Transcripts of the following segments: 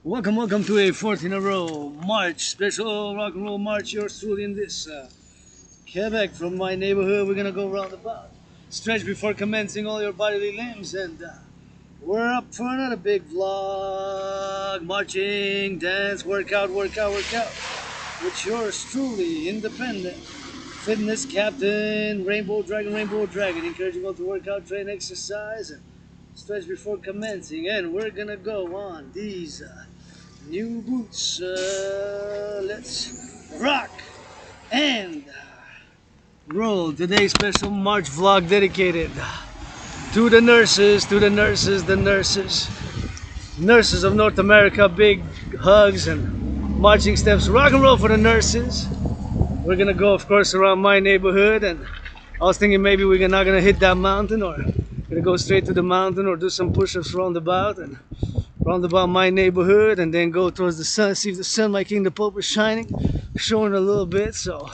Welcome to a fourth in a row march, special rock and roll march. Yours truly in this Quebec from my neighborhood. We're gonna go roundabout, stretch before commencing all your bodily limbs, and we're up for another big vlog. Marching, dance, workout with yours truly, independent fitness captain, rainbow dragon, encouraging all to work out, train, exercise, and stretch before commencing. And we're gonna go on these new boots. Let's rock and roll. Today's special March vlog dedicated to the nurses, nurses of North America. Big hugs and marching steps. Rock and roll for the nurses. We're gonna go, of course, around my neighborhood, and I was thinking maybe we're not gonna hit that mountain, or gonna go straight to the mountain, or do some push-ups roundabout my neighborhood, and then go towards the sun, see if the sun, my King the Pope, is shining, showing a little bit. So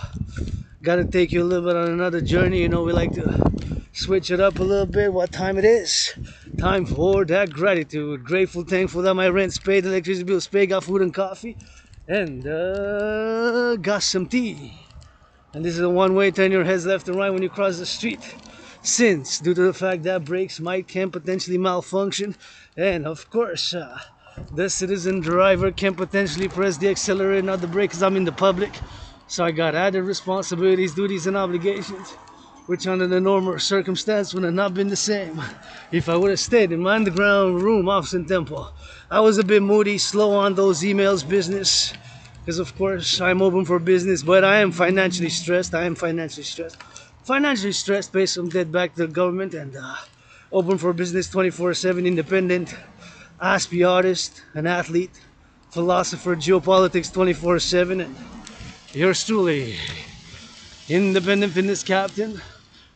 gotta take you a little bit on another journey. You know, we like to switch it up a little bit. What time it is? Time for that gratitude. Grateful, thankful that my rent's paid, electricity bill's paid, got food and coffee, and got some tea. And this is a one-way, turn your heads left and right when you cross the street, since due to the fact that brakes can potentially malfunction, and of course the citizen driver can potentially press the accelerator, not the brake, because I'm in the public. So I got added responsibilities, duties, and obligations, which under the normal circumstance would have not been the same if I would have stayed in my underground room off St. Temple. I was a bit moody, slow on those emails, business, because of course I'm open for business, but I am financially stressed. Financially stressed, pay some debt back to the government, and open for business 24/7, independent, Aspie artist, an athlete, philosopher, geopolitics 24/7, and yours truly, independent fitness captain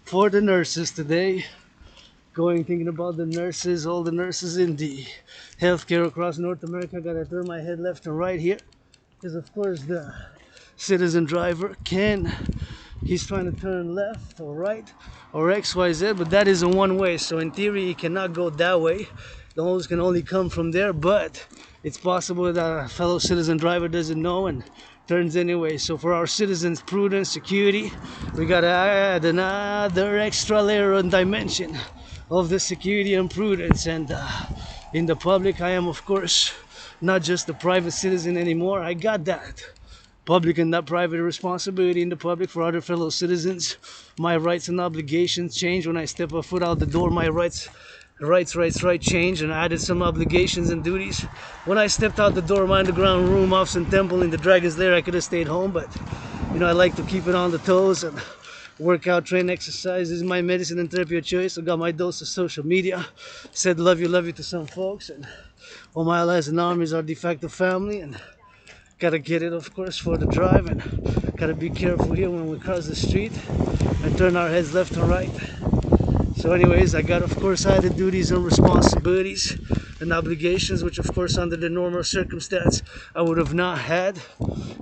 for the nurses today. Thinking about the nurses, all the nurses in the healthcare across North America. Gotta turn my head left and right here, because of course the citizen driver he's trying to turn left or right or XYZ, but that is a one way, so in theory he cannot go that way. The holes can only come from there, but it's possible that a fellow citizen driver doesn't know and turns anyway. So for our citizens' prudence, security, we gotta add another extra layer and dimension of the security and prudence. And in the public, I am of course not just a private citizen anymore. I got that public and that private responsibility in the public for other fellow citizens. My rights and obligations change when I step a foot out the door. My rights change, and I added some obligations and duties. When I stepped out the door of my underground room off St. Temple in the Dragon's Lair, I could have stayed home, but you know, I like to keep it on the toes and work out, train, exercise. This is my medicine and therapy of choice. I got my dose of social media. Said love you to some folks, and all my allies and armies are de facto family, and gotta get it, of course, for the drive, and gotta be careful here when we cross the street and turn our heads left and right. So anyways, I got, of course, added duties and responsibilities and obligations, which of course under the normal circumstance I would have not had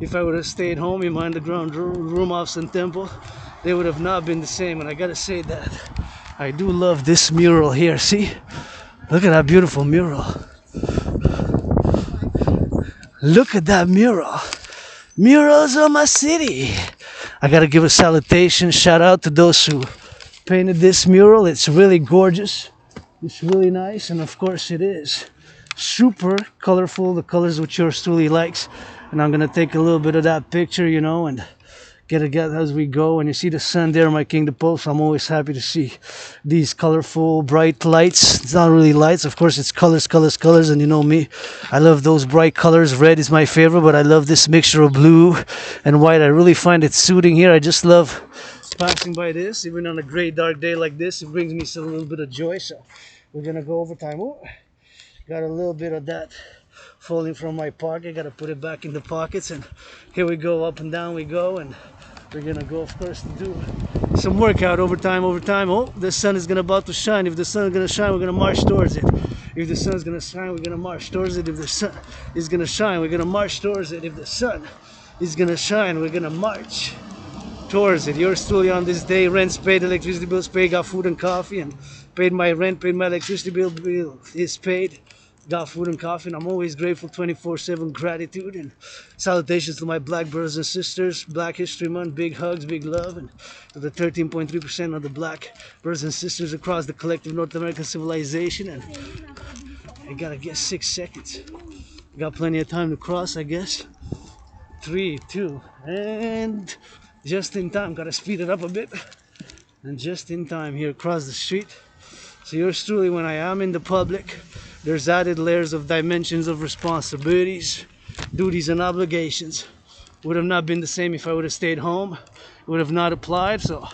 if I would have stayed home in my underground room off St. Temple. They would have not been the same. And I gotta say that I do love this mural here. See, look at that beautiful mural. Look at that mural. Murals of my city. I gotta give a salutation, shout out to those who painted this mural. It's really gorgeous. It's really nice, and of course it is super colorful, the colors which yours truly likes. And I'm gonna take a little bit of that picture, you know, and get as we go. And you see the sun there, my King the Pope. So I'm always happy to see these colorful, bright lights. It's not really lights, of course, it's colors. And you know me, I love those bright colors. Red is my favorite, but I love this mixture of blue and white. I really find it suiting here. I just love passing by this, even on a gray dark day like this. It brings me a little bit of joy. So we're gonna go overtime. Oh, got a little bit of that falling from my pocket. Gotta put it back in the pockets, and here we go, up and down we go. And we're gonna go, of course, to do some workout overtime. Oh, the sun is about to shine. If the sun is gonna shine, we're gonna march towards it. If the sun is gonna shine, we're gonna march towards it. If the sun is gonna shine, we're gonna march towards it. If the sun is gonna shine, we're gonna march towards it. Yours truly on this day, rent's paid, electricity bills paid, got food and coffee, and paid my rent, paid my electricity bill is paid. got food and coffee, and I'm always grateful. 24/7 gratitude and salutations to my black brothers and sisters. Black History Month, big hugs, big love, and to the 13.3% of the black brothers and sisters across the collective North American civilization. And I gotta get 6 seconds. Got plenty of time to cross, I guess. 3, 2, and just in time. Gotta speed it up a bit. And just in time here across the street. So yours truly, when I am in the public, there's added layers of dimensions of responsibilities, duties, and obligations. Would have not been the same if I would have stayed home. Would have not applied. So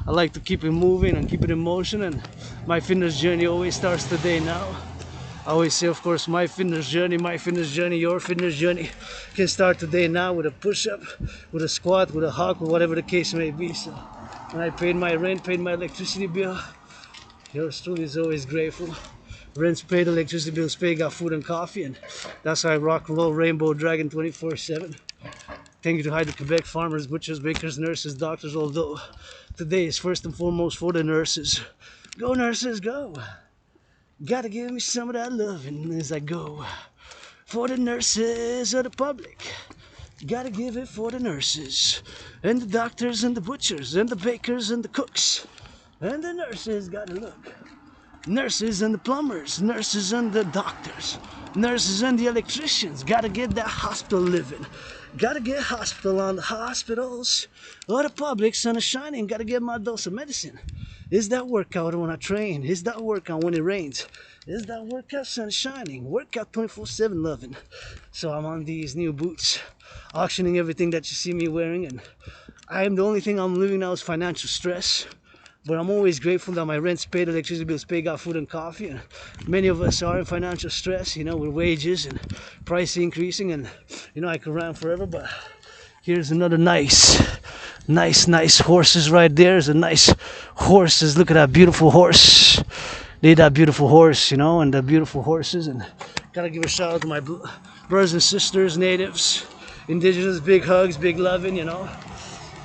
I like to keep it moving and keep it in motion. And my fitness journey always starts today now. I always say, of course, my fitness journey, your fitness journey can start today now with a push-up, with a squat, with a hug, with whatever the case may be. So when I paid my rent, paid my electricity bill, yours truly is always grateful. Rent's paid, electricity bills paid, got food and coffee, and that's how I rock and roll Rainbow Dragon 24/7. Thank you to Hydro-Quebec farmers, butchers, bakers, nurses, doctors, although today is first and foremost for the nurses. Go nurses, go! Gotta give me some of that loving as I go. For the nurses of the public. Gotta give it for the nurses. And the doctors and the butchers and the bakers and the cooks. And the nurses gotta look. Nurses and the plumbers. Nurses and the doctors. Nurses and the electricians. Gotta get that hospital living. Gotta get hospital on the hospitals. Or the public, sun is shining. Gotta get my dose of medicine. Is that workout when I train? Is that workout when it rains? Is that workout sun shining? Workout 24/7 loving. So I'm on these new boots, auctioning everything that you see me wearing, and I am the only thing I'm living now is financial stress. But I'm always grateful that my rent's paid, electricity bills paid, got food and coffee. And many of us are in financial stress, with wages and price increasing, and I could rant forever, but here's another nice horses right there. There's a nice horses. Look at that beautiful horse. Need that beautiful horse, and the beautiful horses. And gotta give a shout out to my brothers and sisters, natives, indigenous, big hugs, big loving,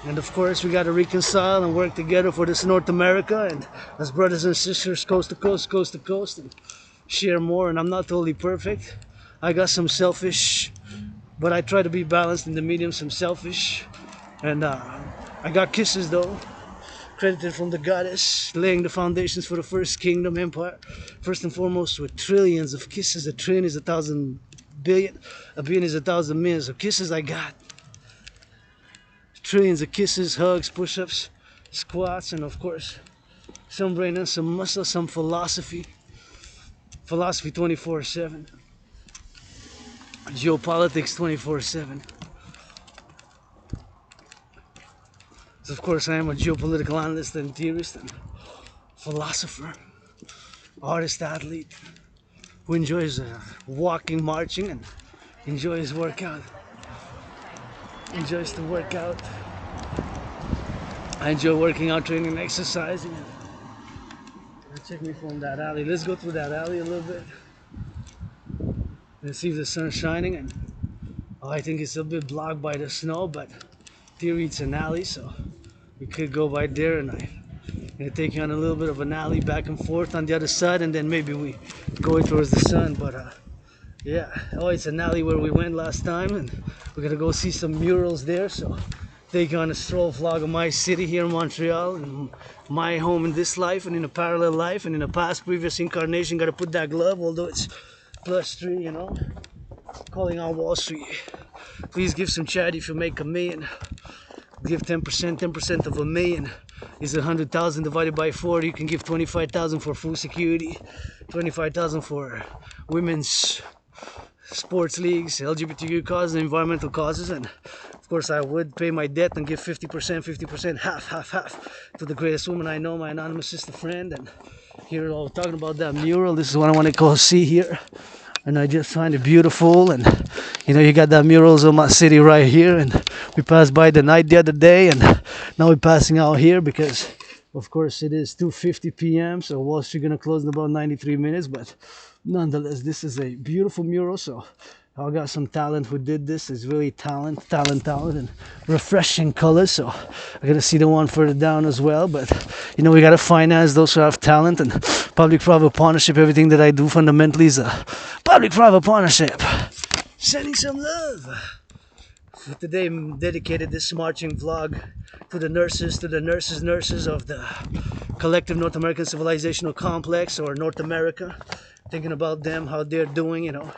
And of course, we gotta reconcile and work together for this North America, and as brothers and sisters, coast to coast, and share more. And I'm not totally perfect. I got some selfish, but I try to be balanced in the medium, some selfish. And I got kisses though, credited from the goddess, laying the foundations for the first kingdom empire. First and foremost, with trillions of kisses. A trillion is 1,000 billion. A billion is 1,000 millions of kisses I got. Trillions of kisses, hugs, push-ups, squats, and of course, some brain and some muscle, some philosophy. Philosophy 24/7. Geopolitics 24/7. So of course I am a geopolitical analyst and theorist and philosopher, artist, athlete, who enjoys walking, marching, and enjoys workout. Enjoys to work out. I enjoy working out, training, and exercising. Check me from that alley. Let's go through that alley a little bit. Let's see if the sun's shining. And I think it's a bit blocked by the snow, but theory it's an alley, so we could go by there, and I'm gonna take you on a little bit of an alley back and forth on the other side, and then maybe we go towards the sun. But yeah, it's an alley where we went last time, and we're gonna go see some murals there. So take you on a stroll vlog of my city here in Montreal, and my home in this life and in a parallel life and in a past previous incarnation. Gotta put that glove, although it's +3, calling on Wall Street. Please give some charity if you make $1 million. Give 10%. 10% of $1 million is 100,000 divided by 4. You can give 25,000 for food security, 25,000 for women's sports leagues, LGBTQ causes, environmental causes, and of course I would pay my debt and give 50%, half to the greatest woman I know, my anonymous sister friend. And here we're talking about that mural. This is what I want to go see here, and I just find it beautiful. And you got that murals of my city right here, and we passed by the night the other day, and now we're passing out here because of course it is 2:50 p.m. so Wall Street gonna close in about 93 minutes, but nonetheless, this is a beautiful mural. So I got some talent who did this. It's really talent, and refreshing colors. So I gotta see the one further down as well. But we gotta finance those who have talent, and public-private partnership. Everything that I do fundamentally is a public-private partnership. Sending some love. So today I'm dedicated this marching vlog to the nurses of the Collective North American Civilizational Complex, or North America. Thinking about them, how they're doing, you know.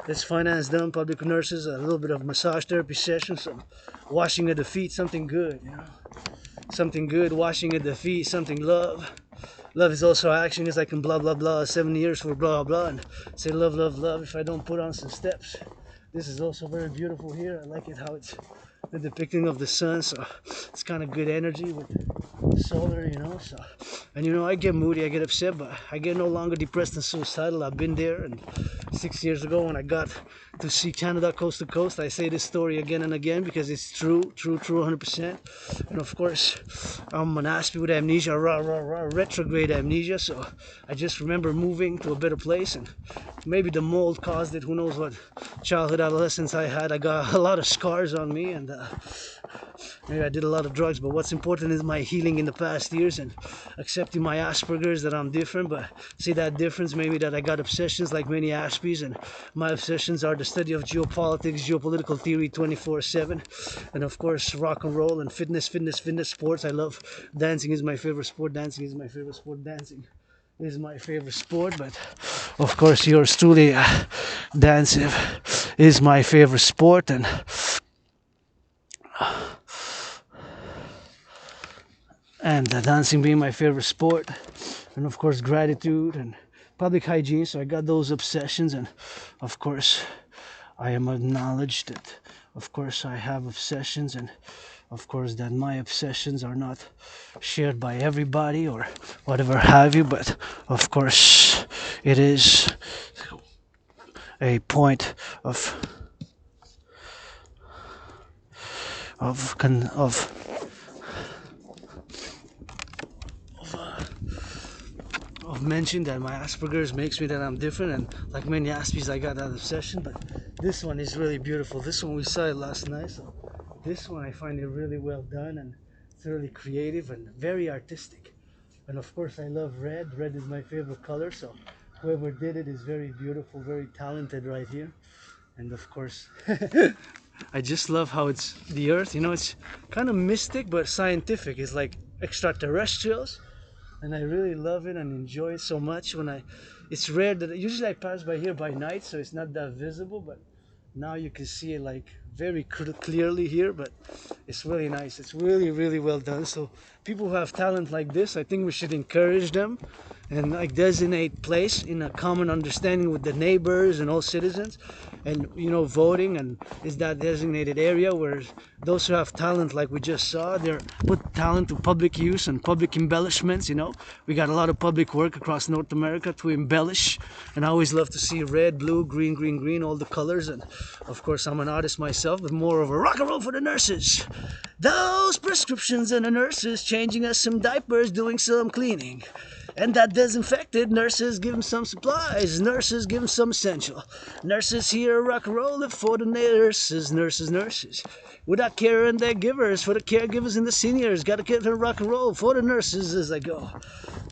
Let's finance them, public nurses, a little bit of massage therapy session, some washing of the feet, something good, you know. Something good, washing of the feet, something love. Love is also action, is I can blah blah blah 7 years for blah blah and say love, love, love if I don't put on some steps. This is also very beautiful here. I like it how it's the depicting of the sun, so it's kind of good energy with solar, you know. So, and you know, I get moody, I get upset, but I get no longer depressed and suicidal. I've been there, and 6 years ago when I got to see Canada coast to coast, I say this story again and again because it's true 100%. And of course, I'm an aspie with amnesia, retrograde amnesia, so I just remember moving to a better place, and maybe the mold caused it. Who knows what childhood, adolescence I had. I got a lot of scars on me, and maybe I did a lot of drugs, but what's important is my healing in the past years and accepting my Asperger's, that I'm different, but see that difference, maybe that I got obsessions like many Aspies, and my obsessions are the study of geopolitics, geopolitical theory 24/7, and of course rock and roll and fitness, sports. I love dancing, is my favorite sport. Dancing is my favorite sport. Dancing is my favorite sport, but of course yours truly, dancing is my favorite sport, and dancing being my favorite sport, and of course gratitude and public hygiene. So I got those obsessions, and of course I am acknowledged that of course I have obsessions, and of course that my obsessions are not shared by everybody or whatever have you, but of course it is a point of mention that my Asperger's makes me that I'm different, and like many Aspies I got that obsession. But this one is really beautiful. This one we saw it last night, so this one I find it really well done, and it's really creative and very artistic. And of course I love red. Red is my favorite color, so whoever did it is very beautiful, very talented right here. And of course I just love how it's the earth, you know. It's kind of mystic but scientific. It's like extraterrestrials, and I really love it and enjoy it so much. It's rare that usually I pass by here by night, so it's not that visible, but now you can see it like very clearly here. But it's really nice. It's really well done. So people who have talent like this, I think we should encourage them and like designate place in a common understanding with the neighbors and all citizens, and you know, voting, and is that designated area where those who have talent, like we just saw, they're put talent to public use and public embellishments. You know, we got a lot of public work across North America to embellish, and I always love to see red, blue, green, all the colors. And of course I'm an artist myself, but more of a rock and roll for the nurses. Those prescriptions and the nurses changing us some diapers, doing some cleaning. And that disinfected, nurses give them some supplies, nurses give them some essential. Nurses here rock and roll it for the nurses. Without care and their givers, for the caregivers and the seniors, gotta get them rock and roll for the nurses as I go.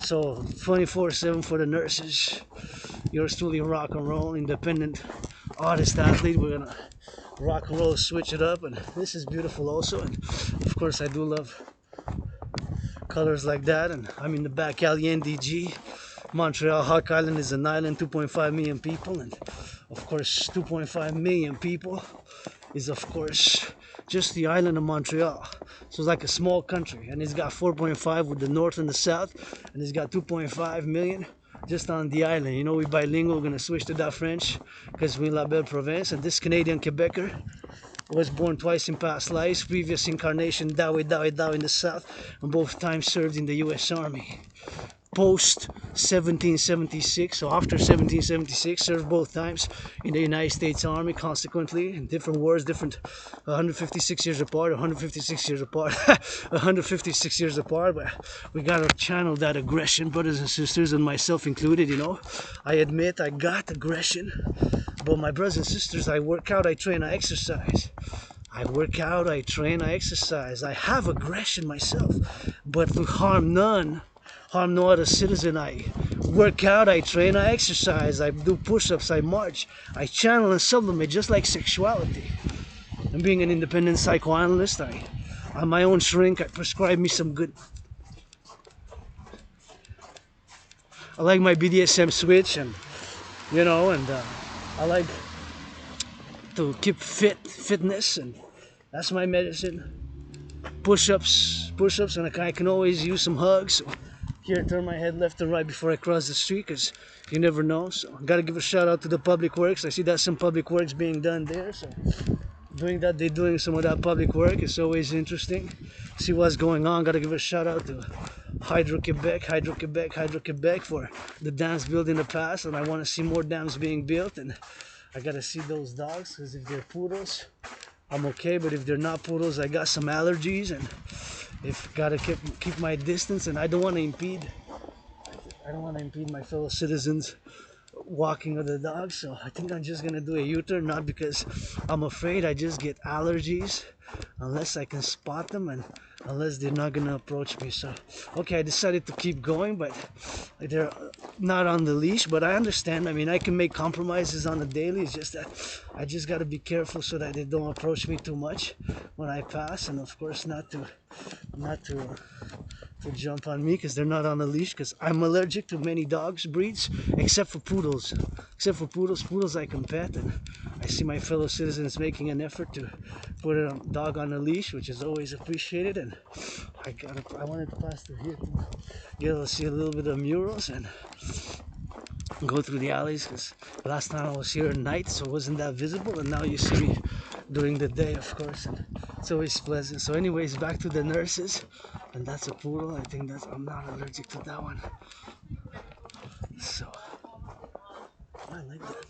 So 24/7 for the nurses. Yours truly, rock and roll, independent artist, athlete. We're gonna rock and roll, switch it up, and this is beautiful also. And of course I do love colors like that. And I'm in the back alley, NDG. Montreal, Hawk Island is an island, 2.5 million people, and of course 2.5 million people is of course just the island of Montreal. So it's like a small country, and it's got 4.5 with the north and the south, and it's got 2.5 million just on the island. You know, we bilingual, we're gonna switch to that French because we la belle province. And this Canadian Quebecer was born twice in past lives, previous incarnation Dow in the south, and both times served in the US Army. Post 1776, so after 1776, served both times in the United States Army, consequently, in different wars, 156 years apart, 156 years apart, 156 years apart, but we gotta channel that aggression, brothers and sisters, and myself included, you know. I admit I got aggression, but my brothers and sisters, I work out, I train, I exercise. I work out, I train, I exercise. I have aggression myself, but to harm none, harm no other citizen. I work out, I train, I exercise, I do push-ups, I march, I channel and sublimate, just like sexuality. And being an independent psychoanalyst, I'm my own shrink. I prescribe me some good. I like my BDSM switch, and I like to keep fitness, and that's my medicine. Push-ups, and I can always use some hugs. So here, turn my head left and right before I cross the street, because you never know. So I gotta give a shout out to the public works. I see that some public works being done there, so they're doing some of that public work. It's always interesting. See what's going on. Gotta give a shout out to Hydro-Quebec for the dams built in the past, and I want to see more dams being built. And I gotta see those dogs, because if they're poodles, I'm okay, but if they're not poodles, I got some allergies, and if gotta keep my distance, and I don't want to impede my fellow citizens walking with the dogs. So I think I'm just gonna do a U-turn, not because I'm afraid, I just get allergies unless I can spot them and unless they're not gonna approach me. So okay, I decided to keep going, but they're not on the leash, but I understand. I mean, I can make compromises on the daily. It's just that I just got to be careful so that they don't approach me too much when I pass, and of course not to jump on me because they're not on the leash, because I'm allergic to many dogs breeds except for poodles. Poodles I can pet, and I see my fellow citizens making an effort to put a dog on a leash, which is always appreciated. And I wanted to pass through here to get able to see a little bit of murals and go through the alleys, because last time I was here at night, so it wasn't that visible, and now you see me during the day, of course, and it's always pleasant. So anyways, back to the nurses, and that's a poodle. I think I'm not allergic to that one. So I like that.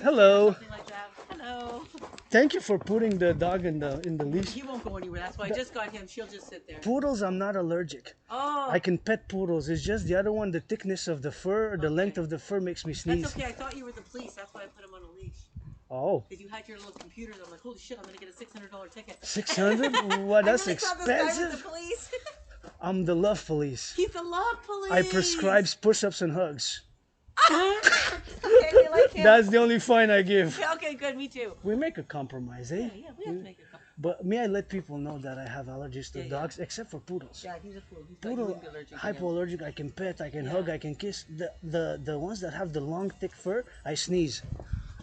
Hello. Hello. Thank you for putting the dog in the leash. He won't go anywhere. That's why I just got him. She'll just sit there. Poodles, I'm not allergic. Oh. I can pet poodles. It's just the other one, the thickness of the fur, the length of the fur makes me sneeze. That's okay. I thought you were the police. That's why I put him on a leash. Oh. Because you had your little computers. I'm like, holy shit, I'm going to get a $600 ticket. 600? What? That's I really expensive. thought this guy was the police. I'm the love police. He's the love police. I prescribe push-ups and hugs. Okay, we like him. That's the only fine I give. Yeah, okay, good. Me too. We make a compromise, eh? Yeah, we have to make a compromise. But me, I let people know that I have allergies to dogs, except for poodles. Yeah, he's a fool. He's Poodle, hypoallergic. I can pet, I can hug, I can kiss. The ones that have the long, thick fur, I sneeze.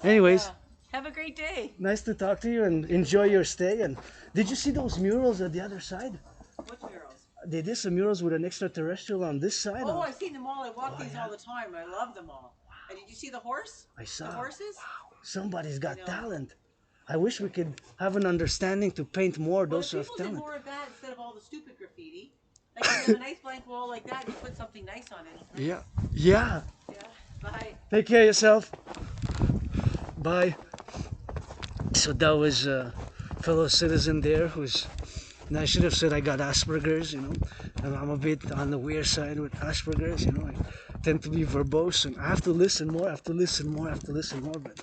Anyways, have a great day. nice to talk to you and enjoy your stay. And did you see those murals at the other side? What murals? They did some murals with an extraterrestrial on this side. Oh, I've seen them all. I walk these all the time. I love them all. And did you see the horse? I saw. The horses? Wow, somebody's got talent. I wish we could have an understanding to paint more those who have talent. People did more of that instead of all the stupid graffiti. Like you have a nice blank wall like that, you put something nice on it. Nice. Yeah. Yeah. Yeah. Bye. Take care of yourself. Bye. So that was a fellow citizen there who's, and I should have said I got Asperger's, and I'm a bit on the weird side with Asperger's, I tend to be verbose, and I have to listen more, but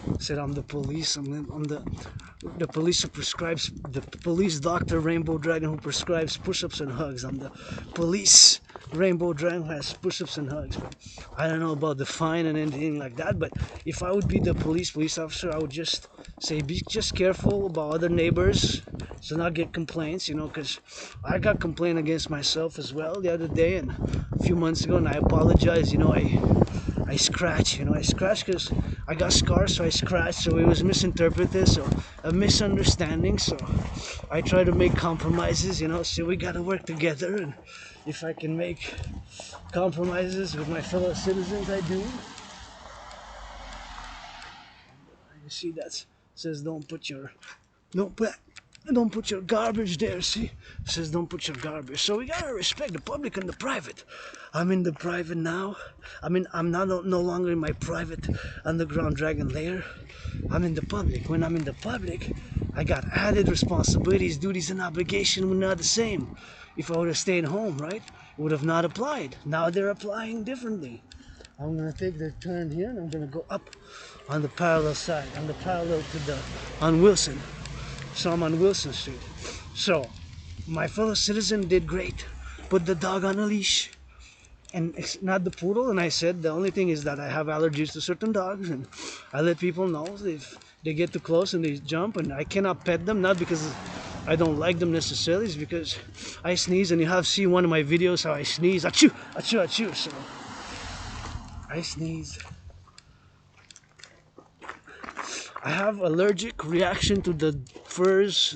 I said I'm the police, I'm the police who prescribes, the police doctor Rainbow Dragon who prescribes push-ups and hugs. I'm the police Rainbow Dragon who has push-ups and hugs. But I don't know about the fine and anything like that, but if I would be the police officer, I would just say be just careful about other neighbors, so not get complaints, because I got complaint against myself as well the other day and a few months ago, and I apologize. I scratch, I scratch because I got scars, so I scratched, so it was misinterpreted, so a misunderstanding, so I try to make compromises, so we gotta work together, and if I can make compromises with my fellow citizens, I do. You see, that says don't put your garbage there, see? It says don't put your garbage. So we gotta respect the public and the private. I'm in the private now. I'm no longer in my private underground dragon lair. I'm in the public. When I'm in the public, I got added responsibilities, duties, and obligations were not the same. If I would have stayed home, right, it would have not applied. Now they're applying differently. I'm gonna take the turn here, and I'm gonna go up on the parallel side, on Wilson. So I'm on Wilson Street. So my fellow citizen did great. Put the dog on a leash, and it's not the poodle. And I said the only thing is that I have allergies to certain dogs, and I let people know if they get too close and they jump, and I cannot pet them, not because I don't like them necessarily, it's because I sneeze, and you have seen one of my videos how I sneeze, achoo, achoo, achoo. So I sneeze. I have allergic reaction to the furs,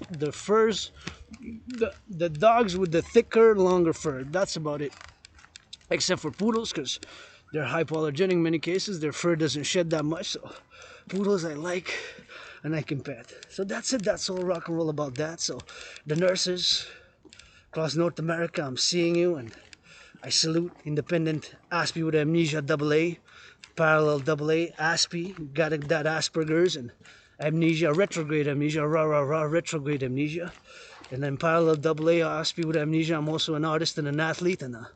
the dogs with the thicker, longer fur. That's about it. Except for poodles, because they're hypoallergenic in many cases. Their fur doesn't shed that much. So poodles I like and I can pet. So that's it. That's all rock and roll about that. So the nurses across North America, I'm seeing you, and I salute independent Aspie with amnesia AA, parallel AA, Aspie, got that Asperger's and amnesia, retrograde amnesia, retrograde amnesia. And then parallel AA, Aspie with amnesia. I'm also an artist and an athlete and a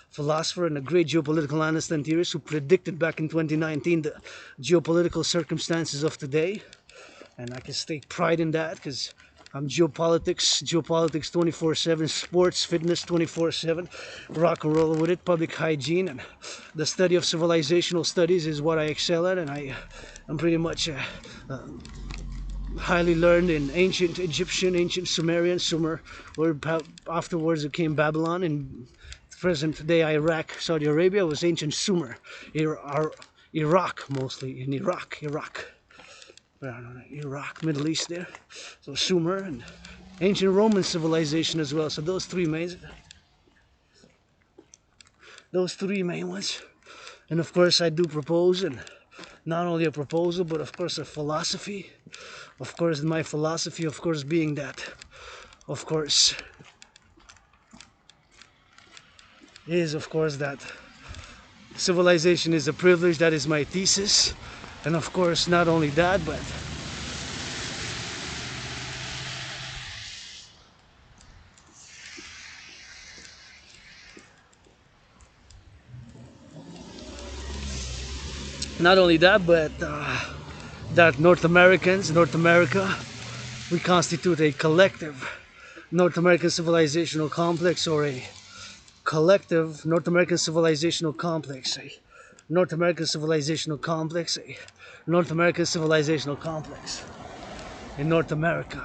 philosopher and a great geopolitical analyst and theorist who predicted back in 2019 the geopolitical circumstances of today. And I can take pride in that because I'm geopolitics 24/7, sports, fitness 24/7, rock and roll with it, public hygiene, and the study of civilizational studies is what I excel at, and I'm pretty much highly learned in ancient Egyptian, ancient Sumerian, Sumer, where afterwards it came Babylon, and present day Iraq, Saudi Arabia was ancient Sumer, Iraq mostly, in Iraq, Middle East there. So Sumer and ancient Roman civilization as well. So those three main ones. And of course I do propose, and not only a proposal, but of course a philosophy. Of course my philosophy, of course, being that, of course, is of course that civilization is a privilege. That is my thesis. And of course not only that, but that North America, we constitute a collective North American civilizational complex, or a collective North American civilizational complex, a North American civilizational complex, a North American civilizational complex in North America.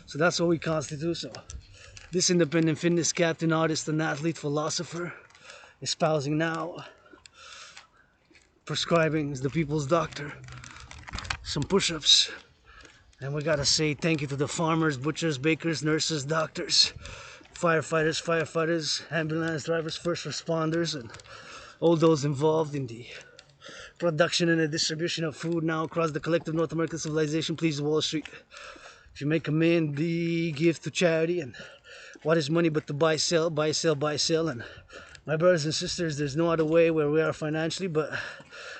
So that's what we constitute. So this independent fitness captain, artist, and athlete, philosopher, espousing now, prescribing as the people's doctor, some push-ups. And we gotta say thank you to the farmers, butchers, bakers, nurses, doctors, firefighters, ambulance drivers, first responders, and all those involved in the production and the distribution of food now across the collective North American civilization. Please, Wall Street, if you make a million, give to charity. And what is money but to buy, sell, buy, sell, buy, sell. And my brothers and sisters, there's no other way where we are financially, but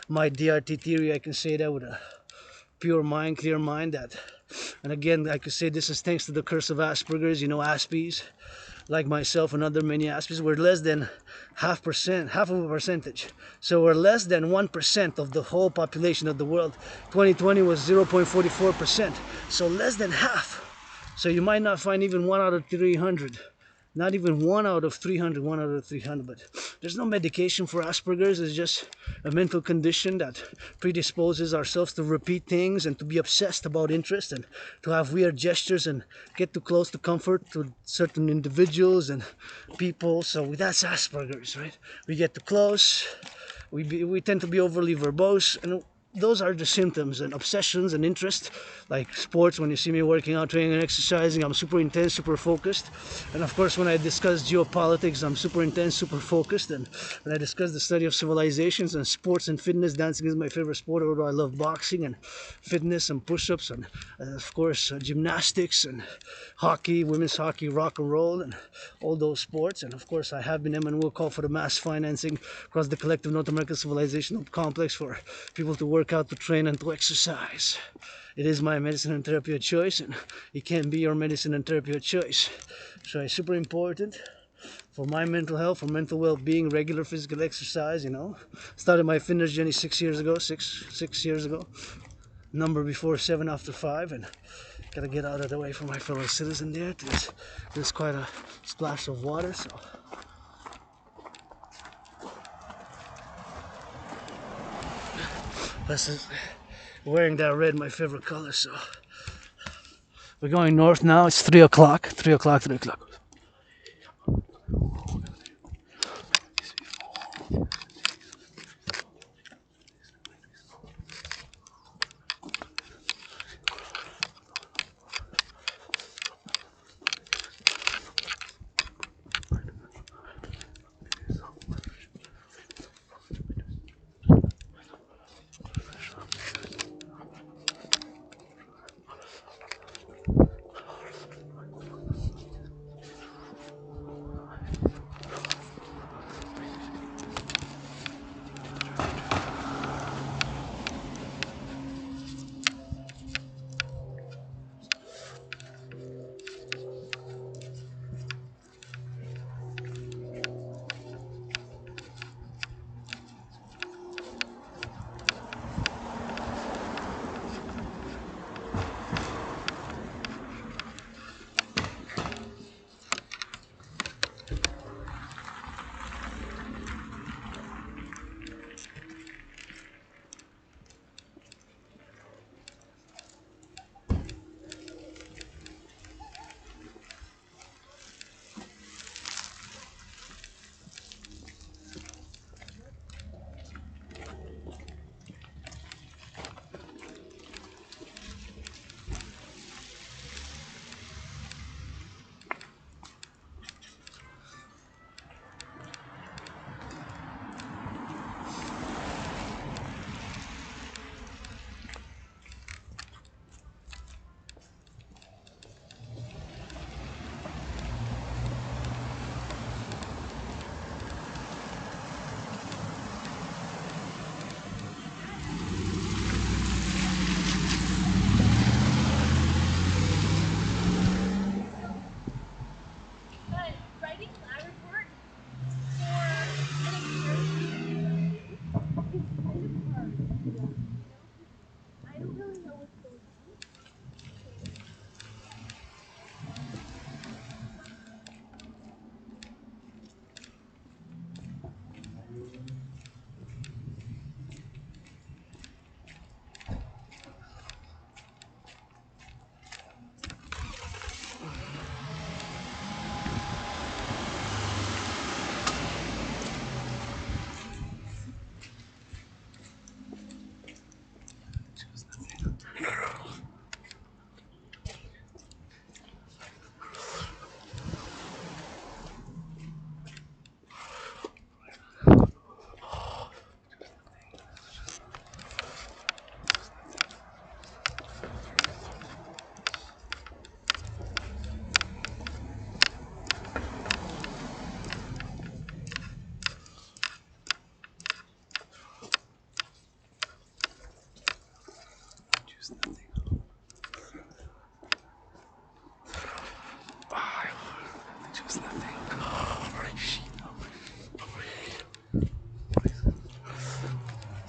my DRT theory, I can say that with a pure mind, clear mind, that, and again, I could say this is thanks to the curse of Asperger's, Aspies, like myself and other many Aspies, we're less than half of a percentage. So we're less than 1% of the whole population of the world. 2020 was 0.44%, so less than half. So you might not find even 1 out of 300. Not even 1 out of 300, 1 out of 300, but there's no medication for Asperger's. It's just a mental condition that predisposes ourselves to repeat things and to be obsessed about interest and to have weird gestures and get too close to comfort to certain individuals and people. So that's Asperger's, right? We get too close, we tend to be overly verbose, and those are the symptoms. And obsessions and interest, like sports, when you see me working out, training and exercising, I'm super intense, super focused. And of course when I discuss geopolitics, I'm super intense, super focused. And when I discuss the study of civilizations and sports and fitness, dancing is my favorite sport, although I love boxing and fitness and push-ups and of course gymnastics and hockey, women's hockey, rock and roll, and all those sports. And of course I have been and will call for the mass financing across the collective North American civilizational complex for people to work out, to train, and to exercise. It is my medicine and therapy of choice, and it can be your medicine and therapy of choice. So it's super important for my mental health, for mental well-being, regular physical exercise. Started my fitness journey 6 years ago, six years ago. Number before 7 after 5, and Gotta get out of the way for my fellow citizen there. There's quite a splash of water, so. This is wearing that red, my favorite color, so. We're going north now. It's 3 o'clock. 3 o'clock, 3 o'clock.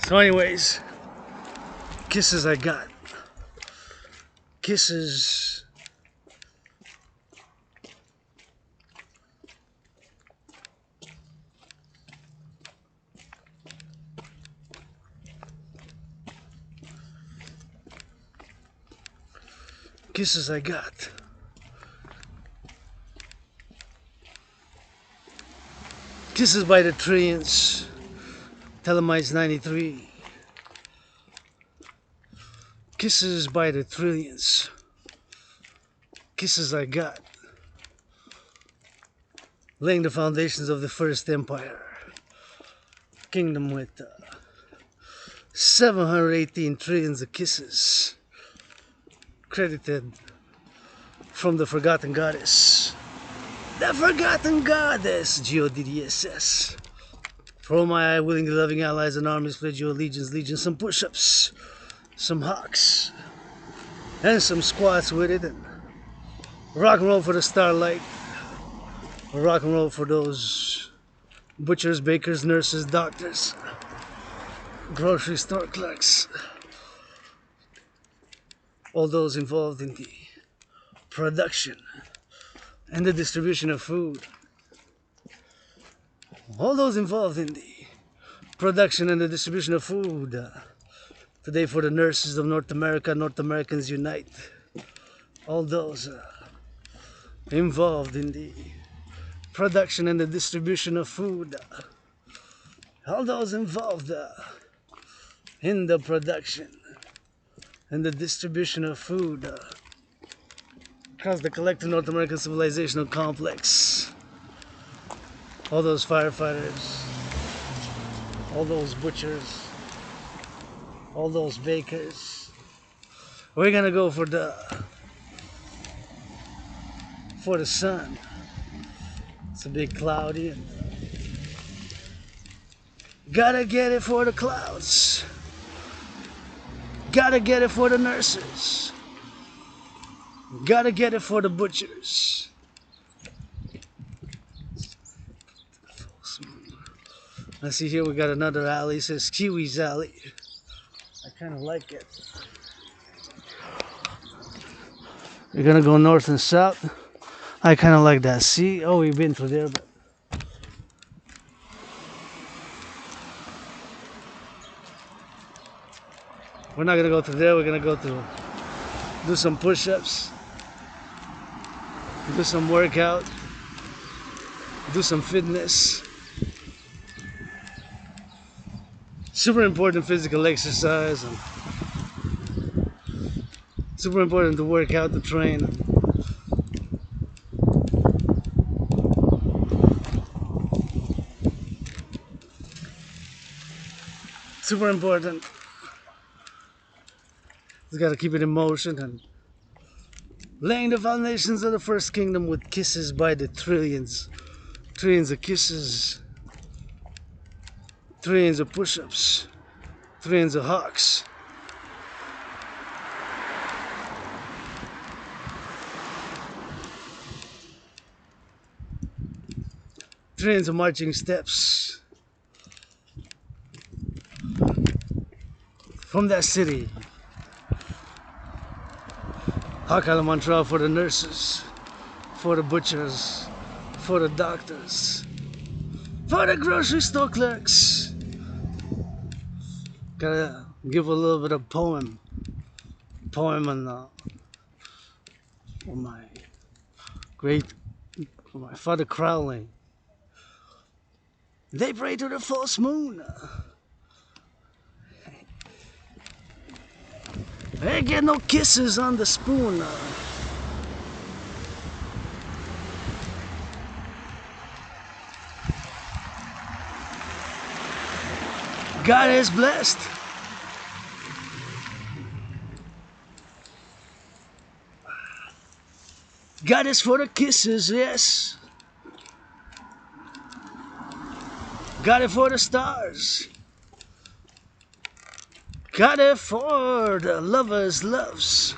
So anyways, kisses I got. Kisses. Kisses I got. Kisses by the trillions. Thelemik's 93. Kisses by the trillions. Kisses I got. Laying the foundations of the first empire. Kingdom with 718 trillions of kisses. Credited from the forgotten goddess. The forgotten goddess, G-O-D-D-S-S. For all my willingly loving allies and armies, pledge your allegiance, legion, some push-ups, some hawks, and some squats with it, and rock and roll for the starlight, rock and roll for those butchers, bakers, nurses, doctors, grocery store clerks, all those involved in the production and the distribution of food. All those involved in the production and the distribution of food. Today for the nurses of North America, North Americans Unite. All those involved in the production and the distribution of food. All those involved in the production and the distribution of food across the collective North American civilizational complex. All those firefighters, all those butchers, all those bakers. We're gonna go for the sun. It's a bit cloudy and gotta get it for the clouds. Gotta get it for the nurses. Gotta get it for the butchers. I see here we got another alley. It says Kiwi's Alley. I kind of like it. We're gonna go north and south. I kind of like that. See? Oh, we've been through there, but we're not gonna go through there. We're gonna go through, do some push-ups, do some workout, do some fitness. Super important physical exercise, and super important to work out, to train. Super important. You gotta keep it in motion and laying the foundations of the first kingdom with kisses by the trillions. Trillions of kisses. Trillions of push-ups. Trillions of hawks. Trillions of marching steps. From that city. Hakala mantra for the nurses, for the butchers, for the doctors, for the grocery store clerks. Gotta give a little bit of poem on for my father Crowley. They pray to the false moon. They get no kisses on the spoon. God is blessed. God is for the kisses, yes. God is for the stars. Got it for the lovers' loves.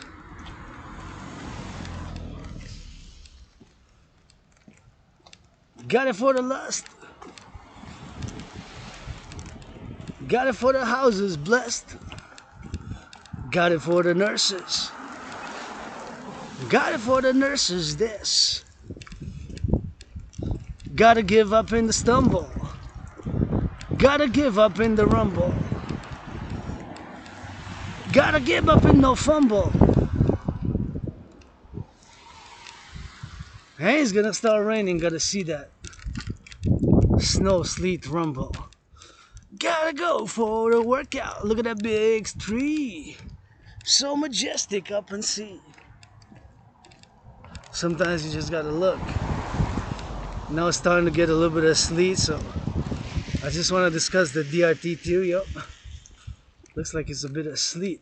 Got it for the lust. Got it for the houses blessed. Got it for the nurses. Got it for the nurses this. Gotta give up in the stumble. Gotta give up in the rumble. Gotta give up in no fumble. Hey, it's gonna start raining. Gotta see that snow, sleet, rumble. Gotta go for a workout. Look at that big tree. So majestic up and see. Sometimes you just gotta look. Now it's starting to get a little bit of sleet, so I just want to discuss the DRT too. Yup. Looks like it's a bit of sleet.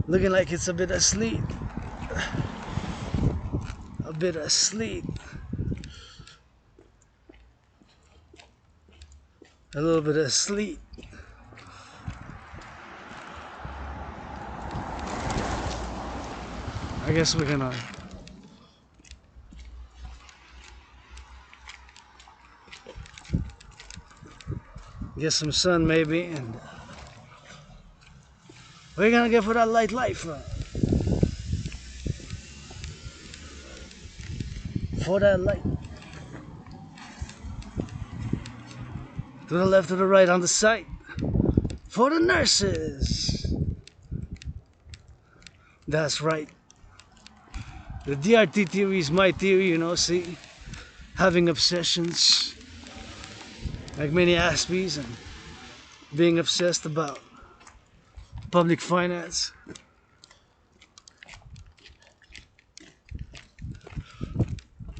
Looking like it's a bit of sleet. A bit of sleet. A little bit of sleet. I guess we're gonna get some sun maybe and What are you gonna get for that light life? For that light. To the left, to the right, on the side. For the nurses. That's right. The DRT theory is my theory, you know, see? Having obsessions, like many Aspies, and being obsessed about public finance.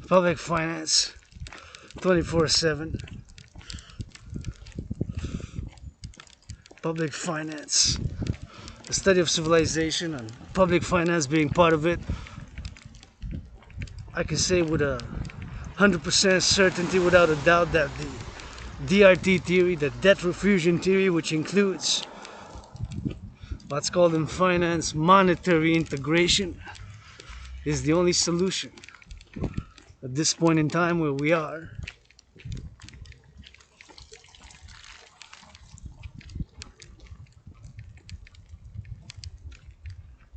Public finance, 24/7. Public finance, the study of civilization and public finance being part of it. I can say with 100% certainty, without a doubt, that the DRT theory, the debt refusion theory, which includes what's called in finance monetary integration, is the only solution at this point in time where we are.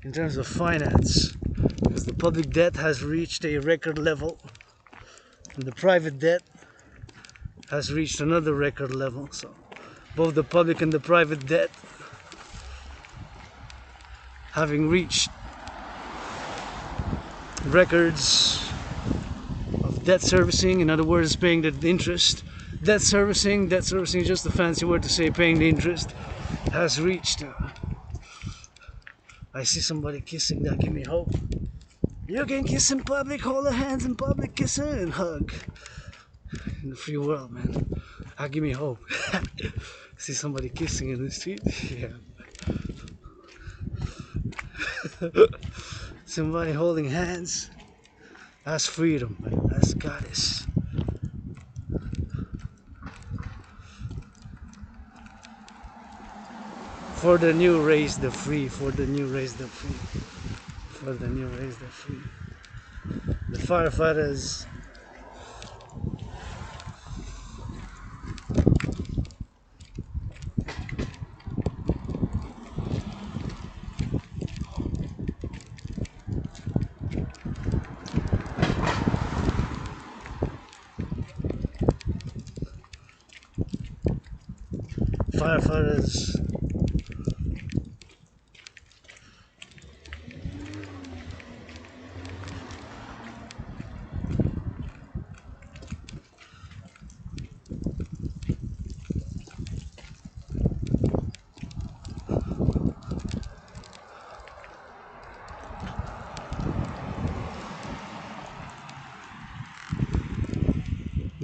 In terms of finance, because the public debt has reached a record level and the private debt has reached another record level. So both the public and the private debt having reached records of debt servicing, in other words, paying the interest. Debt servicing is just a fancy word to say paying the interest, has reached. I see somebody kissing, that give me hope. You can kiss in public, hold their hands in public, kiss her and hug. In the free world, man. That give me hope. See somebody kissing in the street? Yeah. Somebody holding hands. That's freedom, man. That's goddess. For the new, raise the free. For the new, raise the free. For the new, raise the free. The firefighters. Firefighters.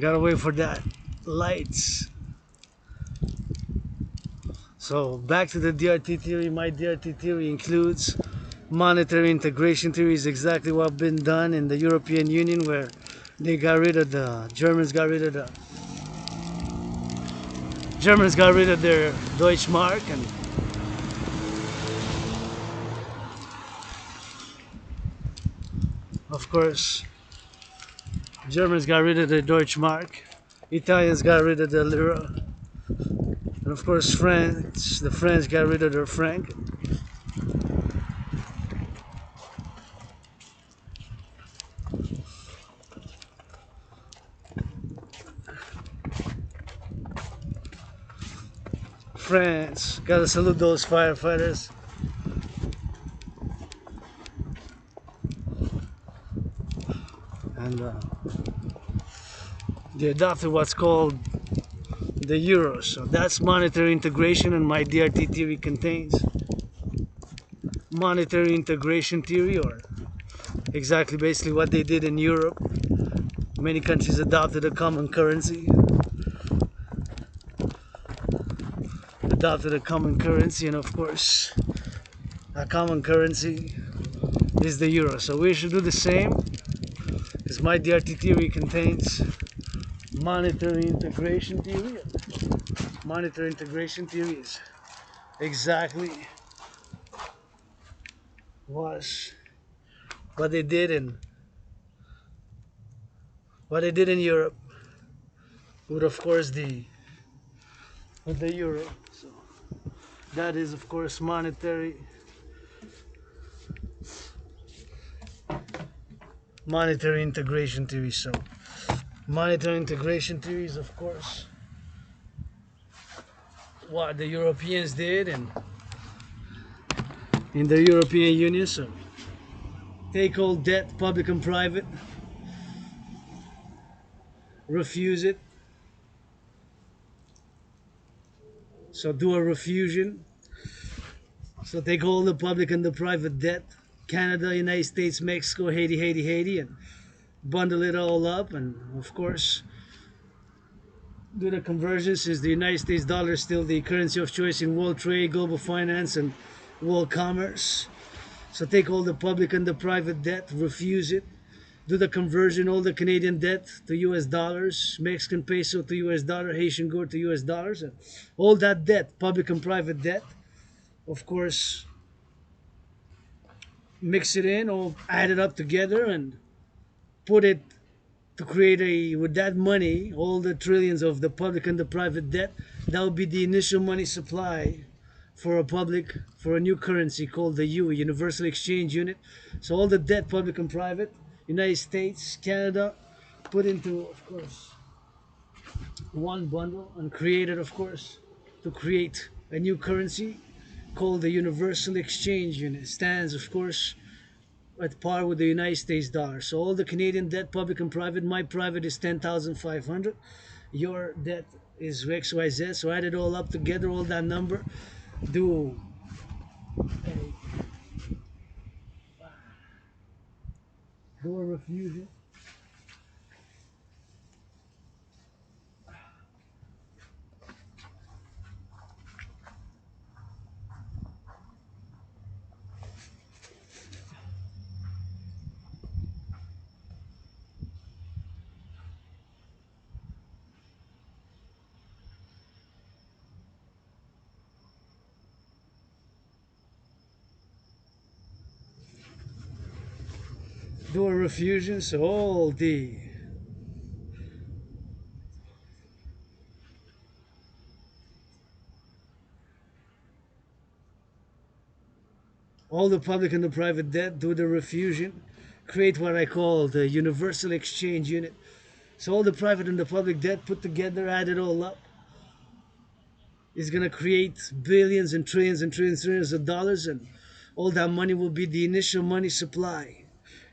Gotta wait for that lights. So back to the DRT theory. My DRT theory includes monetary integration theory. Is exactly what's been done in the European Union, where they got rid of Germans got rid of their Deutschmark, and of course Germans got rid of the Deutschmark, Italians got rid of the lira, and of course the French got rid of their franc. France, gotta salute those firefighters. And they adopted what's called the euro. So that's monetary integration, and my DRT theory contains monetary integration theory, or exactly basically what they did in Europe. Many countries adopted a common currency. And of course a common currency is the euro. So we should do the same, because my DRT theory contains monetary integration theory. Monetary integration theory is exactly was what they did in Europe, with of course with the euro. So That is, of course, monetary integration theory. So monetary integration theory is, of course, what the Europeans did and in the European Union. So take all debt, public and private, refuse it. So do a refusion. So take all the public and the private debt, Canada, United States, Mexico, Haiti, and bundle it all up. And of course, do the conversion, since the United States dollar is still the currency of choice in world trade, global finance, and world commerce. So take all the public and the private debt, refuse it, do the conversion, all the Canadian debt to US dollars, Mexican peso to US dollar, Haitian gourd to US dollars, and all that debt, public and private debt, of course, mix it in or add it up together and put it to create with that money, all the trillions of the public and the private debt, that would be the initial money supply for a new currency called the Universal Exchange Unit. So all the debt, public and private, United States, Canada, put into, of course, one bundle and created, of course, to create a new currency called the Universal Exchange Unit. It stands, of course, at par with the United States dollar. So all the Canadian debt, public and private, my private is 10,500. Your debt is XYZ. So add it all up together, all that number, do a refusion. Do a refusion. So all the public and the private debt, do the refusion, create what I call the Universal Exchange Unit. So all the private and the public debt put together, add it all up, is going to create billions and trillions of dollars, and all that money will be the initial money supply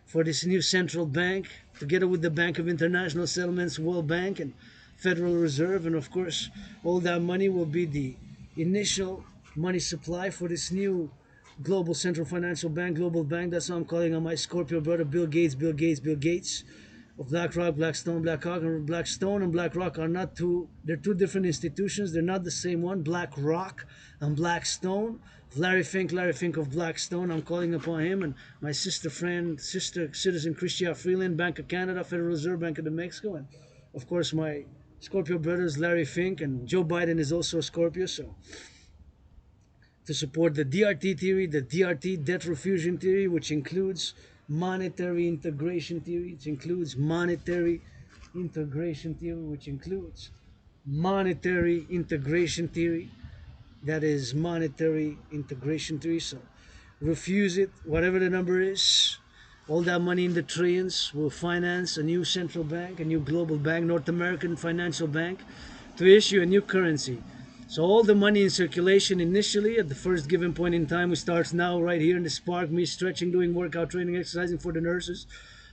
for this new central bank, together with the Bank of International Settlements, World Bank, and Federal Reserve. And of course, all that money will be the initial money supply for this new global central financial bank, global bank. That's what I'm calling on my Scorpio brother, Bill Gates of BlackRock, Blackstone, Blackhawk, and Blackstone and BlackRock are not two. They're two different institutions. They're not the same one. BlackRock and Blackstone. Larry Fink of Blackstone. I'm calling upon him and my sister citizen Christia Freeland, Bank of Canada, Federal Reserve Bank of Mexico, and of course my Scorpio brothers Larry Fink, and Joe Biden is also a Scorpio. So to support the DRT theory, the DRT debt refusion theory, which includes monetary integration theory, which includes monetary integration theory, which includes monetary integration theory, that is monetary integration theory. So refuse it, whatever the number is, all that money in the trillions will finance a new central bank, a new global bank, North American financial bank, to issue a new currency. So all the money in circulation initially at the first given point in time, we start now right here in this park, me stretching, doing workout training, exercising for the nurses.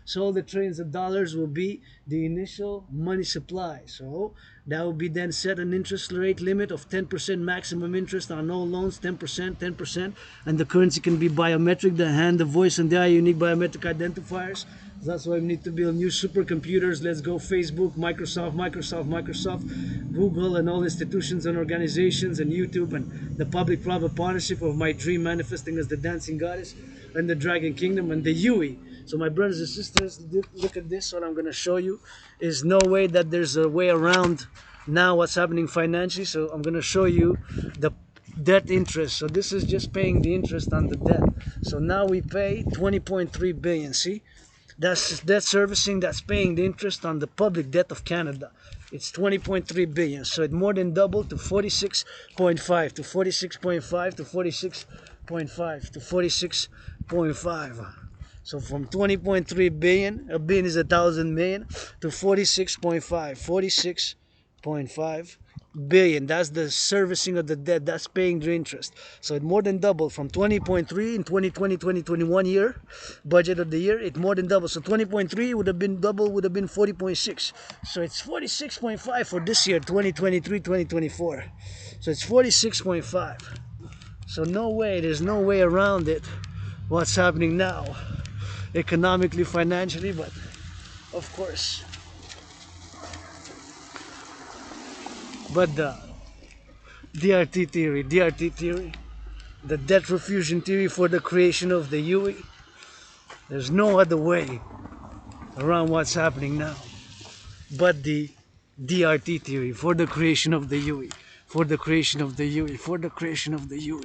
So all the trillions of dollars will be the initial money supply. So that will be then set an interest rate limit of 10% maximum interest on all loans, 10%, and the currency can be biometric, the hand, the voice, and the eye, unique biometric identifiers. That's why we need to build new supercomputers. Let's go Facebook, Microsoft, Google, and all institutions and organizations, and YouTube, and the public-private partnership of my dream manifesting as the dancing goddess and the dragon kingdom and the Yui. So my brothers and sisters, look at this. What I'm going to show you is no way that there's a way around now what's happening financially. So I'm going to show you the debt interest. So this is just paying the interest on the debt. So now we pay 20.3 billion. See, That's debt servicing, that's paying the interest on the public debt of Canada. It's 20.3 billion, so it more than doubled to 46.5 to 46.5 to 46.5 to 46.5. So from 20.3 billion, a billion is 1,000 million, to 46.5 billion. That's the servicing of the debt, that's paying the interest. So it more than doubled from 20.3 in 2020-2021 year, budget of the year, it more than doubled. So 20.3 would have been double, would have been 40.6. So it's 46.5 for this year, 2023-2024. So it's 46.5. So no way, there's no way around it, what's happening now, economically, financially, but of course. But the DRT theory, the debt refusion theory for the creation of the UE, there's no other way around what's happening now but the DRT theory for the creation of the UE, for the creation of the UE, for the creation of the UE,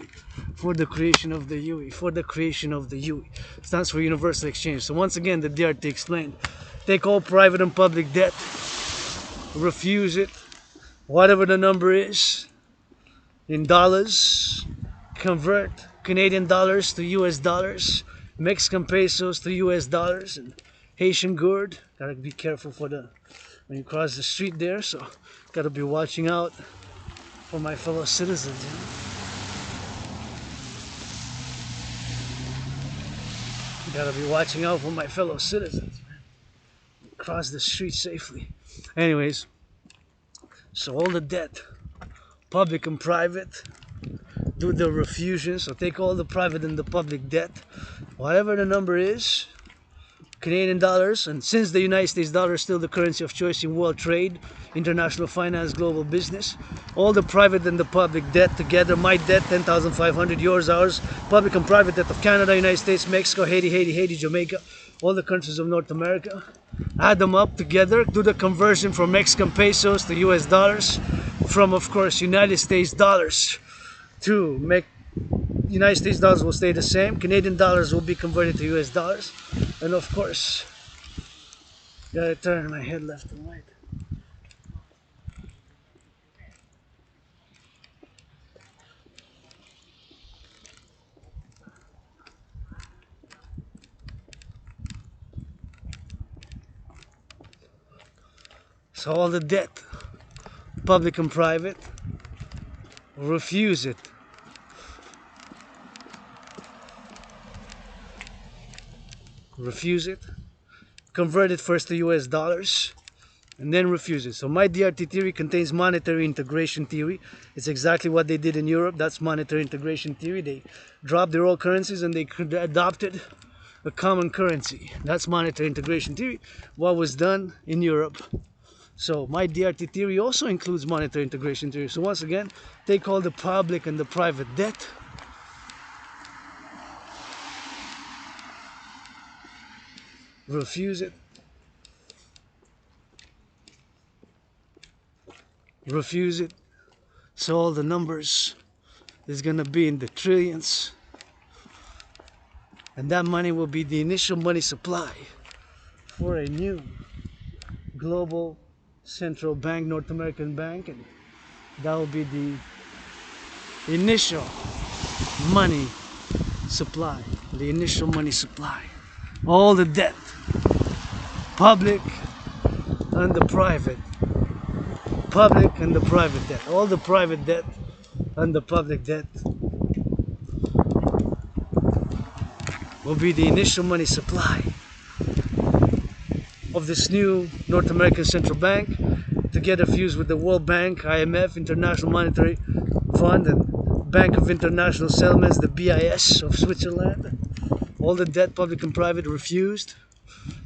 for the creation of the UE, for the creation of the UE. Stands for universal exchange. So once again, the DRT explained, take all private and public debt, refuse it, whatever the number is, in dollars, convert Canadian dollars to US dollars, Mexican pesos to US dollars, and Haitian gourd. Gotta be careful for when you cross the street there, so gotta be watching out for my fellow citizens. Gotta be watching out for my fellow citizens, man. Cross the street safely. Anyways, so all the debt, public and private, do the refusion. So take all the private and the public debt, whatever the number is, Canadian dollars, and since the United States dollar is still the currency of choice in world trade, international finance, global business, all the private and the public debt together, my debt 10,500, yours, ours, public and private debt of Canada, United States, Mexico, Haiti, Jamaica, all the countries of North America, add them up together, do the conversion from Mexican pesos to US dollars, from of course United States dollars to United States dollars will stay the same, Canadian dollars will be converted to US dollars, and of course, gotta turn my head left and right. So all the debt, public and private, refuse it. Refuse it, convert it first to US dollars, and then refuse it. So my DRT theory contains monetary integration theory. It's exactly what they did in Europe. That's monetary integration theory. They dropped their old currencies and they adopted a common currency. That's monetary integration theory, what was done in Europe. So my DRT theory also includes monetary integration theory. So once again, take all the public and the private debt, refuse it, refuse it. So all the numbers is gonna be in the trillions, and that money will be the initial money supply for a new global central bank, North American bank, and that will be the initial money supply, the initial money supply. All the debt, public and the private, public and the private debt, all the private debt and the public debt will be the initial money supply of this new North American Central Bank, together fused with the World Bank, IMF, International Monetary Fund, and Bank of International Settlements, the BIS of Switzerland. All the debt, public and private, refused.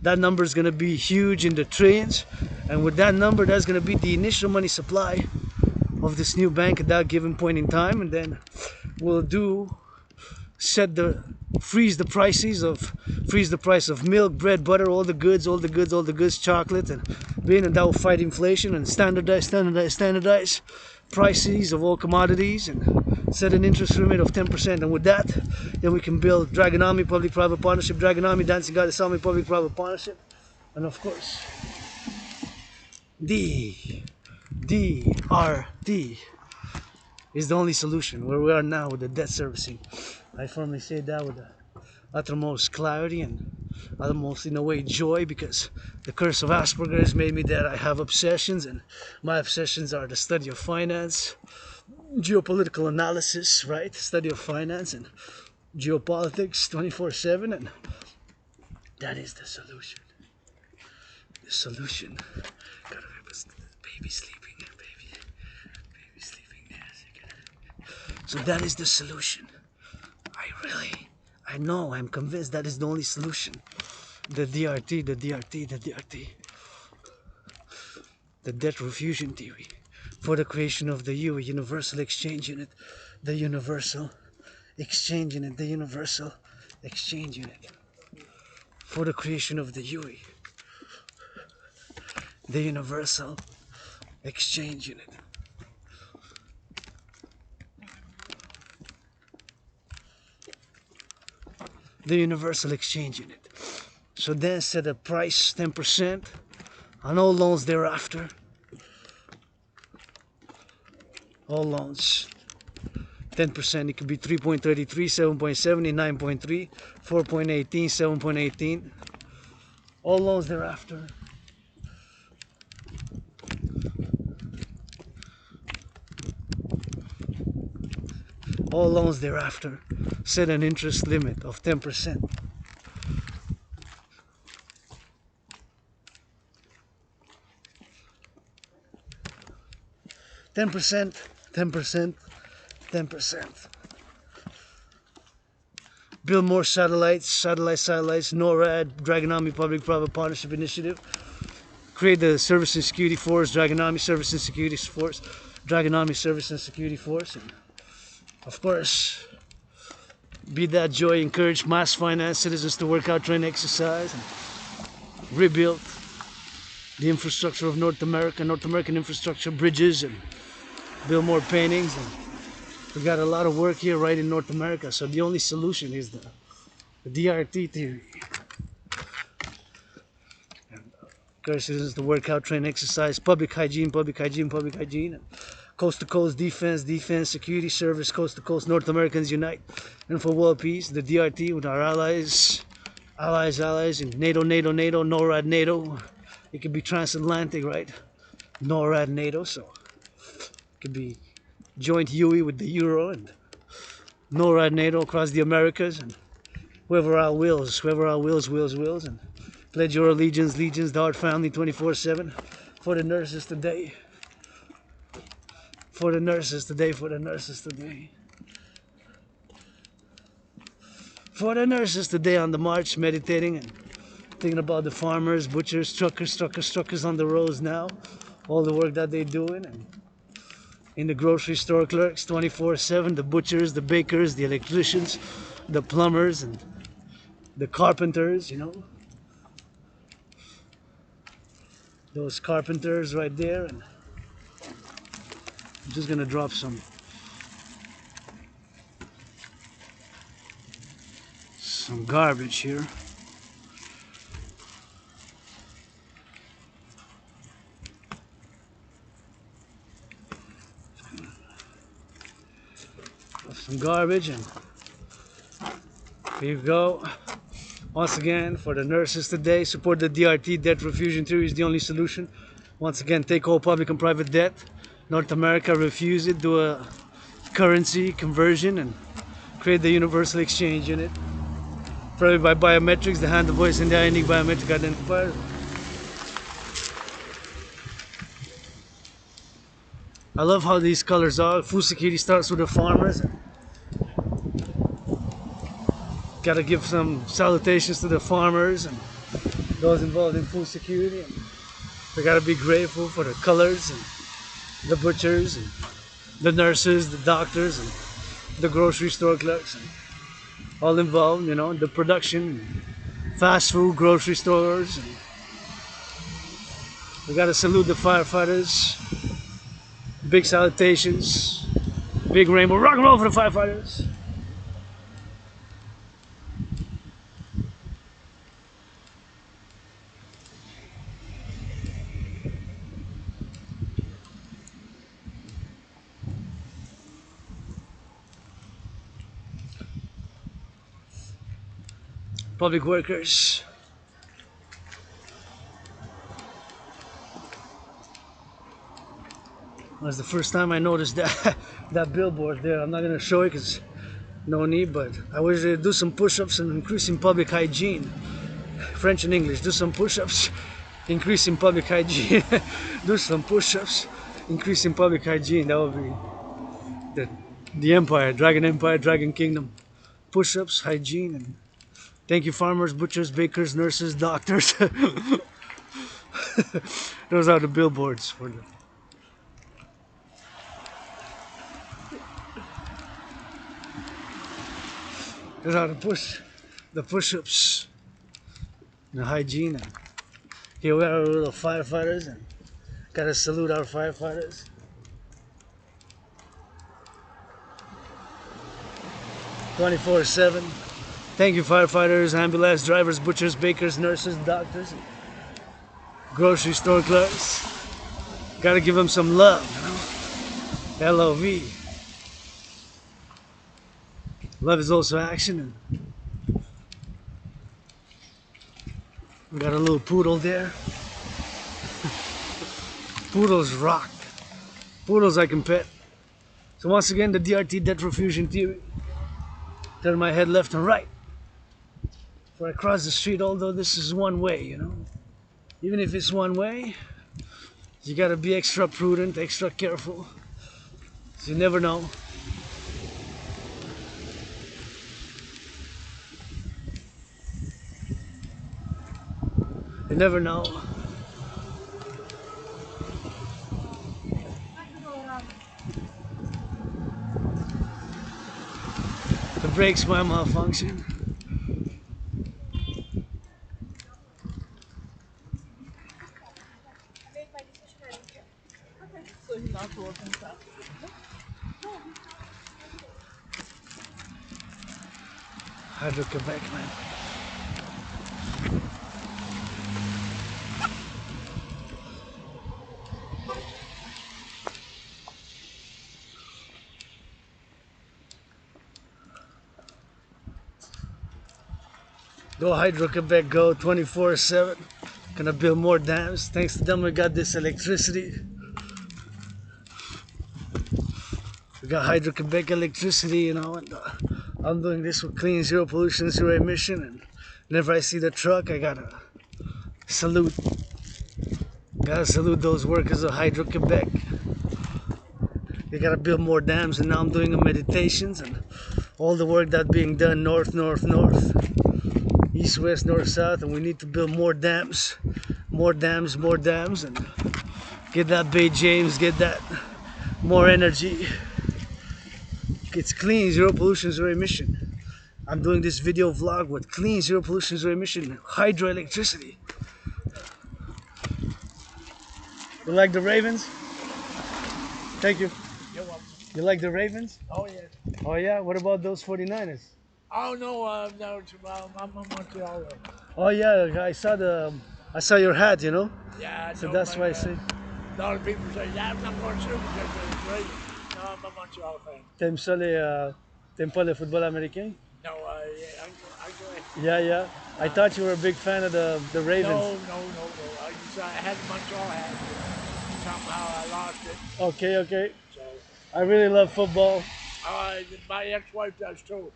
That number is going to be huge in the trillions, and with that number, that's going to be the initial money supply of this new bank at that given point in time, and then we'll freeze the price of milk, bread, butter, all the goods, chocolate and bean, and that will fight inflation and standardize prices of all commodities and set an interest limit of 10%. And with that, then we can build Dragon Army public-private partnership, Dragon Army Dancing Goddess Army public-private partnership, and of course, DRT is the only solution where we are now with the debt servicing. I firmly say that with the uttermost clarity and uttermost, in a way, joy, because the curse of Asperger's made me that I have obsessions, and my obsessions are the study of finance, geopolitical analysis, right? Study of finance and geopolitics 24/7, and that is the solution. The solution. Gotta remember, baby sleeping, baby sleeping. Yes. So that is the solution. I know, I'm convinced that is the only solution. The DRT. The debt refusion theory for the creation of the universal exchange unit. The universal exchange unit. The universal exchange unit. For the creation of the The universal exchange unit. The universal exchange unit. So then set a price 10% on all loans thereafter. All loans 10%. It could be 3.33, 7.70, 9.3, 4.18, 7.18. All loans thereafter. All loans thereafter set an interest limit of 10%. 10%, 10%, 10%. Build more satellites, NORAD, Dragon Army Public-Private Partnership Initiative. Create the Service and Security Force, Dragon Army Service and Security Force, Dragon Army Service and Security Force. And of course, be that joy, encourage mass finance citizens to work out, train, exercise, and rebuild the infrastructure of North American infrastructure, bridges, and build more paintings. And we got a lot of work here right in North America, so the only solution is the DRT theory. And encourage citizens to work out, train, exercise, public hygiene, and coast to coast defense, security service, coast to coast, North Americans unite, and for world peace, the DRT with our allies in NATO, NORAD, NATO. It could be transatlantic, right? NORAD, NATO, so it could be joint UE with the Euro and NORAD, NATO across the Americas, and whoever our wills, and pledge your allegiance, the Heart Family 24/7 for the nurses today. For the nurses today. For the nurses today on the march, meditating and thinking about the farmers, butchers, truckers on the roads now. All the work that they're doing. And in the grocery store clerks 24/7, the butchers, the bakers, the electricians, the plumbers, and the carpenters, you know. Those carpenters right there. And I'm just gonna drop some garbage here. Drop some garbage, and here you go. Once again, for the nurses today, support the DRT, debt refusion theory is the only solution. Once again, take all public and private debt. North America refuse it, do a currency conversion, and create the universal exchange unit. Probably by biometrics, the hand, the voice, and the unique biometric identifier. I love how these colors are. Food security starts with the farmers. Gotta give some salutations to the farmers and those involved in food security. And we gotta be grateful for the colors and the butchers and the nurses, the doctors, and the grocery store clerks, and all involved, you know, the production, fast food, grocery stores. And we gotta salute the firefighters, big salutations, big rainbow, rock and roll for the firefighters. Public workers. That's the first time I noticed that that billboard there. I'm not gonna show it because no need, but I wish they'd do some push-ups and increasing public hygiene. French and English, do some push-ups, increasing public hygiene. Do some push-ups, increasing public hygiene. That would be the empire, Dragon Kingdom. Push-ups, hygiene, and thank you farmers, butchers, bakers, nurses, doctors. Those are the billboards for the Those are the push-ups, the hygiene. And here we are with little firefighters, and gotta salute our firefighters. 24/7. Thank you, firefighters, ambulance drivers, butchers, bakers, nurses, doctors, grocery store clerks. Gotta give them some love, you know? LOV. Love is also action. And we got a little poodle there. Poodles rock. Poodles I can pet. So once again, the DRT debt refusion theory. Turn my head left and right before I cross the street, although this is one way, you know. Even if it's one way, you gotta be extra prudent, extra careful. So you never know. You never know. The brakes might malfunction. So he's not working fast. Hydro Quebec, man. Go Hydro Quebec, go 24/7. Gonna build more dams. Thanks to them, we got this electricity. We got Hydro Quebec electricity, you know, and I'm doing this with clean, zero pollution, zero emission. And whenever I see the truck, I gotta salute. Gotta salute those workers of Hydro Quebec. They gotta build more dams, and now I'm doing the meditations and all the work that's being done north, north, north, east, west, north, south, and we need to build more dams, more dams, more dams, and get that Bay James, get that more energy. It's clean, zero pollution, zero emission. I'm doing this video vlog with clean, zero pollution, zero emission hydroelectricity. You like the Ravens? Thank you. You're welcome. You like the Ravens? Oh, yeah. Oh yeah? What about those 49ers? Oh, no, no, I'm a Montreal. Oh yeah, I saw your hat, you know? Yeah, So no, that's but, why I say. a lot of people say, yeah, I'm not going to shoot because it's great. No, I'm a Montreal fan. T'aimes pas le football américain? No, yeah, I go Yeah, yeah. I thought you were a big fan of the Ravens. No. I had the Montreal hat. Somehow I lost it. Okay, okay. So, I really love football. my ex-wife does too.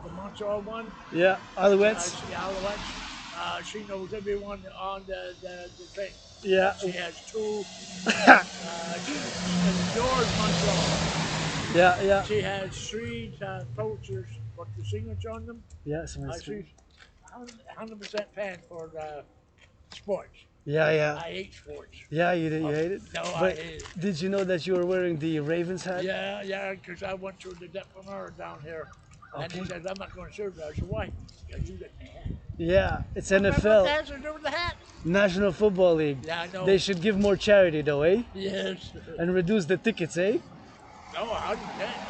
The Montreal one. Yeah, Alouettes. The Alouettes. She knows everyone on the thing. Yeah. She has two. She adores Montreal. Yeah. She has three posters with the signature on them. Yeah, someone's She's 100% fan for sports. Yeah. I hate sports. Yeah, you hate it? No, But I hate it. did you know that you were wearing the Ravens hat? Yeah, because I went to the deployment down here. And he Okay. says, I'm not going to serve you. I said, why? Because you got the hat. Yeah, it's What NFL. has to do with the hat? National Football League. Yeah, I know. They should give more charity though, eh? Yes. And reduce the tickets, eh? No, 100%.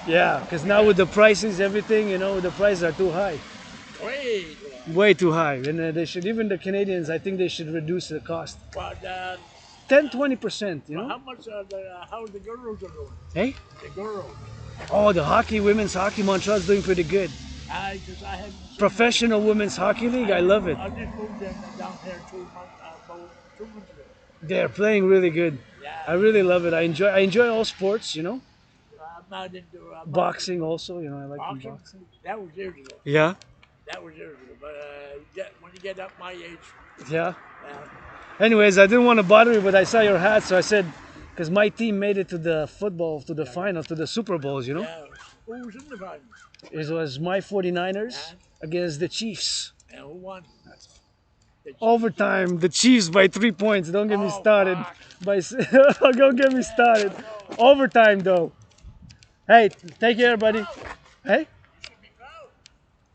Yeah, because now with the prices, everything, you know, the prices are too high. Wait. Way too high. And they should, even the Canadians, I think they should reduce the cost. But 10-20%, you how know? much are how the girls are doing? Hey? The girls. Oh, the hockey, women's hockey, Montreal's doing pretty good. I haven't seen Professional women's hockey league, I love it. I just moved down here 2 months ago. They're playing really good. Yeah. I really love it. I enjoy all sports, you know? I'm not into Boxing also, you know, I like boxing. boxing. That was years ago. Yeah? That was years ago. But when you get up my age, Yeah. uh, Anyways, I didn't want to bother you, but I saw your hat, so I said, because my team made it to the football, to the final, to the Super Bowls, you know? yeah, who was in the final? It was my 49ers Yeah. against the Chiefs. And who won? The Overtime, the Chiefs by 3 points. Don't get me Oh, started. fuck. Don't get me started. Overtime, though. Hey, take care, buddy. Hey?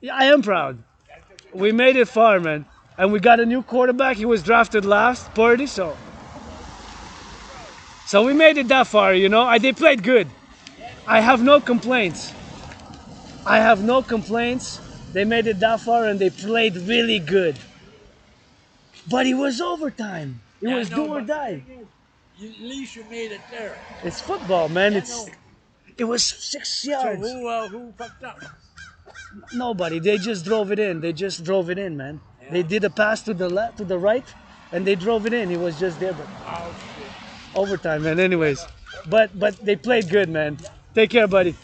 Yeah, I am proud. We made it far, man. And we got a new quarterback. He was drafted last, Purdy, so we made it that far, you know. They played good. I have no complaints. I have no complaints. They made it that far and they played really good. But it was overtime. It was do or die. At least you made it there. It's football, man. Yeah, It was 6 So yards. who fucked up? Nobody. They just drove it in. They just drove it in, man. Yeah. They did a pass to the left, to the right, and they drove it in. It was just there, but Oh shit. overtime, man. Anyways, but they played good, man. Take care, buddy.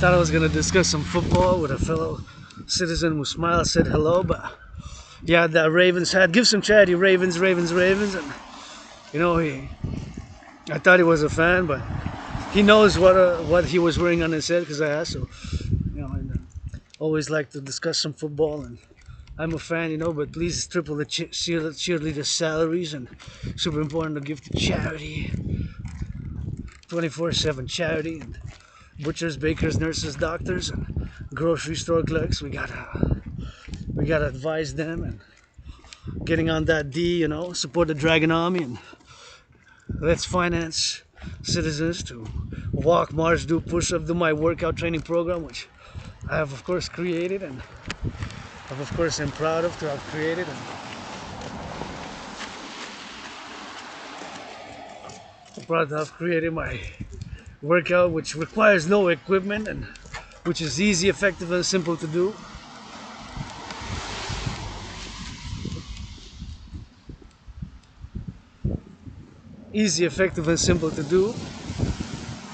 Thought I was gonna discuss some football with a fellow citizen who smiled, said hello, but yeah, that Ravens hat. Give some charity, Ravens, and you know I thought he was a fan, but he knows what he was wearing on his head because I asked. So you know, and, always like to discuss some football, and I'm a fan, you know. But please triple the cheerleader salaries, and super important to give to charity, 24/7 charity, and butchers, bakers, nurses, doctors, and grocery store clerks. We gotta advise them and getting on that D, you know, support the Dragon Army, and let's finance citizens to walk, march, do push-up, do my workout training program, which I have of course created and of course am proud of to have created. And I'm proud to have created my workout, which requires no equipment and which is easy, effective, and simple to do. Easy, effective, and simple to do.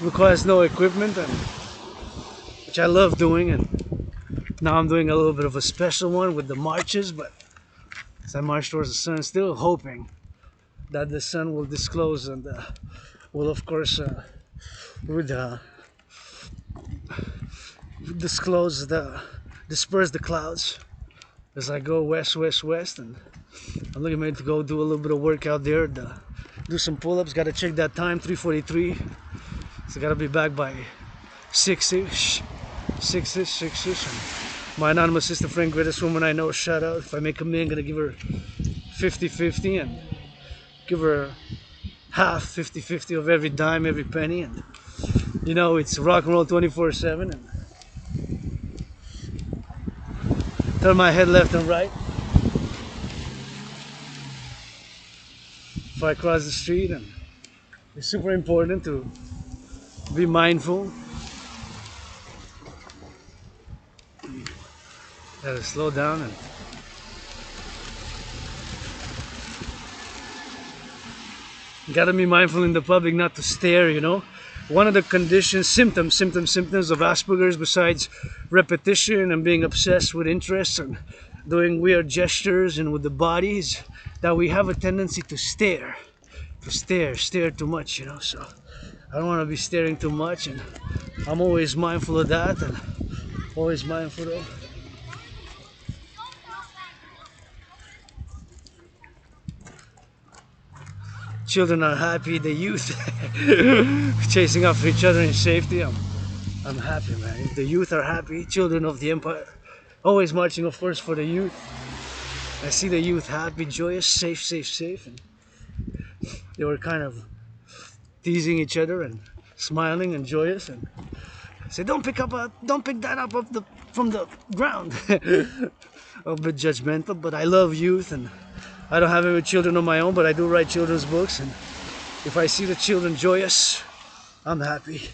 Requires no equipment, and which I love doing. And now I'm doing a little bit of a special one with the marches, but as I march towards the sun, still hoping that the sun will disclose and will, of course, disperse the clouds as I go west, and I'm looking maybe to go do a little bit of workout there, do some pull-ups. Got to check that time, 3:43. So got to be back by 6ish. And my anonymous sister friend, greatest woman I know, shout out. If I make $1 million, gonna give her 50-50 and give her half, 50-50 of every dime, every penny. And you know, it's rock and roll 24/7. And turn my head left and right if I cross the street, and it's super important to be mindful. Gotta slow down and gotta be mindful in the public not to stare, you know. One of the conditions, symptoms of Asperger's, besides repetition and being obsessed with interests and doing weird gestures and with the bodies, that we have a tendency to stare too much, you know. So I don't want to be staring too much, and I'm always mindful of that, and always mindful of children are happy, the youth chasing after each other in safety. I'm I'm happy, man. If the youth are happy, children of the empire, always marching, of course, for the youth. I see the youth happy, joyous, safe, safe, safe, and they were kind of teasing each other and smiling and joyous, and say, don't pick that up from the ground. A bit judgmental, but I love youth, and I don't have any children of my own, but I do write children's books, and if I see the children joyous, I'm happy.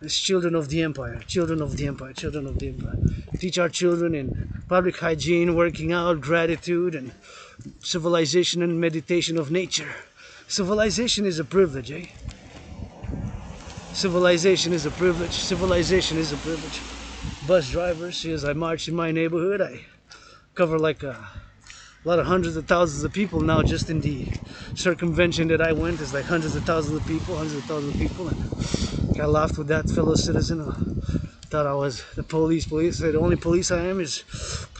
It's children of the empire, children of the empire, children of the empire. Teach our children in public hygiene, working out, gratitude, and civilization and meditation of nature. Civilization is a privilege, eh? Civilization is a privilege. Civilization is a privilege. Bus drivers, as I march in my neighborhood, I cover like a lot of hundreds of thousands of people now. Just in the circumvention that I went, it's like hundreds of thousands of people, and I laughed with that fellow citizen who thought I was the police. Police said the only police I am is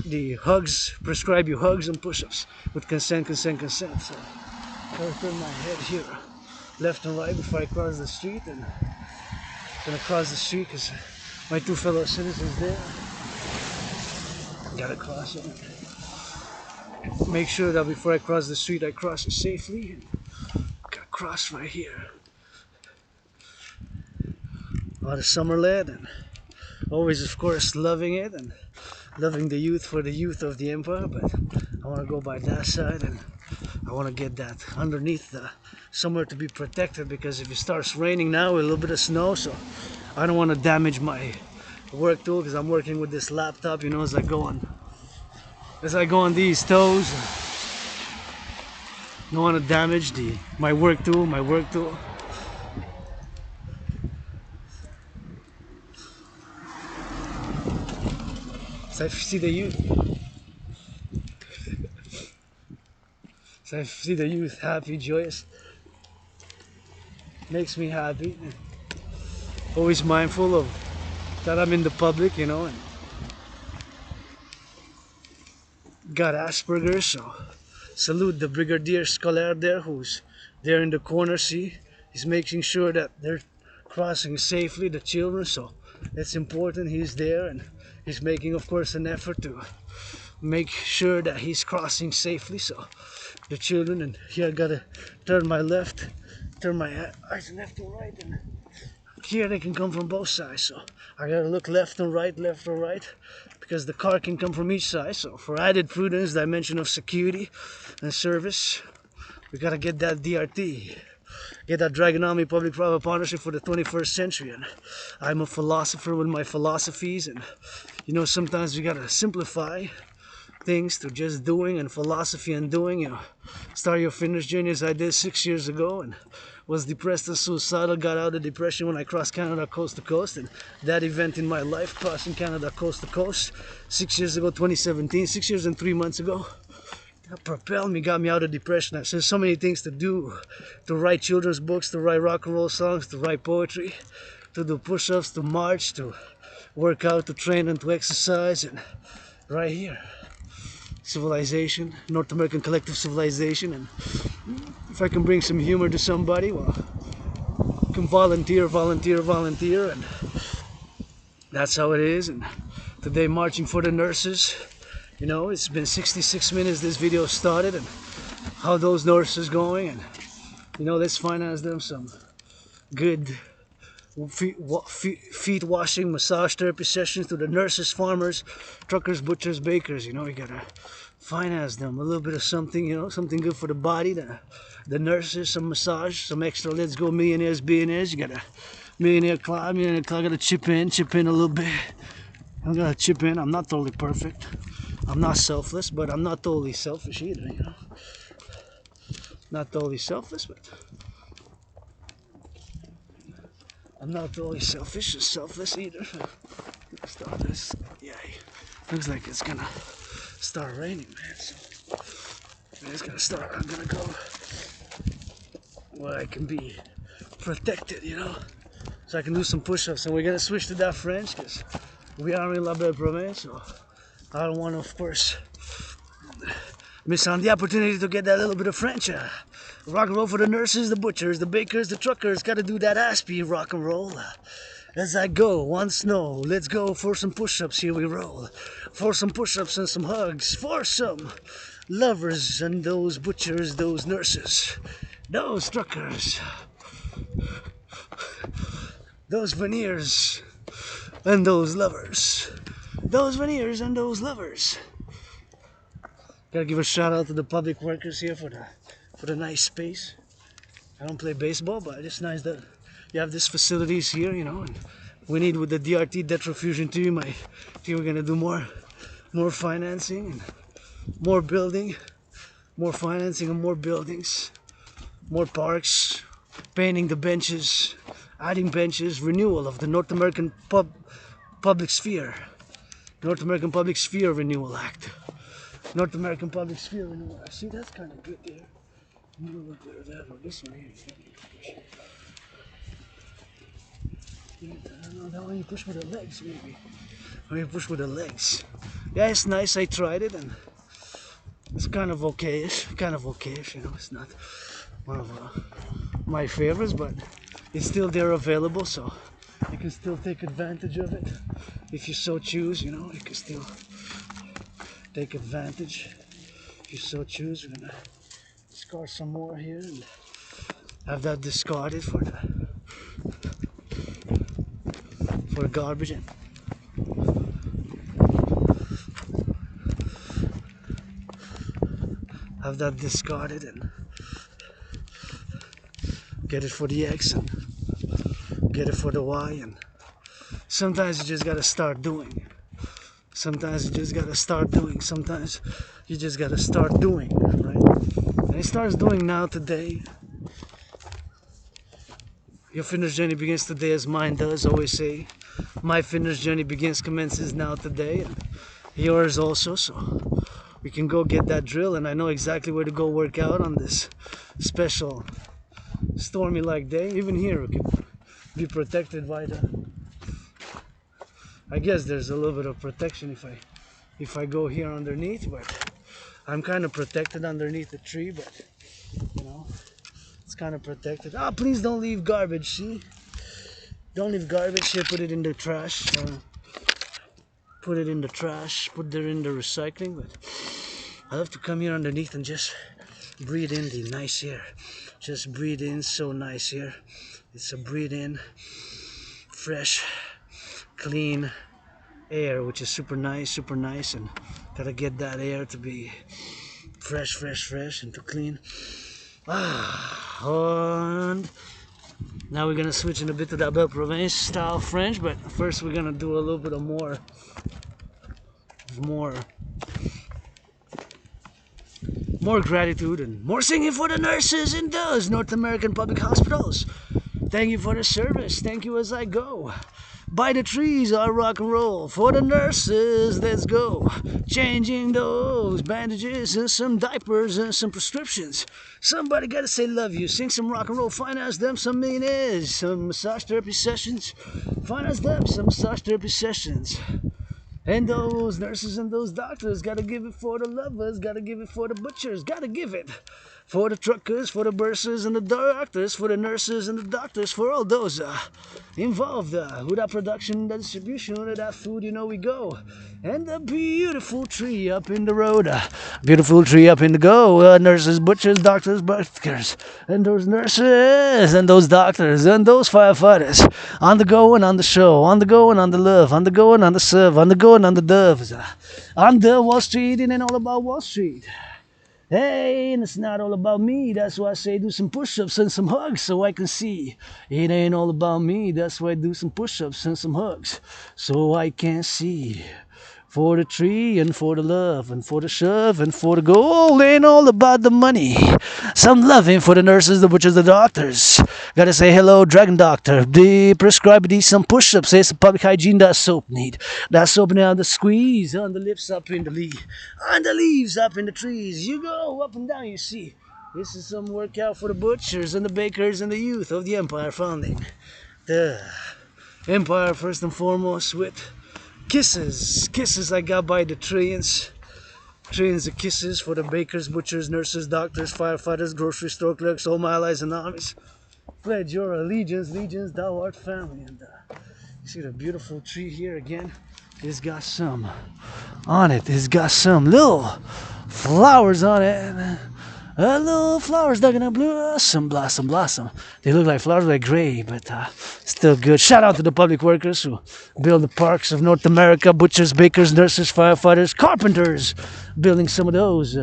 the hugs, prescribe you hugs and push-ups with consent. So I'll turn my head here, left and right before I cross the street, and I'm gonna cross the street because my two fellow citizens there. Gotta cross it. Make sure that before I cross the street, I cross it safely. And gotta cross right here. A lot of summer lead, and always, of course, loving it and loving the youth for the youth of the empire. But I want to go by that side, and I want to get that underneath somewhere to be protected, because if it starts raining now with a little bit of snow, so I don't want to damage my work tool, because I'm working with this laptop, you know, as I go on these toes. Don't want to damage my work tool. So I see the youth. So I see the youth happy, joyous. Makes me happy. Always mindful of that I'm in the public, you know, and got Asperger's, so salute the Brigadier Scolaire there, who's there in the corner. See, he's making sure that they're crossing safely, the children, so it's important. He's there, and he's making, of course, an effort to make sure that he's crossing safely, so the children. And here I gotta turn my eyes left and right, and here they can come from both sides, so I gotta look left and right, because the car can come from each side. So for added prudence, dimension of security and service, we gotta get that DRT, get that Dragonomy public-private partnership for the 21st century. And I'm a philosopher with my philosophies, and you know, sometimes we gotta simplify things to just doing, and philosophy and doing. You know, start your fitness journey as I did 6 years ago, and was depressed and suicidal. Got out of depression when I crossed Canada coast to coast, and that event in my life, crossing Canada coast to coast 6 years ago, 2017, 6 years and 3 months ago, that propelled me, got me out of depression. I've seen so many things to do, to write children's books, to write rock and roll songs, to write poetry, to do push-ups, to march, to work out, to train and to exercise. And right here, Civilization, North American Collective Civilization. And if I can bring some humor to somebody, well, I can volunteer, and that's how it is. And today, marching for the nurses. You know, it's been 66 minutes this video started, and how those nurses going, and you know, let's finance them some good feet washing, massage therapy sessions to the nurses, farmers, truckers, butchers, bakers. You know, you gotta finance them a little bit of something, you know, something good for the body. The nurses, some massage, some extra let's go millionaires, billionaires. You got a millionaire club, gotta chip in a little bit. I'm gonna chip in. I'm not totally perfect. I'm not selfless, but I'm not totally selfish either, you know. Not totally selfless, but I'm not totally selfish or selfless either. Start this. Yeah, looks like it's gonna start raining, man. So it's gonna start. I'm gonna go where I can be protected, you know, so I can do some push-ups. And we're gonna switch to that French because we are in La Belle Province, so I don't want to, of course, miss on the opportunity to get that little bit of French. Rock and roll for the nurses, the butchers, the bakers, the truckers. Got to do that aspie rock and roll. as I go, once no, let's go for some push-ups, here we roll. For some push-ups and some hugs, for some lovers and those butchers, those nurses, those truckers, those veneers and those lovers, those veneers and those lovers. Gotta give a shout out to the public workers here for the nice space. I don't play baseball, but it's nice that you have these facilities here, you know. And we need, with the DRT debt refusion team, I think we're gonna do more financing and more building, more financing and more buildings, more parks, painting the benches, adding benches, renewal of the North American Public Sphere, North American Public Sphere Renewal Act, North American Public Sphere Renewal Act. See, that's kind of good there. I'm gonna look at that or this one here. I don't know, that one you push with the legs, maybe. Or you push with the legs. Yeah, it's nice. I tried it and it's kind of okay-ish, you know. It's not one of my favorites, but it's still there available, so you can still take advantage of it if you so choose, you know. You can still take advantage if you so choose. We're gonna discard some more here and have that discarded for the garbage. And have that discarded and get it for the X and get it for the Y. And sometimes you just gotta start doing. Sometimes you just gotta start doing. Sometimes you just gotta start doing, right? And it starts doing now, today. Your fitness journey begins today, as mine does. Always say, my fitness journey commences now, today, and yours also. So we can go get that drill, and I know exactly where to go work out on this special stormy like day. Even here we can be protected by I guess there's a little bit of protection if I go here underneath, but I'm kind of protected underneath the tree, but you know, it's kind of protected. Ah, please don't leave garbage, see? Don't leave garbage here, put it in the trash. Put it in the trash, put it in the recycling, but I love to come here underneath and just breathe in the nice air. Just breathe in, so nice here. It's a breathe in, fresh, clean air, which is super nice, and gotta get that air to be fresh, and to clean. And now we're gonna switch in a bit to that Belle Province style French, but first we're gonna do a little bit of more gratitude and more singing for the nurses in those North American public hospitals. Thank you for the service. Thank you as I go. By the trees, I rock and roll. For the nurses, let's go. Changing those bandages and some diapers and some prescriptions. Somebody gotta say love you. Sing some rock and roll. Finance them some millionaires. Some massage therapy sessions. Finance them some massage therapy sessions. And those nurses and those doctors, gotta give it for the lovers, gotta give it for the butchers, gotta give it for the truckers, for the bursars and the doctors, for the nurses and the doctors, for all those involved with that production, that distribution, of that food, you know we go. And the beautiful tree up in the road, beautiful tree up in the go, nurses, butchers, doctors, buskers, and those nurses and those doctors and those firefighters, on the go and on the show, on the go and on the love, on the go and on the serve, on the go and on the doves, on the Wall Street. It ain't all about Wall Street. Hey, and it's not all about me. That's why I say do some push-ups and some hugs so I can see. It ain't all about me. That's why I do some push-ups and some hugs so I can see. For the tree and for the love and for the shove and for the gold. Ain't all about the money. Some loving for the nurses, the butchers, the doctors. Gotta say hello, Dragon Doctor. They prescribe these some push-ups. Say some public hygiene that soap need. That soap need on the squeeze, on the lips up in the on the leaves up in the trees. You go up and down, you see. This is some workout for the butchers and the bakers and the youth of the empire founding. The empire first and foremost with kisses I got by the trillions of kisses for the bakers, butchers, nurses, doctors, firefighters, grocery store clerks, all my allies and armies. Pledge your allegiance, legions, thou art family. And You see the beautiful tree here again? It's got some on it. It's got some little flowers on it. Little flowers that gonna blossom, blossom, blossom. They look like flowers, like gray, but still good. Shout out to the public workers who build the parks of North America: butchers, bakers, nurses, firefighters, carpenters, building some of those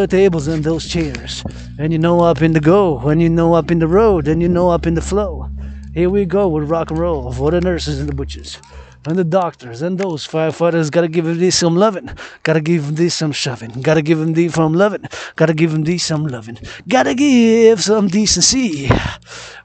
tables and those chairs. And you know, up in the go, and you know, up in the road, and you know, up in the flow. Here we go with rock and roll for the nurses and the butchers. And the doctors and those firefighters, gotta give them some loving. Gotta give them some shoving. Gotta give them some loving. Gotta give them some loving. Gotta give some decency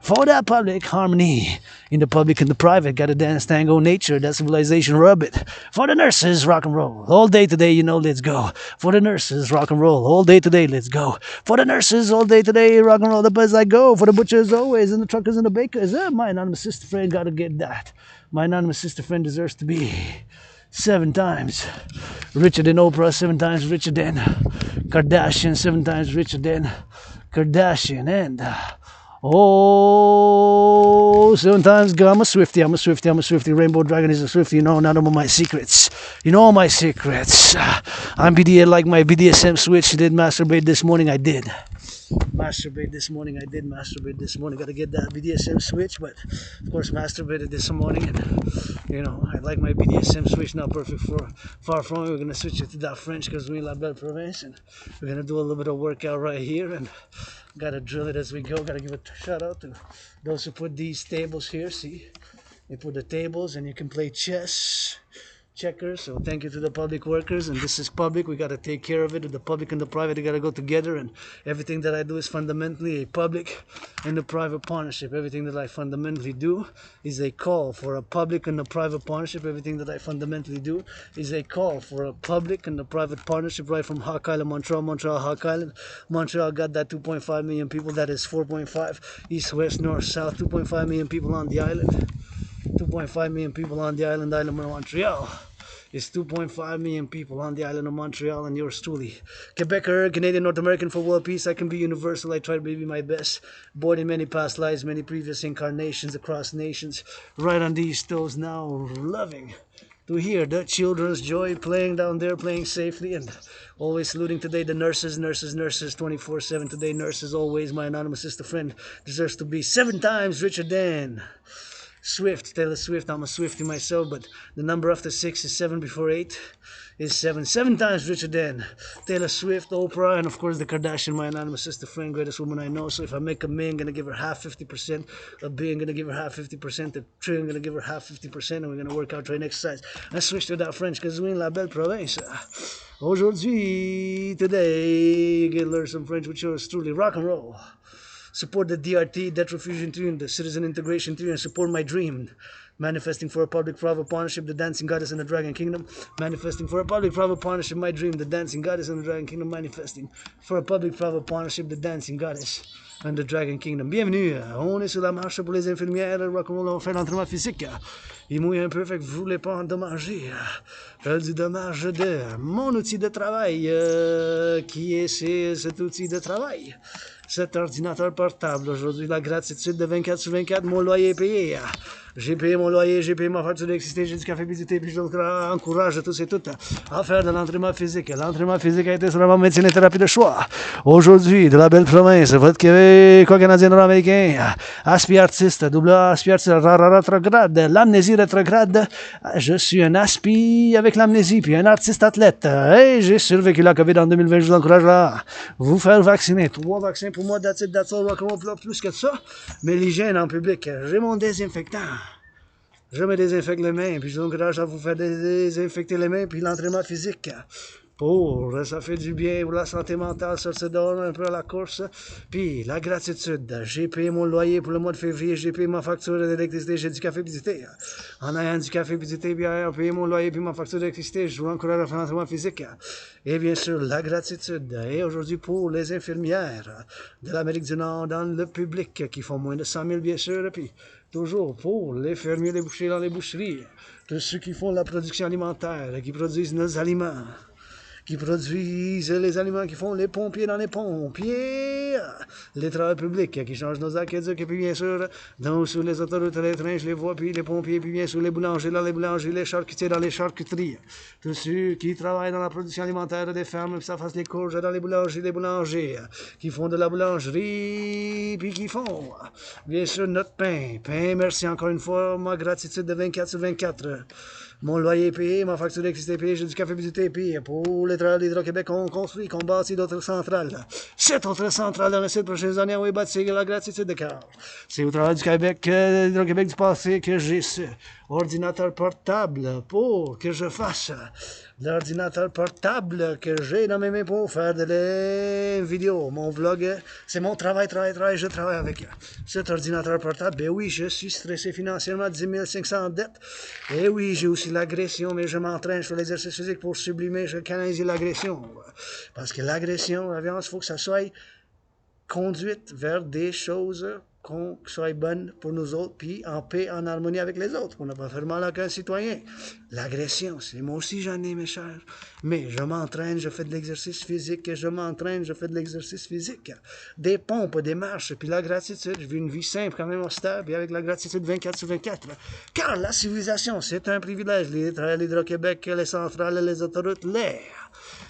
for that public harmony. In the public and the private, gotta dance tango nature, that civilization rub it. For the nurses, rock and roll. All day today, you know, let's go. For the nurses, rock and roll. All day today, let's go. For the nurses, all day today, rock and roll. The buzz I go. For the butchers always, and the truckers and the bakers. My anonymous sister friend gotta get that. My anonymous sister friend deserves to be 7 times richer than Oprah, 7 times richer than Kardashian, 7 times richer than Kardashian, and 7 times I'm a Swiftie, I'm a Swiftie, I'm a Swiftie. Rainbow Dragon is a Swiftie. You know none of my secrets. You know all my secrets. I'm BDA like my BDSM switch. Did masturbate this morning? I did. Masturbate this morning. Gotta get that BDSM switch, but of course masturbated this morning. And, you know, I like my BDSM switch, not perfect for far from it. We're gonna switch it to that French because we're in liable province, and we're gonna do a little bit of workout right here, and gotta drill it as we go. Gotta give a shout out to those who put these tables here. See, they put the tables and you can play chess, checkers. So thank you to the public workers, and this is public. We got to take care of it. The public and the private, they got to go together, and everything that I do is fundamentally a public and a private partnership. Everything that I fundamentally do is a call for a public and a private partnership. Everything that I fundamentally do is a call for a public and a private partnership. Right from Hawk Island, Montreal, Hawk Island. Montreal got that 2.5 million people. That is 4.5 east, west, north, south. 2.5 million people on the island. 2.5 million people on the island of Montreal. It's 2.5 million people on the island of Montreal, and yours truly. Quebecer, Canadian, North American for world peace. I can be universal. I try to be my best. Born in many past lives, many previous incarnations across nations. Right on these toes now, loving to hear the children's joy playing down there, playing safely, and always saluting today the nurses 24/7 today. Nurses always. My anonymous sister friend deserves to be 7 times richer than Swift, Taylor Swift. I'm a Swiftie myself, but the number after 6 is 7 before 8 is 7. 7 times richer than Taylor Swift, Oprah, and of course the Kardashian, my anonymous sister friend, greatest woman I know. So if I make a million, gonna give her half 50%. A billion, gonna give her half 50%. A trillion, gonna give her half 50%. And we're gonna work out, try and exercise. I switched to that French because we're in la belle province. Aujourd'hui, today, you can learn some French with yours truly. Rock and roll. Support the DRT, Debt Refusion Tune, the Citizen Integration Tune, and support my dream. Manifesting for a public-private partnership, the Dancing Goddess and the Dragon Kingdom. Manifesting for a public-private partnership, my dream, the Dancing Goddess and the Dragon Kingdom. Manifesting for a public-private partnership, the Dancing Goddess and the Dragon Kingdom. Bienvenue, on est sur la marche pour les infirmières. Rock&Roll, on fait l'entraînement physique. Il mouille un peu, fait que vous voulez pas endommager du dommage de mon outil de travail. Qui est cet outil de travail? Cet ordinateur portable. Aujourd'hui, la gratitude de 24/24, mon loyer est payé. J'ai payé mon loyer, j'ai payé ma facture d'électricité, j'ai du café visité, puis je encourage tous et toutes à faire de l'entraînement physique. L'entraînement physique a été sur ma médecine et thérapie de choix. Aujourd'hui, de la belle province, votre Québécois, Canadien, Nord-Américain, aspi artiste, double aspi artiste, rétrograde, l'amnésie rétrograde. Je suis un aspi avec l'amnésie, puis un artiste athlète. Et j'ai survécu la COVID en 2020, je vous encourage à vous faire vacciner. 3 vaccins pour moi, that's it, that's all, rock&roll, plus que ça. Mais l'hygiène en public, j'ai mon désinfectant. Je me désinfecte les mains, puis je vous encourage à vous faire désinfecter les mains, puis l'entraînement physique. Ça fait du bien pour la santé mentale, sortir dehors un peu à la course. Puis la gratitude. J'ai payé mon loyer pour le mois de février, j'ai payé ma facture d'électricité, j'ai du café visité. En ayant du café visité, puis ayant payé mon loyer puis ma facture d'électricité, je vous encourage à faire l'entraînement physique. Et bien sûr, la gratitude. Et aujourd'hui, pour les infirmières de l'Amérique du Nord, dans le public, qui font moins de 100 000, bien sûr, et puis toujours pour les fermiers, les bouchers dans les boucheries, tous ceux qui font la production alimentaire, qui produisent nos aliments, qui produisent les aliments, qui font les pompiers dans les pompiers, les travailleurs publics qui changent nos aqueducs, et puis bien sûr, sur les autoroutes, les trains, je les vois, puis les pompiers, puis bien sûr les boulangers dans les boulangeries, les charcutiers dans les charcuteries. Tous ceux qui travaillent dans la production alimentaire des fermes, puis ça fasse les courges dans les boulangeries, les boulangers, qui font de la boulangerie, puis qui font, bien sûr, notre pain. Pain, merci encore une fois, ma gratitude de 24 sur 24. Mon loyer est payé, ma facture d'électricité est payée, j'ai du café budgété payé. Pour les travailleurs d'Hydro-Québec, on construit, qu'on bâtit d'autres centrales. 7 autres centrales dans les 7 prochaines années, on va bâtir la gratitude de cœur. C'est au travail du Québec, d'Hydro-Québec du passé que j'ai ce ordinateur portable pour que je fasse l'ordinateur portable que j'ai dans mes mains pour faire des vidéos. Mon vlog, c'est mon travail, je travaille avec cet ordinateur portable. Ben oui, je suis stressé financièrement, 10 500 dettes. Et oui, j'ai aussi l'agression, mais je m'entraîne, je fais l'exercice physique pour sublimer, je canalise l'agression. Parce que l'agression, la violence, il faut que ça soit conduite vers des choses qui soient bonnes pour nous autres, puis en paix, en harmonie avec les autres. On n'a pas fait mal à qu'un citoyen. L'agression, c'est moi aussi j'en ai, mes chers. Mais je m'entraîne, je fais de l'exercice physique, Des pompes, des marches, puis la gratitude. Je vis une vie simple, quand même austère, puis avec la gratitude 24 sur 24. Car la civilisation, c'est un privilège. L'Hydro-Québec, les centrales, les autoroutes, l'air.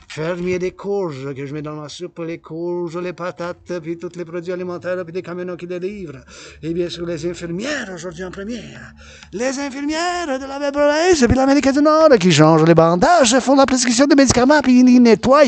Fermier des courges que je mets dans ma soupe, les courges, les patates, puis tous les produits alimentaires, puis des camions qui les livrent. Et bien sûr, les infirmières, aujourd'hui en première. Les infirmières de la belle province, puis l'Américain du Nord, qui changent les bandages, font la prescription de médicaments, puis ils nettoient.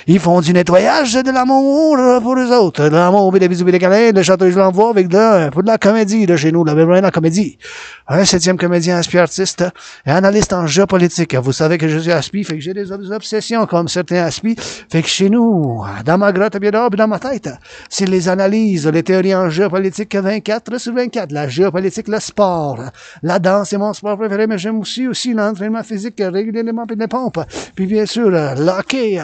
Ils font du nettoyage, de l'amour pour eux autres. De l'amour, puis des bisous, puis des câlins, le château, je l'envoie avec pour de la comédie, de chez nous, la belle province, la comédie. Un 7e comédien, aspi artiste, et analyste en géopolitique. Vous savez que je suis aspi, fait que j'ai des obsessions comme certains aspi. Fait que chez nous, dans ma grotte bien dehors, puis dans ma tête, c'est les analyses, les théories en géopolitique 24 sur 24. La géopolitique, le sport. La danse est mon sport préféré, mais j'aime aussi l'entraînement physique régulièrement, puis les pompes. Puis bien sûr, l'hockey.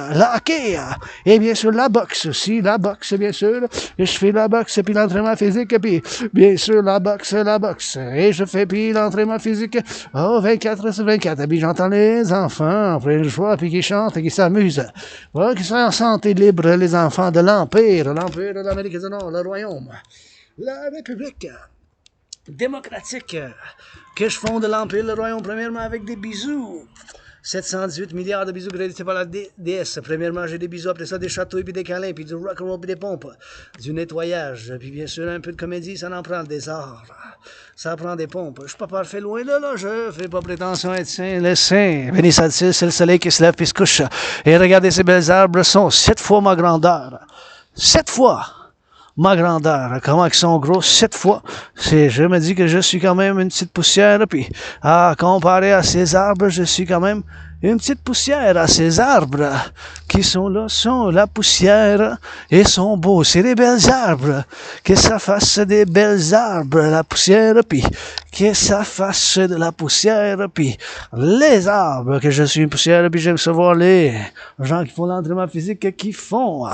Et bien sûr, la boxe aussi, bien sûr. Et je fais la boxe, puis l'entraînement physique, puis bien sûr, la boxe. Et je fais puis l'entraînement physique, 24 sur 24. Et puis j'entends les enfants en pleine joie, puis qui chantent et qui s'amusent. Voilà, qui sont en santé libre, les enfants de l'Empire de l'Amérique du Nord, le Royaume, la République démocratique, que je fonde l'Empire, le Royaume, premièrement avec des bisous. 718 milliards de bisous crédités par la déesse. Premièrement, j'ai des bisous, après ça, des chatouilles, puis des câlins, puis du rock-and-roll, puis des pompes, du nettoyage, puis bien sûr, un peu de comédie, ça en prend des arts. Ça prend des pompes. Je suis pas parfait loin de là, je fais pas prétention à être saint. Le saint, béni soit-il, c'est le soleil qui se lève puis se couche. Et regardez, ces belles arbres sont 7 fois ma grandeur. 7 fois ma grandeur. Comment ils sont gros? 7 fois. Je me dis que je suis quand même une petite poussière, puis comparé à ces arbres, je suis quand même une petite poussière à ces arbres qui sont là, sont la poussière et sont beaux. C'est des belles arbres. Que ça fasse des belles arbres, la poussière, puis que ça fasse de la poussière, puis les arbres, que je suis une poussière, puis j'aime savoir les gens qui font l'entraînement physique, qui font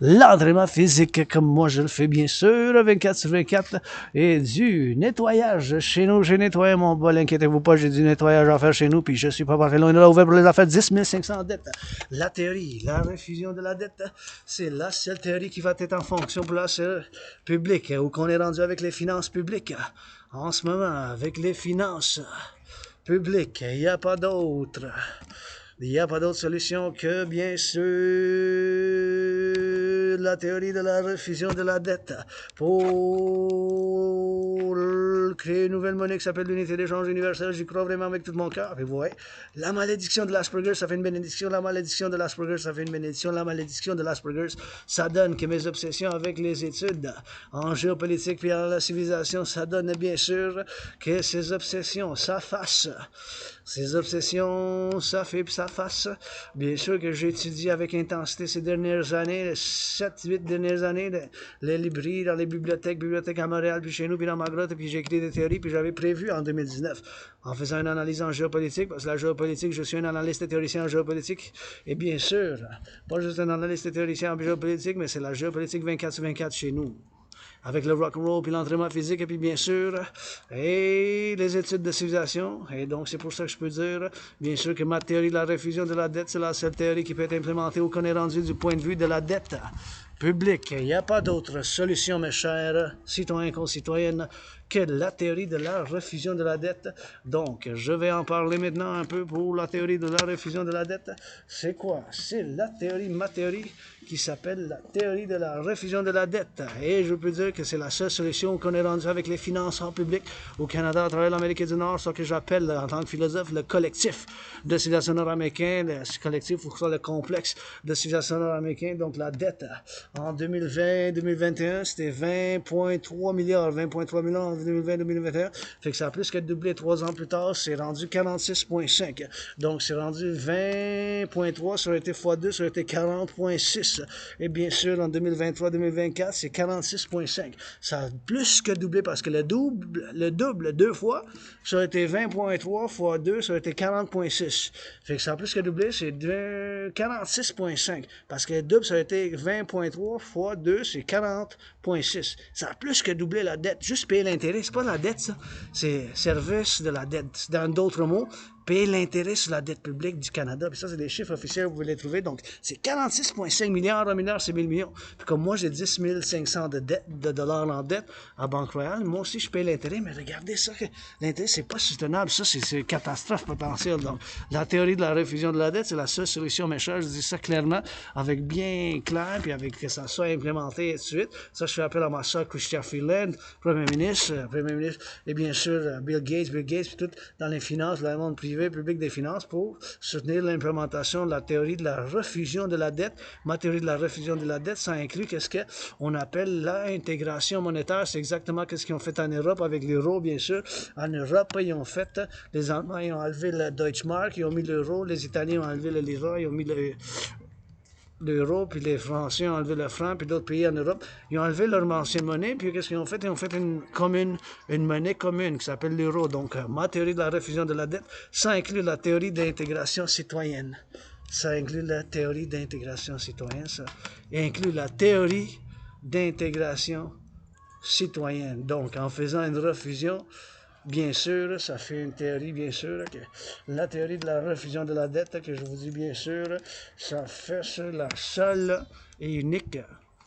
l'entraînement physique comme moi je le fais bien sûr, 24 sur 24, et du nettoyage. Chez nous, j'ai nettoyé mon bol, inquiétez-vous pas, j'ai du nettoyage à faire chez nous, puis je suis pas parfait loin de là, ouvert pour les affaires, 10 500 dettes. La théorie, la refusion de la dette, c'est la seule théorie qui va être en fonction pour la sphère publique, où qu'on est rendu avec les finances publiques. En ce moment, avec les finances publiques, il n'y a pas d'autre. Il n'y a pas d'autre solution que, bien sûr, la théorie de la refusion de la dette pour créer une nouvelle monnaie qui s'appelle l'unité d'échange universelle. J'y crois vraiment avec tout mon cœur. Et vous voyez, la malédiction de l'Asperger, ça fait une bénédiction. La malédiction de l'Asperger, ça fait une bénédiction. La malédiction de l'Asperger, ça donne que mes obsessions avec les études en géopolitique puis en la civilisation, ça donne bien sûr que ces obsessions, ça fasse. Ces obsessions, ça fait puis ça fasse. Bien sûr que j'ai étudié avec intensité ces dernières années, 7-8 dernières années, les librairies, dans les bibliothèques à Montréal, puis chez nous, puis dans ma grotte, puis j'ai écrit des théories, puis j'avais prévu en 2019, en faisant une analyse en géopolitique, parce que la géopolitique, je suis un analyste et théoricien en géopolitique, et bien sûr, pas juste un analyste et théoricien en géopolitique, mais c'est la géopolitique 24 sur 24 chez nous. avec le rock&roll, puis l'entraînement physique, et puis bien sûr, et les études de civilisation. Et donc, c'est pour ça que je peux dire, bien sûr, que ma théorie de la réfusion de la dette, c'est la seule théorie qui peut être implémentée au qu'on est rendu du point de vue de la dette publique. Il n'y a pas d'autre solution, mes chers citoyens et concitoyennes, que la théorie de la refusion de la dette. Donc, je vais en parler maintenant un peu pour la théorie de la refusion de la dette. C'est quoi? C'est la théorie, ma théorie, qui s'appelle la théorie de la refusion de la dette. Et je peux dire que c'est la seule solution qu'on est rendu avec les finances en public au Canada à travers l'Amérique du Nord, ce que j'appelle en tant que philosophe le collectif de civilisation nord-américain, le collectif ou soit le complexe de civilisation nord-américain. Donc, la dette en 2020-2021, c'était 20,3 milliards, 20,3 milliards en 2020-2021. Fait que ça a plus que doublé 3 ans plus tard, c'est rendu 46,5. Donc, c'est rendu 20,3, ça aurait été x2, ça aurait été 40,6. Et bien sûr, en 2023-2024, c'est 46,5. Ça a plus que doublé parce que le double 2 fois, ça aurait été 20,3 fois 2, ça aurait été 40,6. Fait que ça a plus que doublé, c'est 46,5. Parce que le double, ça aurait été 20,3 fois 2, c'est 40,6. Ça a plus que doublé la dette. Juste payer l'intérêt, c'est pas la dette, ça. C'est service de la dette. Dans d'autres mots, payer l'intérêt sur la dette publique du Canada. Puis ça, c'est des chiffres officiels, vous pouvez les trouver. Donc, c'est 46,5 milliards. 1 milliard, c'est 1000 millions. Puis comme moi, j'ai 10 500 de dollars en dette à Banque Royale, moi aussi, je paye l'intérêt. Mais regardez ça, l'intérêt, c'est pas soutenable. Ça, c'est une catastrophe potentielle. Donc, la théorie de la refusion de la dette, c'est la seule solution, mes chers. Je dis ça clairement, avec bien clair, puis avec que ça soit implémenté et de suite. Ça, je fais appel à ma soeur, Christian Freeland, Premier ministre, et bien sûr, Bill Gates, puis tout dans les finances, dans le monde privé, public des finances pour soutenir l'implémentation de la théorie de la refusion de la dette. Ma théorie de la refusion de la dette, ça inclut qu'est-ce qu'on appelle l'intégration monétaire. C'est exactement ce qu'ils ont fait en Europe avec l'euro, bien sûr. En Europe, ils ont fait, les Allemands, ils ont enlevé le Deutschmark, ils ont mis l'euro, les Italiens ont enlevé le lira, ils ont mis l'euro, puis les Français ont enlevé le franc, puis d'autres pays en Europe, ils ont enlevé leur ancienne monnaie, puis qu'est-ce qu'ils ont fait? Ils ont fait une monnaie commune qui s'appelle l'euro. Donc, ma théorie de la refusion de la dette, ça inclut la théorie d'intégration citoyenne. Ça inclut la théorie d'intégration citoyenne, ça inclut la théorie d'intégration citoyenne. Donc, en faisant une refusion, bien sûr, ça fait une théorie, bien sûr, que la théorie de la refusion de la dette, que je vous dis bien sûr, ça fait sur la seule et unique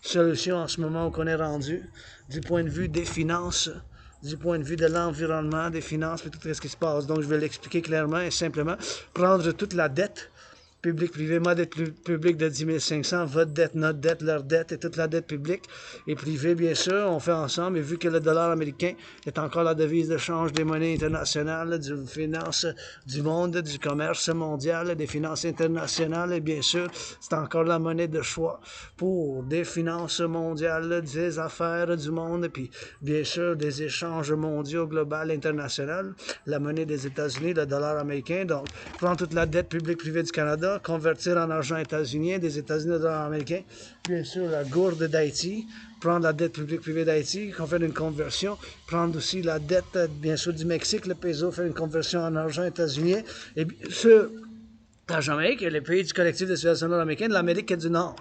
solution en ce moment qu'on est rendu, du point de vue des finances, du point de vue de l'environnement, des finances, et tout ce qui se passe. Donc, je vais l'expliquer clairement et simplement. Prendre toute la dette, public-privé, ma dette publique de 10 500, votre dette, notre dette, leur dette et toute la dette publique et privée, bien sûr, on fait ensemble. Et vu que le dollar américain est encore la devise de change des monnaies internationales, du finance du monde, du commerce mondial, des finances internationales, et bien sûr, c'est encore la monnaie de choix pour des finances mondiales, des affaires du monde, et puis bien sûr, des échanges mondiaux, global, international, la monnaie des États-Unis, le dollar américain. Donc, prendre toute la dette publique-privée du Canada, convertir en argent états-unien, des États-Unis au dollar américain, bien sûr la gourde d'Haïti, prendre la dette publique privée d'Haïti, qu'on fait une conversion, prendre aussi la dette, bien sûr, du Mexique, le peso, faire une conversion en argent états-unien, et bien sûr, la Jamaïque et les pays du collectif de civilisation nord-américaine de l'Amérique du Nord.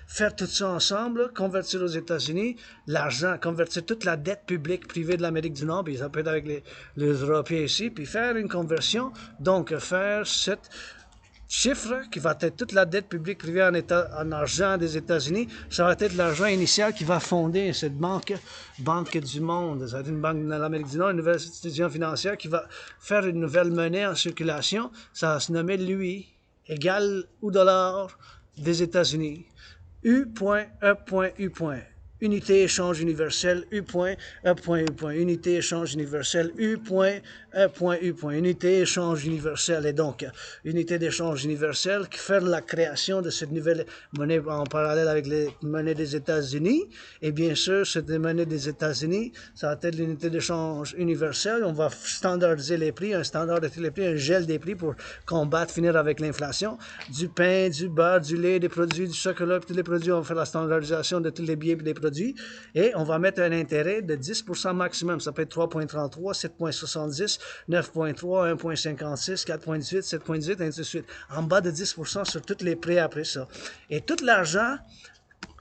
Faire tout ça ensemble, convertir aux États-Unis, l'argent, convertir toute la dette publique privée de l'Amérique du Nord, puis ça peut être avec les Européens ici, puis faire une conversion, donc faire cette chiffre qui va être toute la dette publique privée en argent des États-Unis, ça va être l'argent initial qui va fonder cette banque du monde. Ça va être une banque de l'Amérique du Nord, une nouvelle institution financière qui va faire une nouvelle monnaie en circulation. Ça va se nommer l'UI, égal au dollar des États-Unis. U.E.U. Unité échange universelle, U.E.U. Unité échange universelle, U.E.U. Unité échange universelle. Et donc, unité d'échange universelle qui fait la création de cette nouvelle monnaie en parallèle avec les monnaies des États-Unis. Et bien sûr, cette monnaie des États-Unis, ça va être l'unité d'échange universelle. On va standardiser les prix, un standard de tous les prix, un gel des prix pour combattre, finir avec l'inflation. Du pain, du beurre, du lait, des produits, du chocolat, tous les produits, on va faire la standardisation de tous les biens et des produits. Et on va mettre un intérêt de 10% maximum. Ça peut être 3,33, 7,70, 9,3, 1,56, 4,18, 7,18, ainsi de suite. En bas de 10% sur tous les prêts après ça. Et tout l'argent,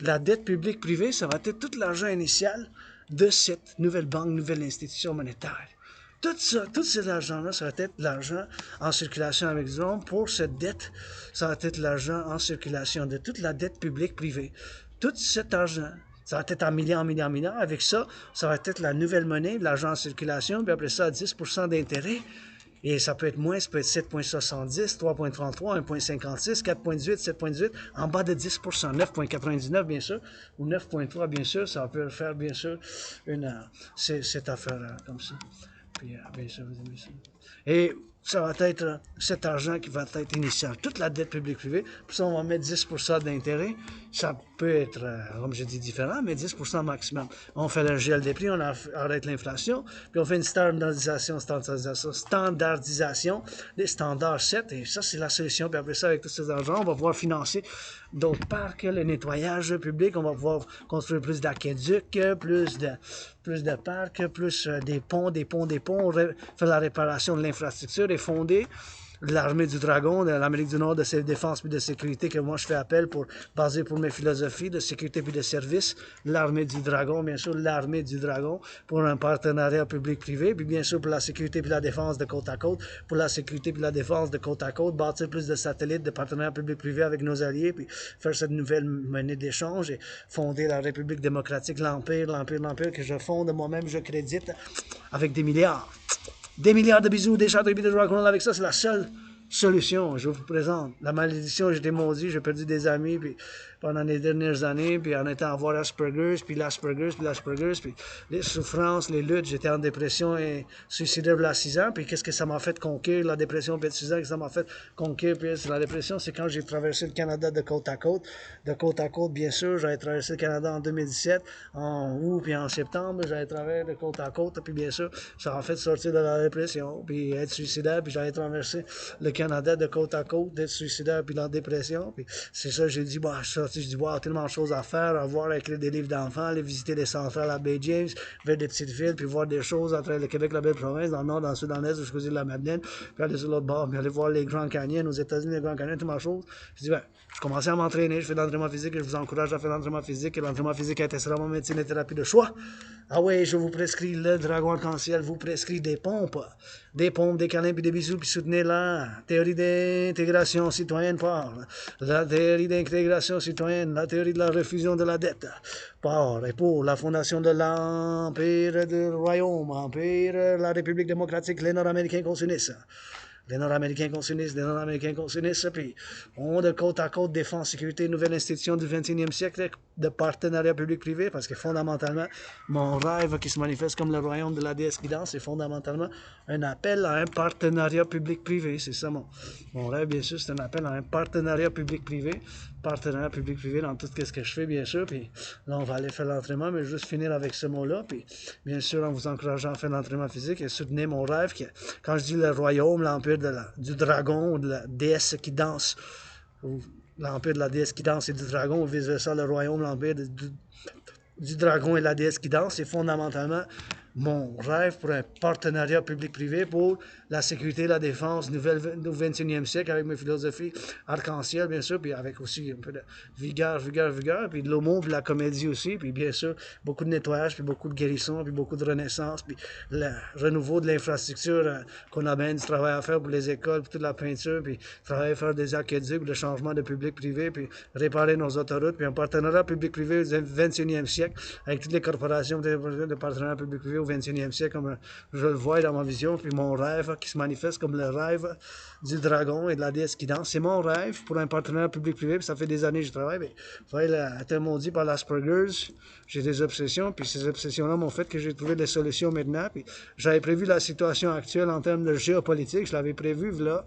la dette publique privée, ça va être tout l'argent initial de cette nouvelle banque, nouvelle institution monétaire. Tout ça, tout cet argent-là, ça va être l'argent en circulation avec nous pour cette dette. Ça va être l'argent en circulation de toute la dette publique privée. Tout cet argent, ça va être en milliards, milliards, milliards. Avec ça, ça va être la nouvelle monnaie, l'argent en circulation, puis après ça, à 10% d'intérêt. Et ça peut être moins, ça peut être 7,70, 3,33, 1,56, 4,18, 7,18, en bas de 10%, 9,99 bien sûr, ou 9,3 bien sûr, ça peut faire bien sûr cette affaire comme ça. Puis, bien sûr, bien sûr. Et ça va être cet argent qui va être initial, toute la dette publique-privée, puis ça, on va mettre 10% d'intérêt. Ça peut être, comme je dis, différent, mais 10% maximum. On fait le gel des prix, on arrête l'inflation, puis on fait une standardisation des standards Cette, et ça, c'est la solution. Puis après ça, avec tous ces argent, on va pouvoir financer d'autres parcs, le nettoyage public, on va pouvoir construire plus d'aqueducs, plus de parcs, plus des ponts, faire la réparation de l'infrastructure et fonder l'armée du dragon de l'Amérique du Nord de défense et de sécurité que moi je fais appel pour baser pour mes philosophies de sécurité puis de service, l'armée du dragon, bien sûr l'armée du dragon pour un partenariat public-privé, puis bien sûr pour la sécurité puis la défense de côte à côte, pour la sécurité puis la défense de côte à côte, bâtir plus de satellites de partenariat public-privé avec nos alliés, puis faire cette nouvelle monnaie d'échange et fonder la République démocratique, l'Empire que je fonde moi-même, je crédite avec des milliards. Des milliards de bisous, des châteaux de Rock&Roll avec ça, c'est la seule solution. Je vous présente. La malédiction, j'étais maudit, j'ai perdu des amis puis pendant les dernières années, puis en étant à voir l'Asperger's, puis les souffrances, les luttes, j'étais en dépression et suicidaire il y a 6 ans, puis qu'est-ce que ça m'a fait conquérir, la dépression, puis 6 ans, que ça m'a fait conquérir, puis la dépression, c'est quand j'ai traversé le Canada de côte à côte, bien sûr, j'avais traversé le Canada en 2017, en août, puis en septembre, j'avais traversé de côte à côte, puis bien sûr, ça m'a fait sortir de la dépression, puis être suicidaire, puis j'avais traversé le Canada de côte à côte, d'être suicidaire, puis la dépression, puis c'est ça, j'ai dit, bah, ça, je dis, wow, tellement de choses à faire, à voir, écrire des livres d'enfants, aller visiter les centrales à Bay James, vers des petites villes, puis voir des choses à travers le Québec, la belle province, dans le nord, dans le sud, dans l'est, jusqu'aux îles de la Madeleine, puis aller sur l'autre bord, puis aller voir les Grands Canyons aux États-Unis, les Grands Canyons, tellement de choses. Je dis, ben, je commençais à m'entraîner, je fais de l'entraînement physique, et je vous encourage à faire de l'entraînement physique, et l'entraînement physique était vraiment médecine et thérapie de choix. Ah ouais, je vous prescris le dragon arc-en-ciel, vous prescris des pompes, des câlins, puis des bisous, puis soutenez la théorie d'intégration citoyenne par la théorie d'intégration citoyenne, la théorie de la refusion de la dette par et pour la fondation de l'Empire du Royaume, Empire, la République démocratique, les Nord-Américains qu'on s'unissent. Les Nord-Américains qu'on s'unissent, puis on de côte à côte défense, sécurité, nouvelle institution du 21e siècle de partenariat public-privé, parce que fondamentalement, mon rêve qui se manifeste comme le royaume de la déesse qui danse, c'est fondamentalement un appel à un partenariat public-privé, c'est ça mon rêve, bien sûr, c'est un appel à un partenariat public-privé dans tout ce que je fais, bien sûr, puis là, on va aller faire l'entraînement, mais juste finir avec ce mot-là, puis bien sûr, en vous encourageant à faire l'entraînement physique et soutenir mon rêve, quand je dis le royaume, l'empire du dragon ou de la déesse qui danse, ou l'empire de la déesse qui danse et du dragon, ou vice-versa, le royaume, l'empire du dragon et la déesse qui danse, c'est fondamentalement mon rêve pour un partenariat public-privé pour la sécurité et la défense du 21e siècle avec mes philosophies arc-en-ciel, bien sûr, puis avec aussi un peu de vigueur, puis de l'homo, puis de la comédie aussi, puis bien sûr, beaucoup de nettoyage, puis beaucoup de guérison, puis beaucoup de renaissance, puis le renouveau de l'infrastructure qu'on a bien du travail à faire pour les écoles, puis toute la peinture, puis travailler à faire des aqueducs, le changement de public-privé, puis réparer nos autoroutes, puis un partenariat public-privé du 21e siècle avec toutes les corporations de partenariat public-privé au 21e siècle, comme je le vois dans ma vision, puis mon rêve qui se manifeste comme le rêve du dragon et de la déesse qui danse. C'est mon rêve pour un partenariat public-privé, puis ça fait des années que je travaille, mais il a été maudit par l'Asperger's, j'ai des obsessions, puis ces obsessions-là m'ont fait que j'ai trouvé des solutions maintenant, puis j'avais prévu la situation actuelle en termes de géopolitique, je l'avais prévu, là,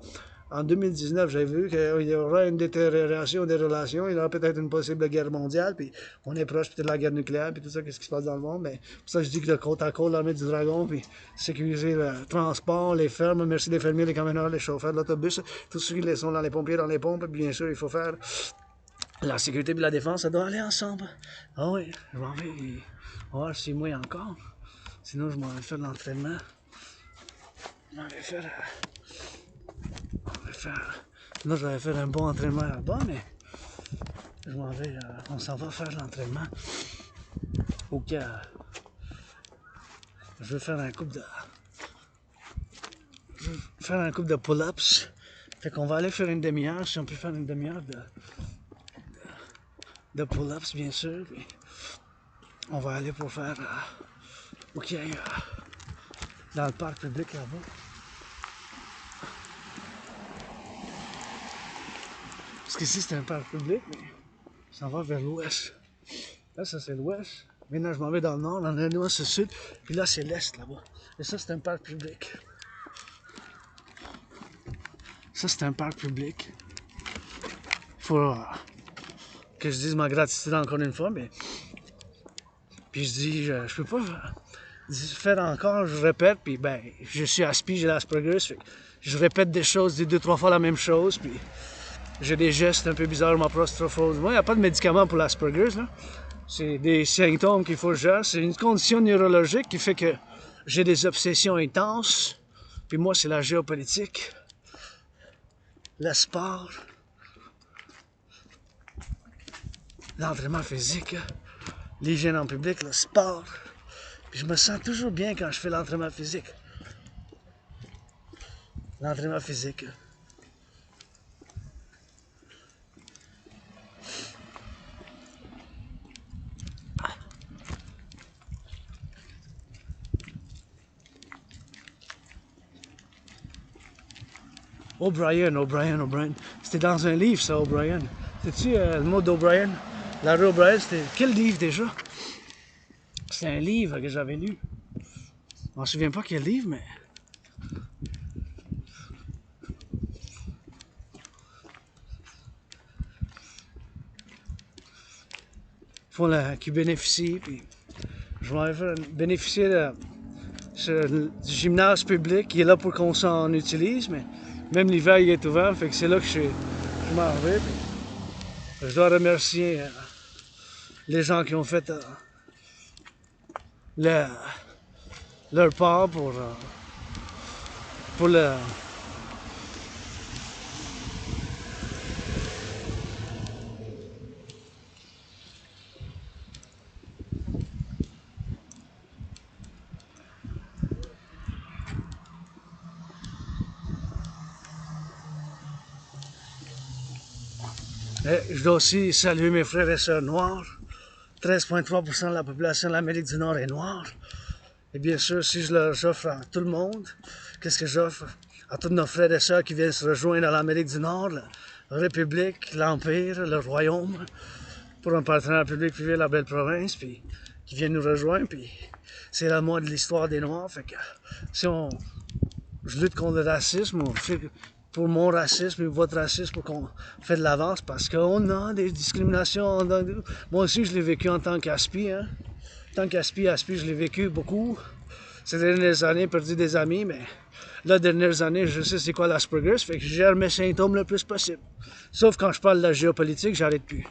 en 2019, j'avais vu qu'il y aura une détérioration des relations, il y aura peut-être une possible guerre mondiale, puis on est proche peut-être de la guerre nucléaire, puis tout ça, qu'est-ce qui se passe dans le monde. Mais pour ça, je dis que le côte à côte, l'armée du dragon, puis sécuriser le transport, les fermes, merci les fermiers, les camionneurs, les chauffeurs de l'autobus, tous ceux qui sont dans les pompiers, dans les pompes, puis bien sûr, il faut faire la sécurité et la défense, ça doit aller ensemble. Ah oui, je m'en vais, on va voir 6 mois encore. Sinon, je m'en vais faire de l'entraînement. Je m'en vais faire... Là, j'avais fait un bon entraînement là-bas, mais je m'en vais, on s'en va faire l'entraînement au cas Je vais faire un couple de pull-ups. Fait qu'on va aller faire une demi-heure, si on peut faire une demi-heure de pull-ups, bien sûr. Puis on va aller pour faire... OK, dans le parc public là-bas. Parce qu'ici, c'est un parc public, mais ça va vers l'ouest. Là, ça, c'est l'ouest. Maintenant, je m'en vais dans le nord, dans le nord, c'est le sud. Puis là, c'est l'est, là-bas. Et ça, c'est un parc public. Ça, c'est un parc public. Faut que je dise ma gratitude encore une fois, mais... Puis je dis, je peux pas faire encore, je répète, puis ben, je suis aspi, j'ai l'Asperger, fait que je répète des choses, dis 2-3 fois la même chose, puis j'ai des gestes un peu bizarres, ma prostrophose. Moi, il n'y a pas de médicament pour l'Asperger, là. C'est des symptômes qu'il faut que je gère. C'est une condition neurologique qui fait que j'ai des obsessions intenses, puis moi, c'est la géopolitique, le sport, l'entraînement physique, l'hygiène en public, le sport. Puis je me sens toujours bien quand je fais l'entraînement physique. L'entraînement physique. O'Brien. C'était dans un livre, ça, O'Brien. Sais-tu le mot d'O'Brien? La rue O'Brien, c'était quel livre déjà? C'est un livre que j'avais lu. Je m'en souviens pas quel livre, mais... Ils font qui bénéficient, puis je vais faire bénéficier du gymnase public qui est là pour qu'on s'en utilise, mais même l'hiver il est ouvert, fait que c'est là que je m'en vais. Puis je dois remercier les gens qui ont fait leur part pour le... Je dois aussi saluer mes frères et sœurs noirs. 13,3% de la population de l'Amérique du Nord est noire. Et bien sûr, si je leur offre à tout le monde, qu'est-ce que j'offre à tous nos frères et sœurs qui viennent se rejoindre à l'Amérique du Nord, la République, l'Empire, le Royaume, pour un partenariat public-privé, la belle province, puis qui viennent nous rejoindre, puis c'est la moitié de l'histoire des Noirs, fait que si je lutte contre le racisme, on fait pour mon racisme et votre racisme pour qu'on fait de l'avance, parce qu'on a des discriminations. Moi aussi, je l'ai vécu en tant qu'aspi, hein. En tant qu'aspi, je l'ai vécu beaucoup. Ces dernières années, perdu des amis, mais là, dernières années, je sais c'est quoi l'Asperger, fait que je gère mes symptômes le plus possible. Sauf quand je parle de la géopolitique, j'arrête plus.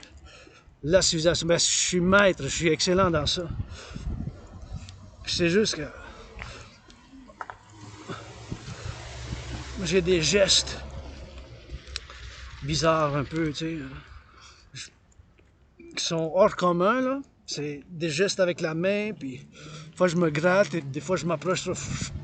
La civilisation, ben, je suis maître, je suis excellent dans ça. C'est juste que j'ai des gestes bizarres un peu, tu sais, qui sont hors commun, là. C'est des gestes avec la main, puis des fois je me gratte, et des fois je m'approche trop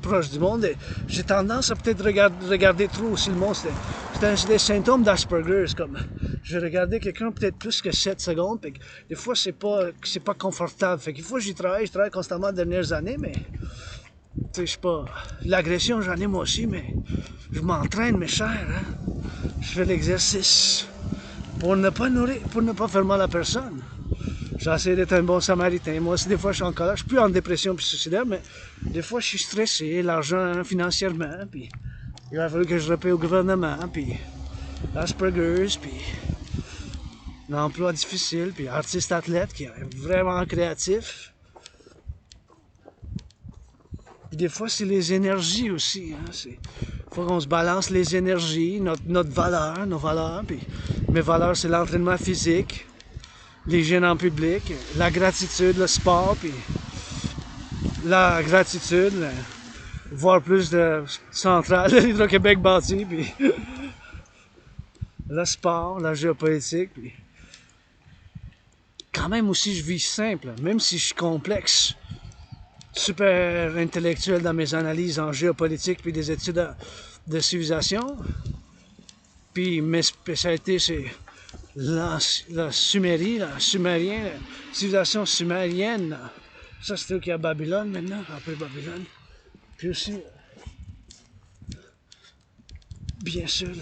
proche du monde. Et j'ai tendance à peut-être regarder trop aussi le monde. C'est des symptômes d'Asperger, comme je vais regarder quelqu'un peut-être plus que 7 secondes, puis des fois c'est pas confortable. Fait qu'il faut que je travaille constamment les dernières années, mais tu sais, je sais pas. L'agression, j'en ai moi aussi, mais je m'entraîne, mes chers, hein. Je fais l'exercice pour ne pas faire mal à personne. J'essaie d'être un bon samaritain. Moi aussi, des fois, je suis en colère. Je suis plus en dépression puis suicidaire, mais des fois, je suis stressé, l'argent financièrement, puis il va falloir que je repaye au gouvernement, puis l'Asperger's, puis l'emploi difficile, puis artiste-athlète qui est vraiment créatif. Puis des fois, c'est les énergies aussi. Il faut qu'on se balance les énergies, notre valeur, nos valeurs. Puis mes valeurs, c'est l'entraînement physique, l'hygiène en public, la gratitude, le sport, puis la gratitude, voir plus de centrales de l'Hydro-Québec bâties, puis le sport, la géopolitique, puis quand même aussi je vis simple, même si je suis complexe. super intellectuel dans mes analyses en géopolitique puis des études de civilisation. Puis mes spécialités, c'est la Sumérie, la Sumérien, la civilisation sumérienne. Ça, c'est eux qui à Babylone maintenant, après Babylone. Puis aussi, bien sûr,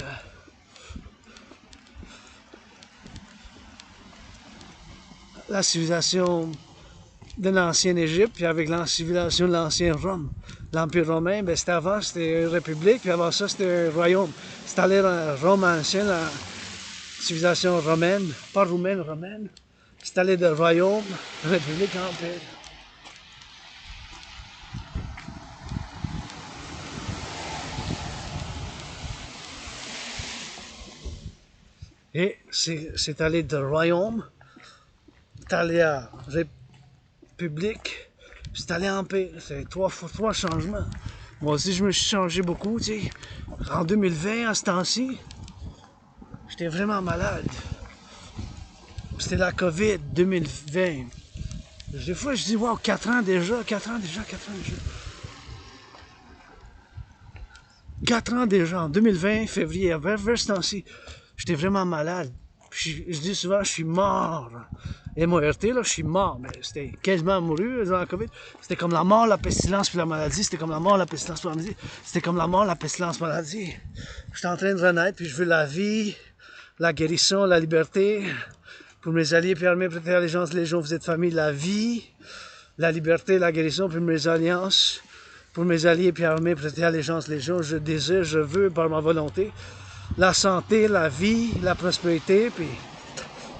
la civilisation de l'ancienne Égypte, puis avec la civilisation de l'ancien Rome. L'Empire romain, ben c'était avant, c'était une république, puis avant ça, c'était un royaume. C'était allé Rome ancienne, la civilisation romaine, pas roumaine, romaine. C'est allé de royaume, république, empire. Et c'est allé de royaume, c'est allé à république, c'est allé à empire. C'est trois changements. Moi aussi, je me suis changé beaucoup, tu sais. En 2020, à ce temps-ci, j'étais vraiment malade. C'était la COVID 2020. Des fois, je dis, wow, 4 ans déjà, 4 ans déjà, 4 ans déjà. 4 ans déjà, en 2020, février, vers ce temps-ci, j'étais vraiment malade. Puis je dis souvent, je suis mort. MORT, là, je suis mort. Mais c'était quasiment mouru dans la COVID. C'était comme la mort, la pestilence puis la maladie. C'était comme la mort, la pestilence puis la maladie. C'était comme la mort, la pestilence, la maladie. J'étais en train de renaître, puis je veux la vie, la guérison, la liberté. Pour mes alliés, puis armés, prêter allégeance, les gens, vous êtes famille, la vie, la liberté, la guérison, pour mes alliances. Pour mes alliés, puis armés, prêter allégeance, les gens, je désire, je veux, par ma volonté. La santé, la vie, la prospérité, puis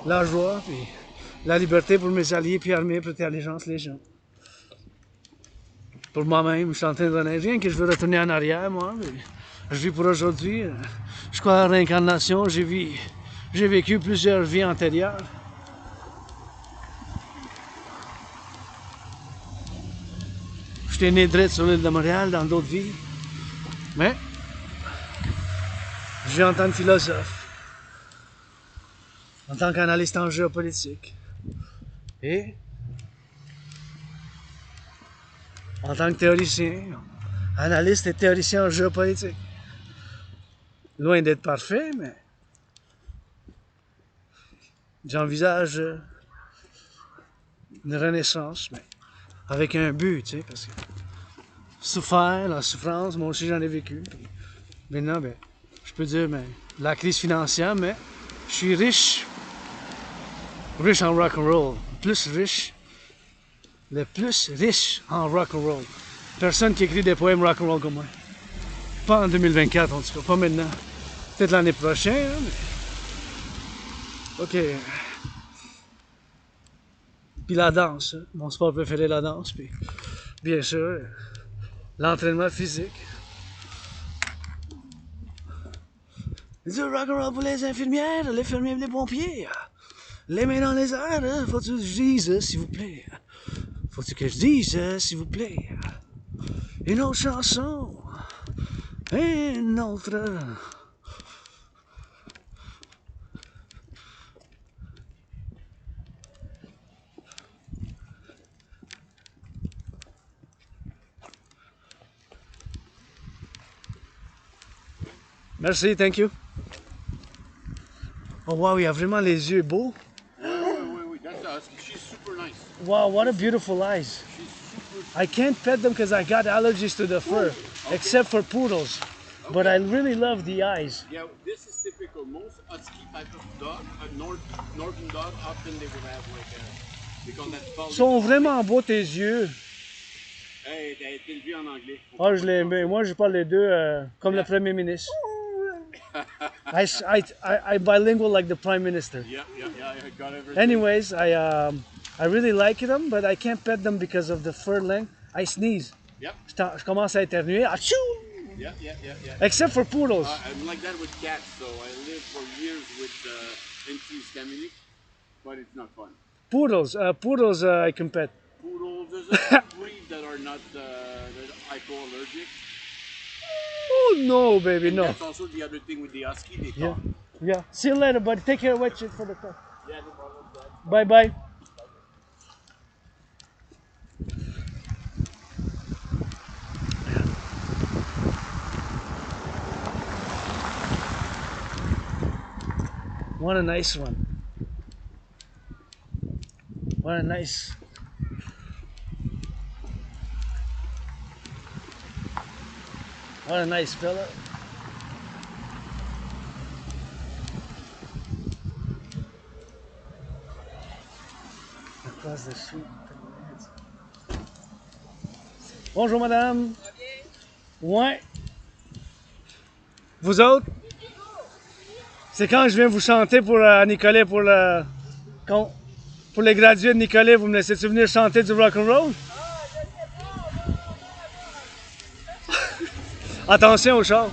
la joie, puis la liberté pour mes alliés, puis armés, prêter allégeance, les gens. Pour moi-même, je suis en train de renaître. Rien que je veux retourner en arrière, moi. Je vis pour aujourd'hui. Je crois à la réincarnation. J'ai vécu plusieurs vies antérieures. J'étais né direct sur l'île de Montréal dans d'autres vies. Mais je vis en tant que philosophe, en tant qu'analyste en géopolitique et en tant que théoricien, analyste et théoricien en géopolitique. Loin d'être parfait, mais j'envisage une renaissance, mais avec un but, tu sais, parce que souffrir, la souffrance, moi aussi j'en ai vécu. Puis maintenant, ben, je peux dire, ben, la crise financière, mais je suis riche en rock&roll, le plus riche en rock&roll. Personne qui écrit des poèmes rock'n'roll comme moi. Pas en 2024, en tout cas, pas maintenant. Peut-être l'année prochaine, hein, mais... Ok. Puis la danse, hein. Mon sport préféré, la danse. Puis, bien sûr, l'entraînement physique. Du rock'n'roll pour les infirmières, les fermiers, les pompiers. Les mains dans les airs, hein. Faut-tu que je dise, s'il vous plaît. Faut-tu que je dise, s'il vous plaît. Une autre chanson. Une autre. Merci, thank you. Oh wow, il y a vraiment les yeux beaux. Wait, that's the husky. She's super nice. Wow, what a beautiful eyes. She's super. I can't pet them because I got allergies to the fur, except for poodles. But I really love the eyes. Yeah, this is typical. Most husky type of dog, a northern dog, often they would have like a, because that's called. Sont vraiment beaux tes yeux. Hey, t'as été élevé en anglais. Oh, je l'aime bien. Moi, je parle les deux comme le Premier ministre. I bilingual like the Prime Minister. Yeah, I got everything. Anyways, I really like them, but I can't pet them because of the fur length. I sneeze. Yep. Je commence à éternuer. Achou! Yeah. Except for poodles. I'm like that with cats, so I lived for years with antihistaminic, but it's not fun. Poodles, I can pet. Poodles, there's a breed that are not hypoallergic. Oh no, baby, And no. that's also the other thing with the husky, they talk. Yeah. See you later, buddy. Take care of wet shit for the car. Yeah, no problem. Bye bye. What a nice one. What a nice. What a nice fella. Across the street. Bonjour madame. Ouais. Vous autres? C'est quand je viens vous chanter pour Nicolet, pour les gradués de Nicolet, vous me laissez-tu venir chanter du rock&roll? Attention au char.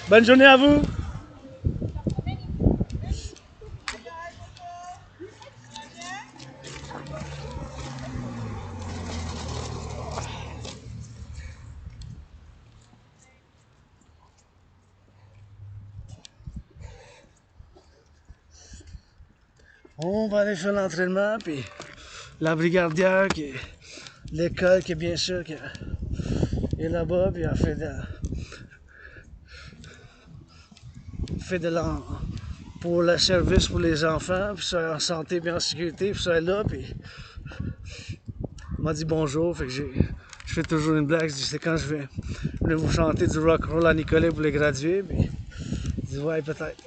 Bonne journée à vous. On va aller faire l'entraînement, puis la brigadière qui est l'école qui est bien sûr qui est là-bas, puis elle fait de l'en pour le service pour les enfants, puis ça en santé, bien en sécurité, puis ça est là, puis m'a dit bonjour, fait que je fais toujours une blague, je dis c'est quand je vais vous chanter du rock-roll à Nicolet pour les gradués, puis je dis ouais peut-être.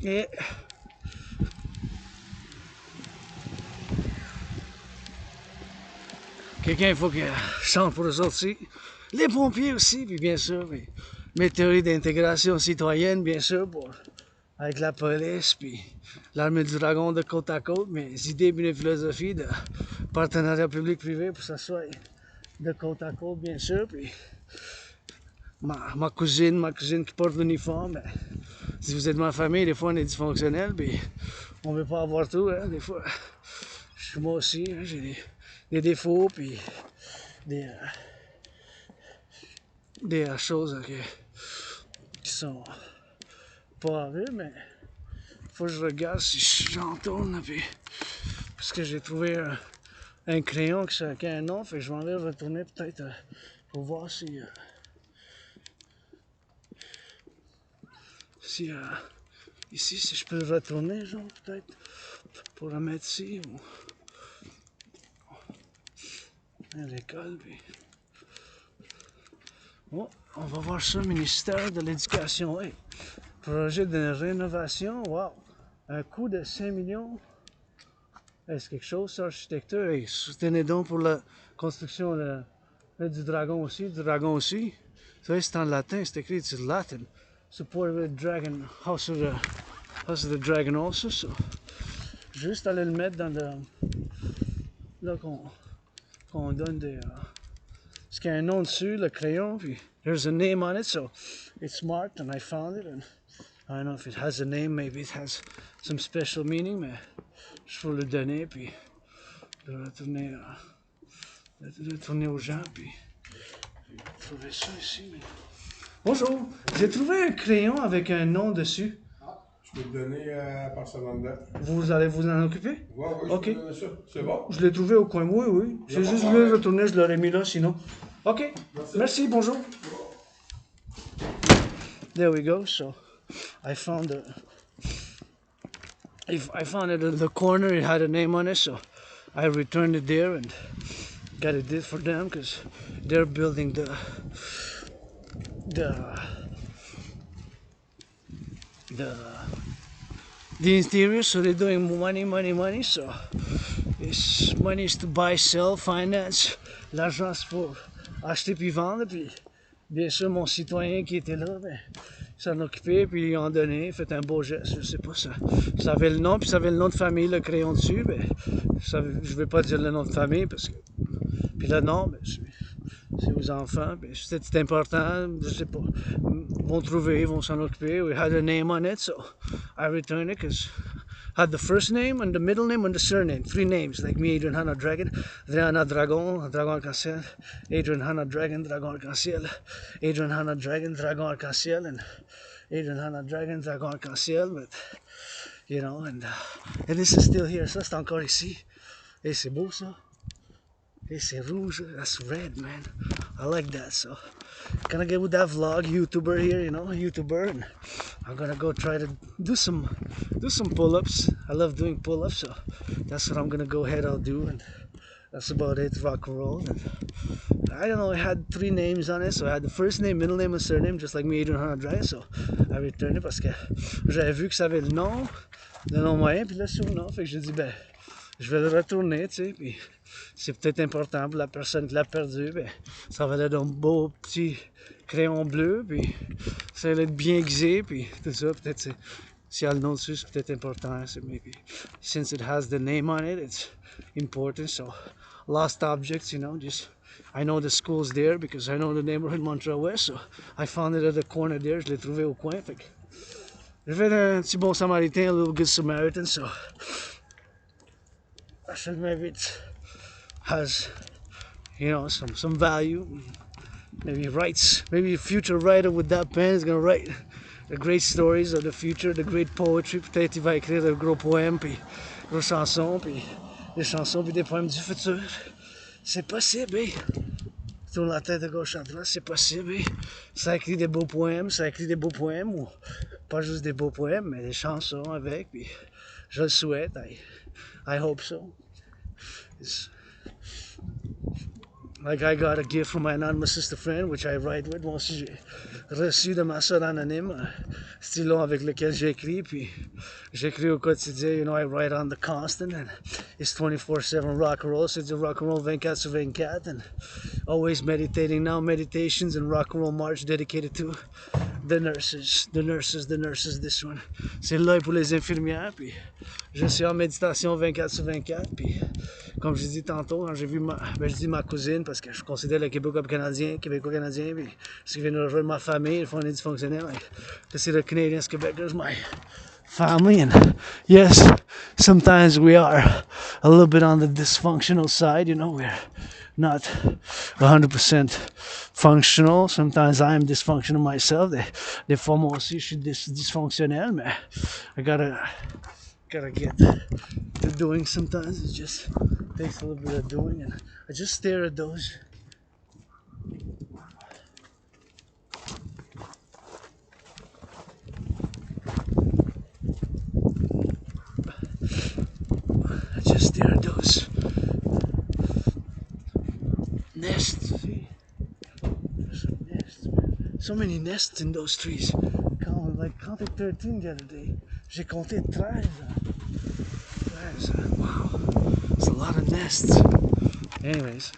Et quelqu'un, il faut qu'il chante pour eux autres aussi. Les pompiers aussi, puis bien sûr, mes théories d'intégration citoyenne, bien sûr, avec la police, puis l'armée du dragon de côte à côte, mes idées, mes philosophies de partenariat public-privé pour que ça soit de côte à côte, bien sûr, puis ma cousine qui porte l'uniforme, ben, si vous êtes ma famille, des fois on est dysfonctionnel, puis on veut pas avoir tout, hein, des fois. Moi aussi, hein, j'ai des défauts, puis des choses qui sont pas à vue, mais faut que je regarde si j'en tourne, puis parce que j'ai trouvé un crayon qui a un nom, fait que je m'en vais retourner peut-être pour voir si ici si je peux le retourner, genre peut-être pour le mettre ici ou à l'école, puis oh, on va voir ça, ministère de l'Éducation. Hey, projet de rénovation, wow! Un coût de 5 millions. Hey, c'est quelque chose, ça, architecture. Hey, soutenez donc pour la construction du dragon aussi. Ça, c'est en latin, c'est écrit, c'est latin. Support with dragon, house of the dragon also. So. Juste aller le mettre dans le. Là qu'on donne des. Parce qu'il y a un nom dessus, le crayon, puis there's a name on it, so it's marked, and I found it, and I don't know if it has a name, maybe it has some special meaning, mais je faut le donner, puis le retourner aux gens, puis trouver ça ici. Mais... Bonjour, j'ai trouvé un crayon avec un nom dessus. Ah, je peux te donner à Partenariat. Vous allez vous en occuper? Oui, oui, ok. Je peux te donner ça. C'est bon? Je l'ai trouvé au coin, oui. J'ai juste voulu le retourner, je l'aurais mis là sinon. Ok, merci bonjour. There we go, so I found it in the corner, it had a name on it, so I returned it there and got it did for them because they're building the interior, so they're doing money, so it's money is to buy, sell, finance, l'argent c'est pour acheter puis vendre, puis bien sûr mon citoyen qui était là, ben, s'en occupait, puis ils ont donné, fait un beau geste, je sais pas, ça avait le nom, puis ça avait le nom de famille, le crayon dessus, ben, je vais pas dire le nom de famille, parce que, puis le nom, ben, c'est aux enfants, ben, c'est important, je sais pas, vont trouver, vont s'en occuper, we had a name on it, so I returned it, because had the first name and the middle name and the surname, 3 names, like me, Adrian Hanna Dragon, Adriana Dragon Arc-en-Ciel, Adrian Hanna Dragon Arc-en-Ciel, Adrian Hanna Dragon Arc-en-Ciel, and Adrian Hanna Dragon Arc-en-Ciel, but, you know, and this is still here, ça c'est encore ici, et c'est beau ça, Hey, c'est rouge. That's red, man. I like that. So, gonna get with that vlog YouTuber here, you know, YouTuber, and I'm gonna go try to do some pull-ups. I love doing pull-ups, so that's what I'm gonna go ahead. I'll do, and that's about it. Rock and roll. And I don't know. I had 3 names on it, so I had the first name, middle name, and surname, just like me, Adrian André. So I returned it parce que j'avais vu que ça avait le nom moyen, puis le surnom. Fait que j'ai dit ben, je vais le retourner, tu sais, puis c'est peut-être important pour la personne qui l'a perdu, ben, ça va être un beau petit crayon bleu, puis ça va être bien aiguisé, puis tout ça, peut-être s'il y a le nom dessus, c'est peut-être important, so maybe, since it has the name on it, it's important, so, lost objects, you know, just, I know the school's there, because I know the neighborhood Montreal West, so, I found it at the corner there, je l'ai trouvé au coin, fait que, j'ai fait un petit bon samaritain, a little good Samaritan, so, I said maybe it has, you know, some value, maybe writes, maybe a future writer with that pen is gonna write the great stories of the future, the great poetry, peut-être il va écrire de gros poèmes, puis des chansons, puis des poèmes du futur. C'est possible, hein? Tourne la tête de gauche à droite, c'est possible, hein? Ça écrit des beaux poèmes, ou pas juste des beaux poèmes, mais des chansons avec, puis je le souhaite, I hope so. It's, like I got a gift from my anonymous sister friend, which I write with. Moi aussi, j'ai reçu de ma soeur anonyme un stylo avec lequel j'écris, puis j'écris au quotidien, you know, I write on the constant, and it's 24/7 rock and roll, c'est du rock and roll 24/24, and always meditating now, meditations and rock and roll march dedicated to the nurses, this one. C'est l'œil pour les infirmières, puis je suis en méditation 24/24, puis comme je dis tantôt, quand j'ai vu je dis ma cousine, parce que je considère le Québécois-Canadien, puis ce qui vient de rejoindre ma famille, ils font des dysfonctionnels, to see the Canadians, Quebecers, my family, and yes, sometimes we are a little bit on the dysfunctional side, you know, we're not 100% functional, sometimes I am dysfunctional myself, des fois moi aussi je suis dysfonctionnel, mais I gotta get to doing sometimes, it just takes a little bit of doing, and I just stare at those. Nests. See? There's some nests, man. So many nests in those trees. Counted 13 the other day. J'ai compté 13. 13. Wow. It's a lot of nests. Anyways.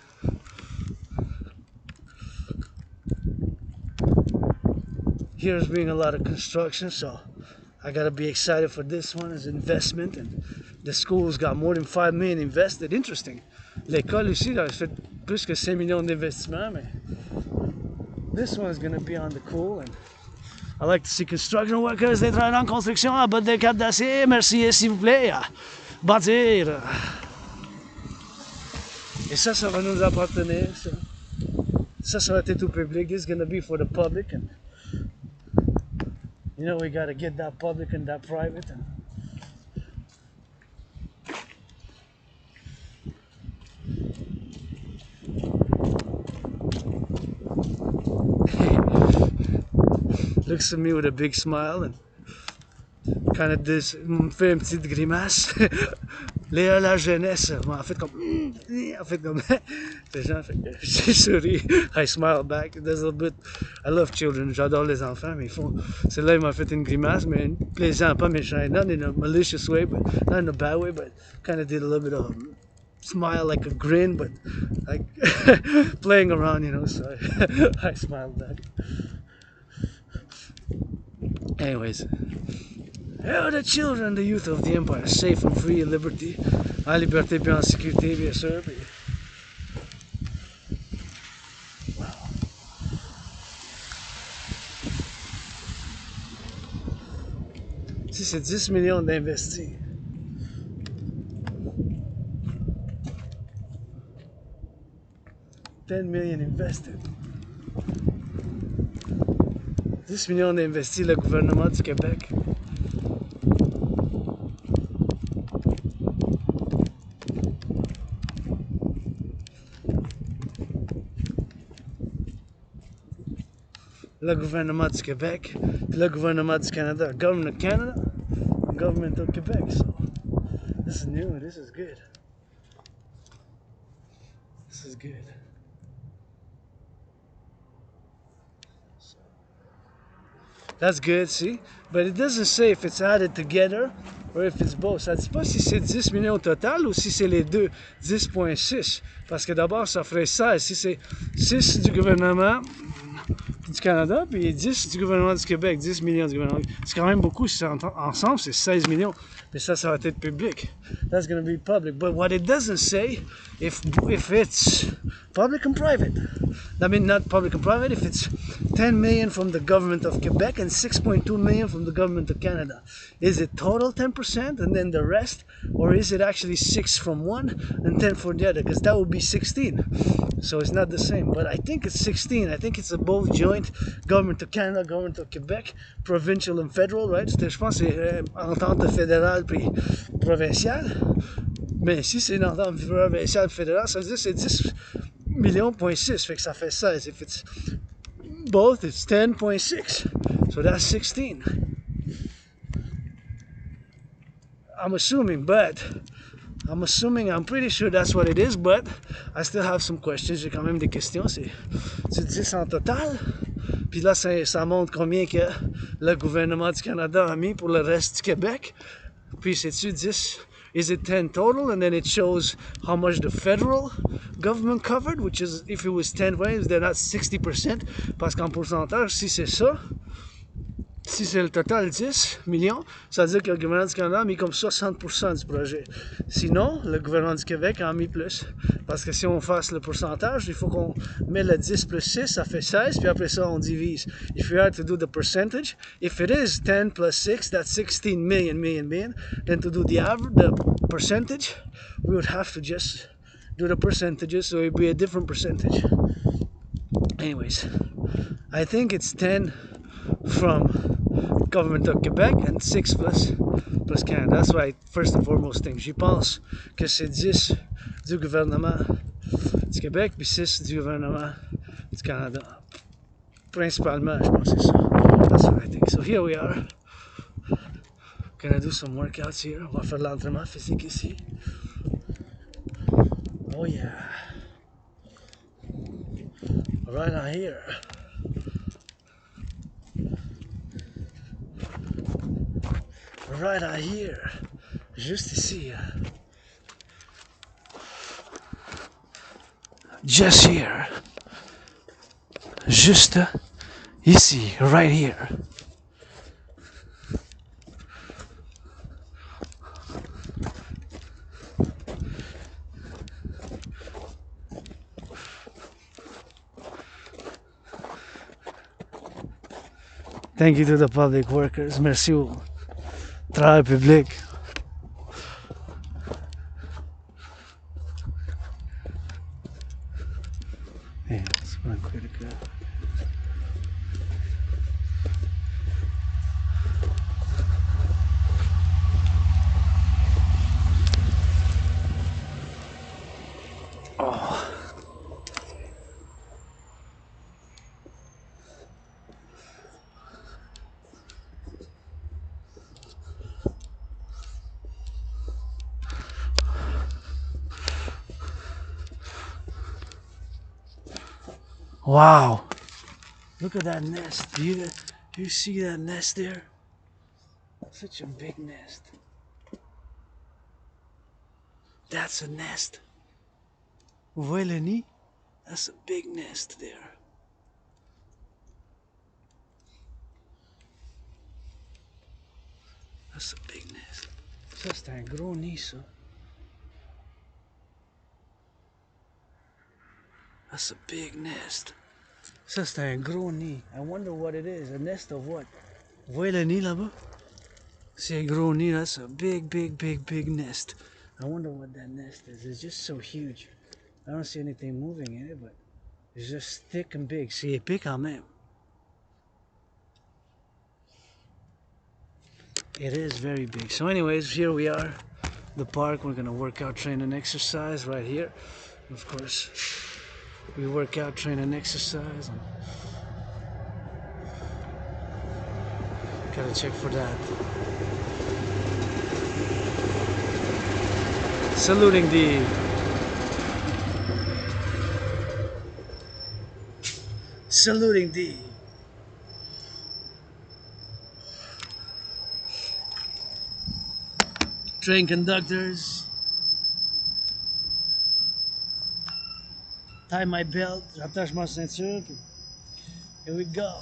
Here's being a lot of construction, so I gotta be excited for this one as investment, and the school's got more than 5 million invested. Interesting. L'école ici a fait plus que 5 millions d'investissements, mais this one's gonna be on the cool, and I like to see construction workers, des travailleurs en construction à bas de cap d'acier. Merci, s'il vous plaît, à bâtir. Et ça va nous appartenir, ça. Ça va être tout public. This is gonna be for the public, and you know, we gotta get that public and that private. And looks at me with a big smile and kind of me fait une petite grimace. La jeunesse m'a fait comme ces gens, j'ai souri. I smile back. There's a little bit. I love children. J'adore les enfants, mais celle-là, il m'a fait une grimace, mais plaisant, pas méchant. Not in a malicious way, but not in a bad way, but kind of did a little bit of smile, like a grin, but like playing around, you know. So I smiled back. Anyways. Oh, the children, the youth of the empire, safe and free in liberty. En liberté, puis en sécurité, bien sûr. Puis... Wow. Si c'est 10 millions d'investis. $10 million invested. 10 millions d'investis, le gouvernement du Québec. le gouvernement du Québec, puis le gouvernement du Canada. Government of Canada, government of Quebec. So this is new, this is good. This is good. So, that's good, see? But it doesn't say if it's added together or if it's both. Ça ne dit pas si c'est 10 millions au total ou si c'est les deux, 10,6. Parce que d'abord, ça ferait 16. Si c'est 6 du gouvernement du Canada, puis 10 du gouvernement du Québec, 10 millions du gouvernement. C'est quand même beaucoup, si c'est ensemble, c'est 16 millions. Mais ça va être public. That's going to be public. But what it doesn't say, if it's public and private, I mean not public and private, if it's 10 million from the government of Quebec and 6.2 million from the government of Canada. Is it total 10% and then the rest? Or is it actually 6 from one and 10 for the other? Because that would be 16. So it's not the same. But I think it's 16. I think it's a both joint government of Canada, government of Quebec, provincial and federal, right? Je pense que c'est entente fédérale puis provinciale. Mais si c'est une entente provinciale fédérale, ça veut dire que c'est 10 millions, 6. Fait que ça fait 16. If it's both, it's 10.6. So that's 16. I'm assuming, I'm pretty sure that's what it is, but I still have some questions. J'ai quand même des questions. C'est 10 en total. Puis là, ça montre combien que le gouvernement du Canada a mis pour le reste du Québec. Puis c'est-tu 10? Is it 10 total? And then it shows how much the federal government covered, which is, if it was 10 ways, then that's 60%. Parce qu'en pourcentage, si c'est ça, si c'est le total 10 millions, ça veut dire que le gouvernement du Canada a mis comme 60% du projet. Sinon, le gouvernement du Québec a mis plus. Parce que si on fasse le pourcentage, il faut qu'on mette le 10 plus 6, ça fait 16, puis après ça, on divise. If we had to do the percentage, if it is 10 plus 6, that's 16 million. Then to do the percentage, we would have to just do the percentages, so it would be a different percentage. Anyways, I think it's 10 from government of Quebec and 6 plus Canada. That's why first and foremost thing. J'y pense que c'est 10 du gouvernement du Québec puis 6 du gouvernement du Canada. Principalement, je pense que c'est ça. That's what I think. So here we are. Gonna do some workouts here. On va faire de l'entraînement physique ici. Oh yeah. Right on here. Right out here, juste ici, just here, juste ici, right here. Thank you to the public workers. Merci au travail public. Yeah, it's not quite good. Oh. Wow, look at that nest. Do you see that nest there? Such a big nest. That's a nest. Vous voyez le nid? That's a big nest there. That's a big nest. Ça, c'est un gros nid, ça. That's a big nest. Ça, c'est un gros nid. I wonder what it is. A nest of what? Vous voyez le nid là-bas? C'est un gros nid. That's a big nest. I wonder what that nest is. It's just so huge. I don't see anything moving in it, but it's just thick and big. C'est épais quand même. It is very big. So anyways, here we are. The park. We're going to work out, train and exercise right here. Of course, we work out, train and exercise. Gotta check for that. Saluting the train conductors. Tie my belt, j'attache ma ceinture. Here we go.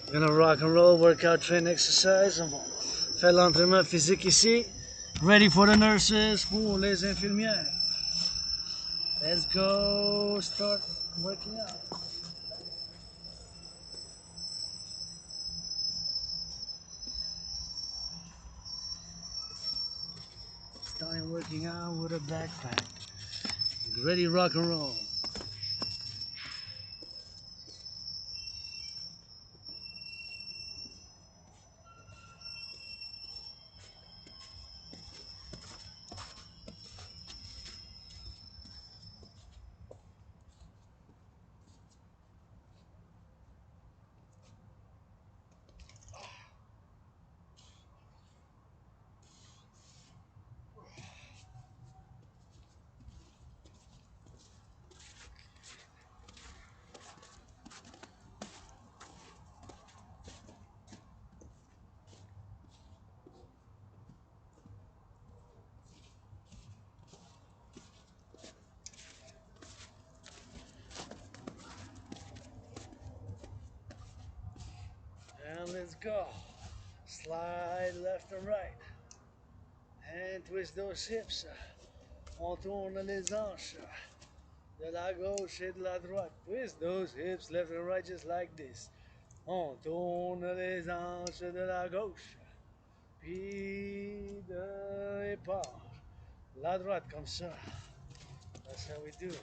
We're gonna rock and roll, workout, train, exercise. On va faire l'entraînement physique ici. Ready for the nurses, pour les infirmières. Let's go start working out. Starting working out with a backpack. Ready, rock and roll. And let's go. Slide left and right. And twist those hips. On tourne les hanches. De la gauche et de la droite. Twist those hips left and right just like this. On tourne les hanches de la gauche. Puis de et part. La droite comme ça. That's how we do.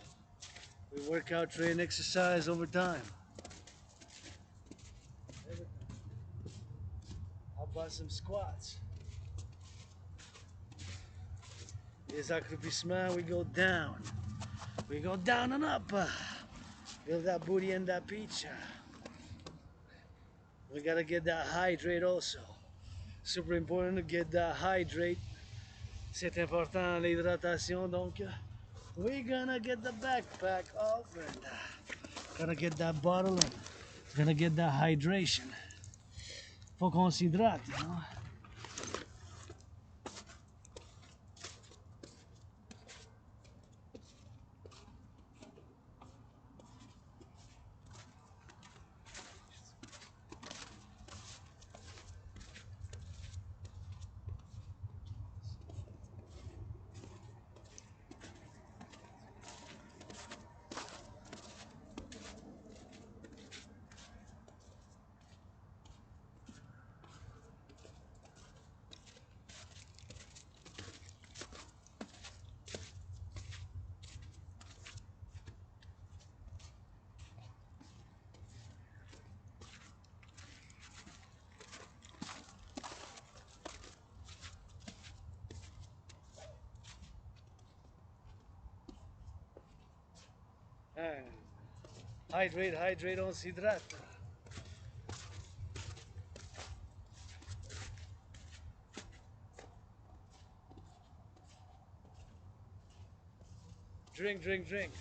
We work out, train, exercise over time. How about some squats? Les accroupissements, we go down. We go down and up. Build that booty and that peach. We gotta get that hydrate also. Super important to get that hydrate. C'est important l'hydratation, donc we're gonna get the backpack off and gonna get that bottle and gonna get that hydration. Faut qu'on s'hydrate, you know? Hydrate, hydrate, on s'hydrate. Drink, drink, drink.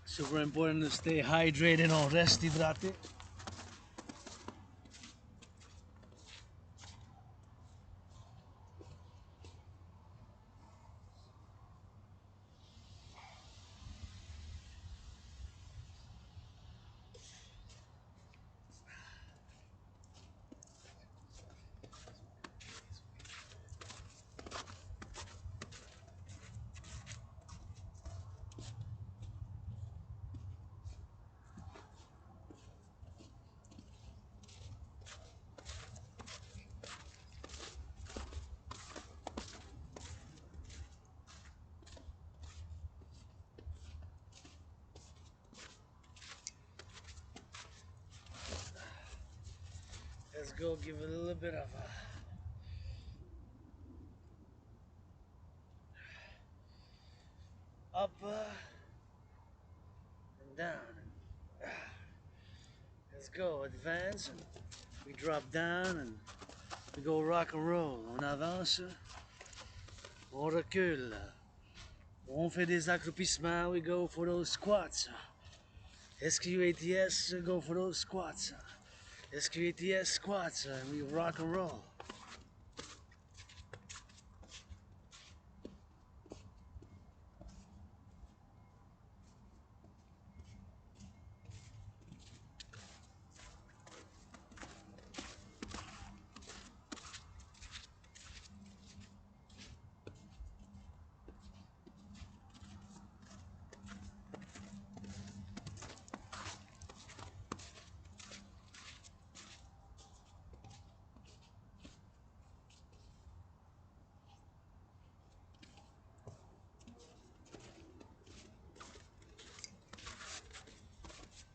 Super important to stay hydrated, on reste hydraté. Let's go give it a little bit of a up and down. Let's go, advance. And we drop down and we go rock and roll. On avance, on recule. On fait des accroupissements, we go for those squats. SQATS, go for those squats. SQATS squats, and we rock and roll.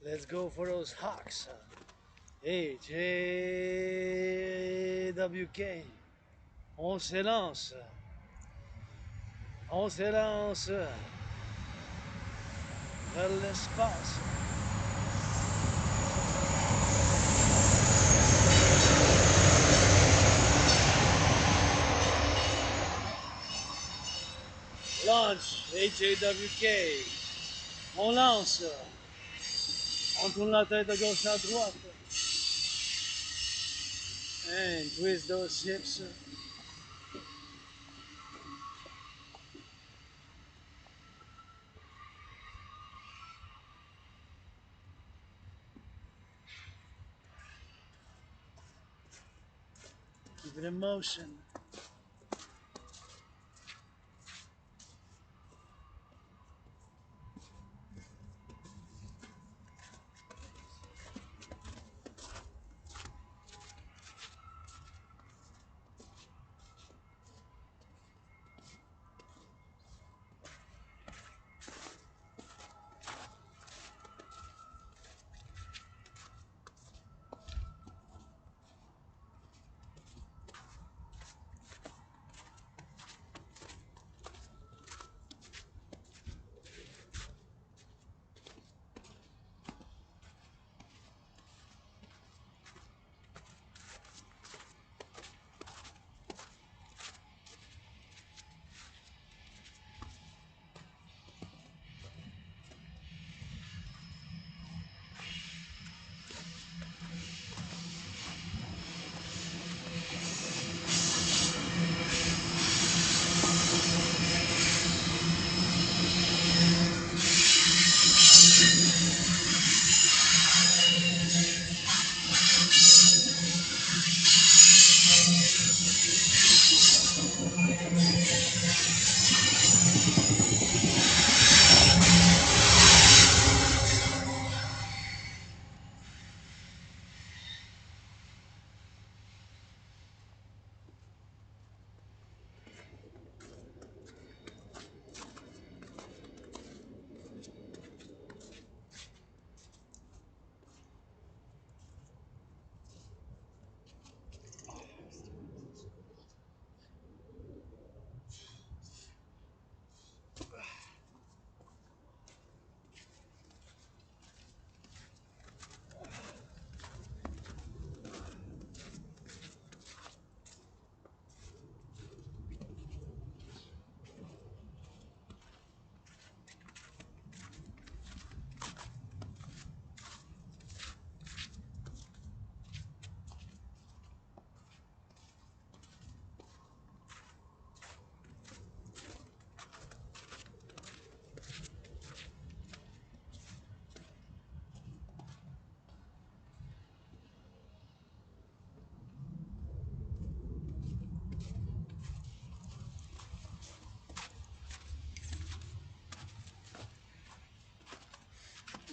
Let's go for those hawks. H-A-W-K. On s'élance. On s'élance vers l'espace. Launch, H-A-W-K. On lance. On tourne la tête de gauche à droite. And twist those hips. Keep it in motion.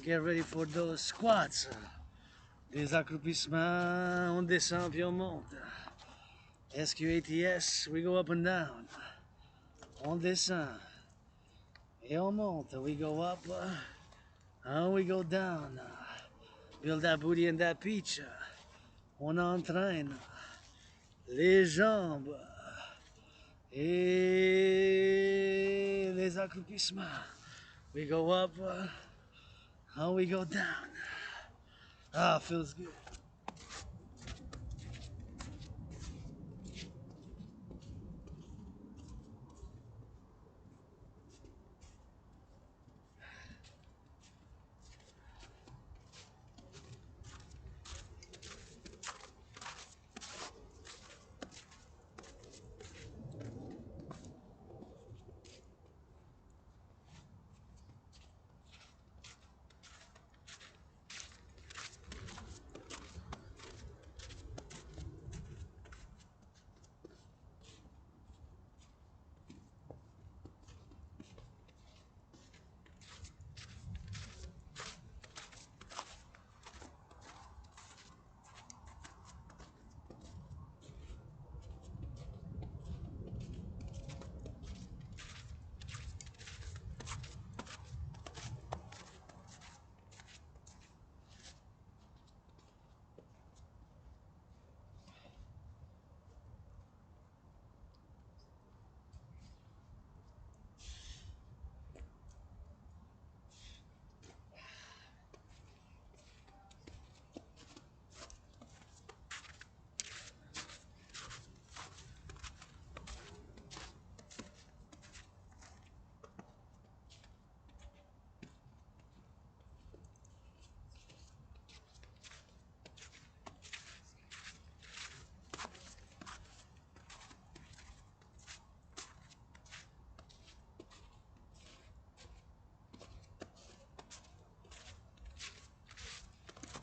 Get ready for those squats. Des accroupissements, on descend puis on monte. SQATS, we go up and down. On descend. Et on monte. We go up and we go down. Build that booty and that peach. On entraîne les jambes et les accroupissements. We go up and we go down. Ah, feels good.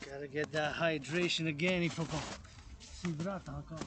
Gotta get that hydration again, il faut qu'on s'hydrate encore.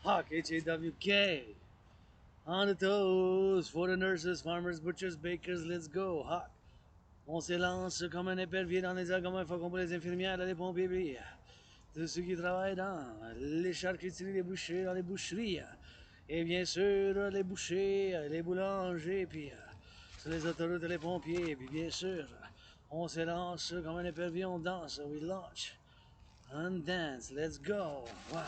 Hawk, H-A-W-K. On the toes for the nurses, farmers, butchers, bakers, let's go. Hawk. On s'élance comme un épervier dans les airs comme un faucon pour les infirmières et les pompiers brillent. Tous ceux qui travaillent dans les charcuteries, les bouchers, dans les boucheries. Et bien sûr, les bouchers, les boulangers, puis sur les autoroutes, les pompiers. Puis bien sûr, on s'élance comme un épervier, on danse, we launch. And dance, let's go. Wow.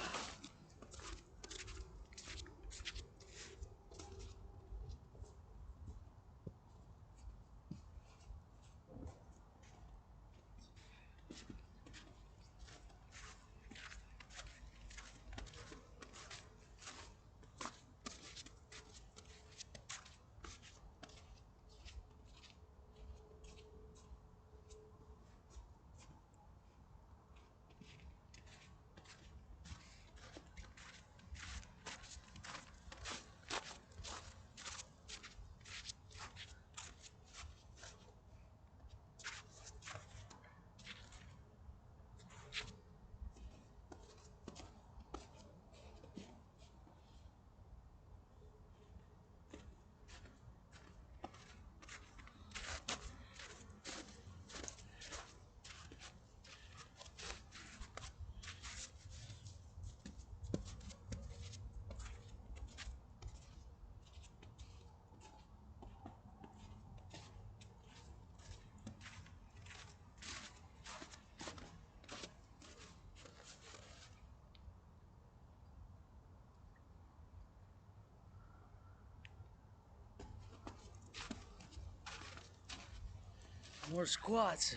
More squats.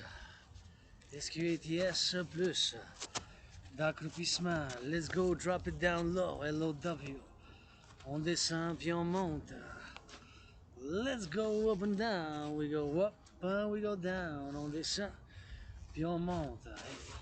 SQATS plus. D'accroupissement. Let's go, drop it down low. LOW. On descend puis on monte. Let's go up and down. We go up and we go down. On descend puis on monte. Hey.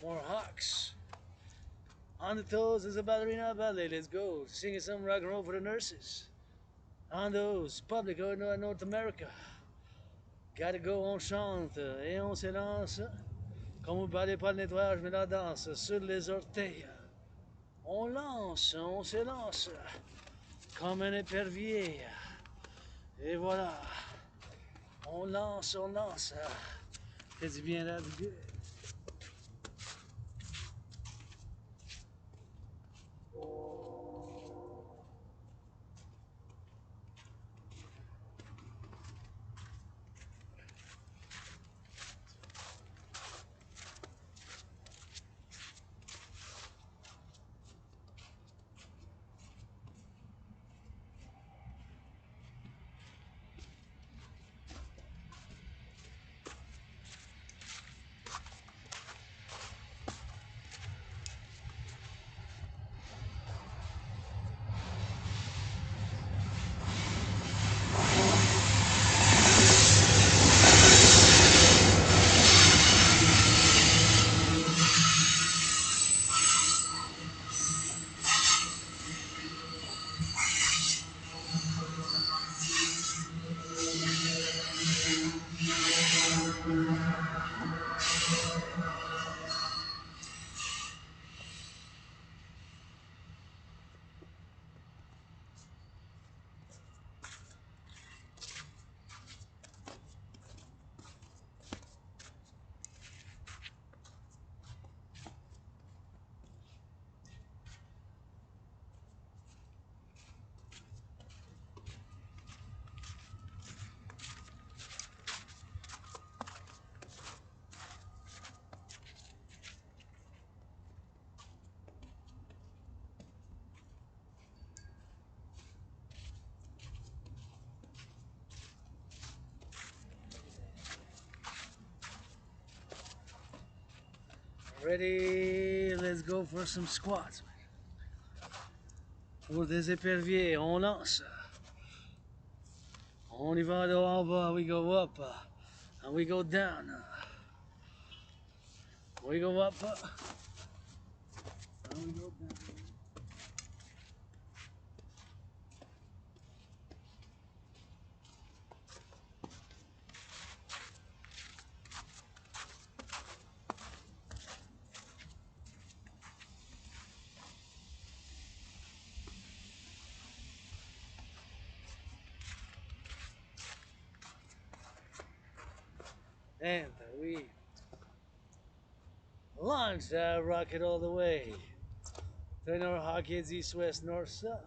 More hawks. On the toes is a ballerina ballet. Let's go. Singing some rock and roll for the nurses. On those, public North America. Gotta go, on chante et on s'élance. Comme vous parlez pas le nettoyage, mais la danse sur les orteils. On lance, on s'élance. Comme un épervier. Et voilà. On lance, on lance. Fait du bien là, du good. Ready, let's go for some squats. Pour des éperviers, on lance. On y va de haut en bas, we go up, and we go down. We go up, and we go down. And we launch that rocket all the way. Turn our hockey east, west, north, south.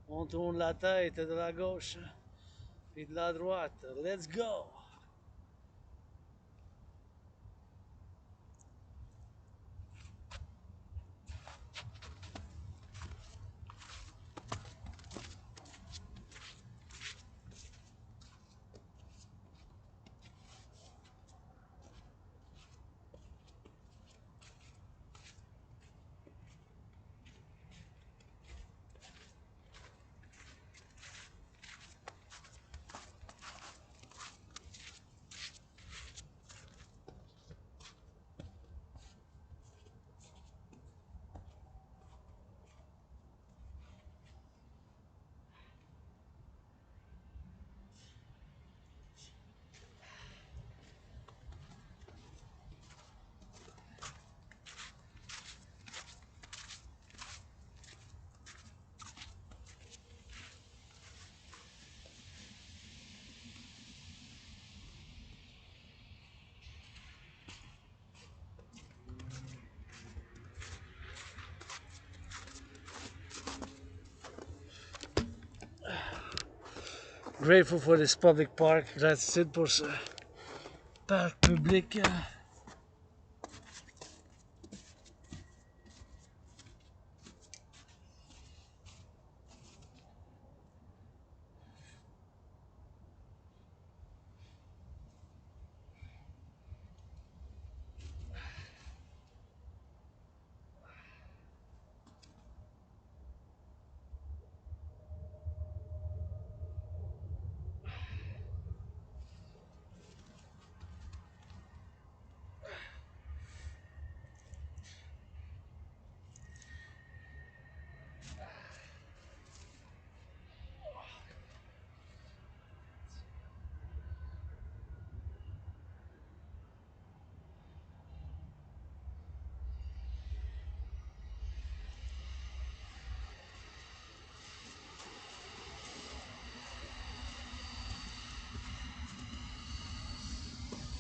On tourne la tête de la gauche puis de la droite. Let's go. Grateful for this public park. Gratitude pour ce parc public.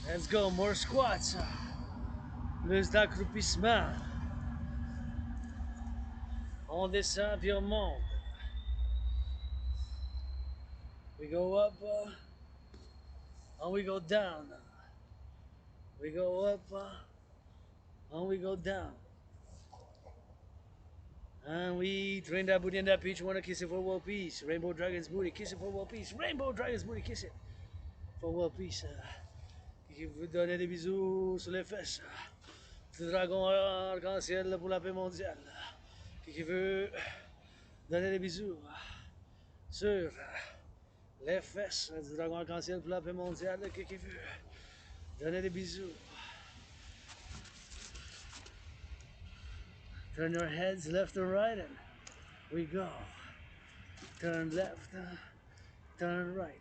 Let's go, more squats. Plus d'accroupissement. On descend puis on monte. We go up and we go down. We go up and we go down. And we train that booty and that peach. Wanna kiss it for world peace. Rainbow Dragon's booty, kiss it for world peace. Rainbow Dragon's booty, kiss it for world peace. Qui veut donner des bisous sur les fesses. Le dragon arc-en-ciel pour la paix mondiale. Qui veut donner des bisous sur les fesses du dragon arc-en-ciel pour la paix mondiale. Qui veut donner des bisous. Turn your heads left and right and we go. Turn left, turn right.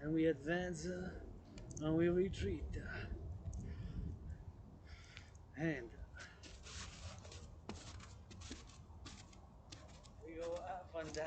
And we advance and we retreat. And we go up and down.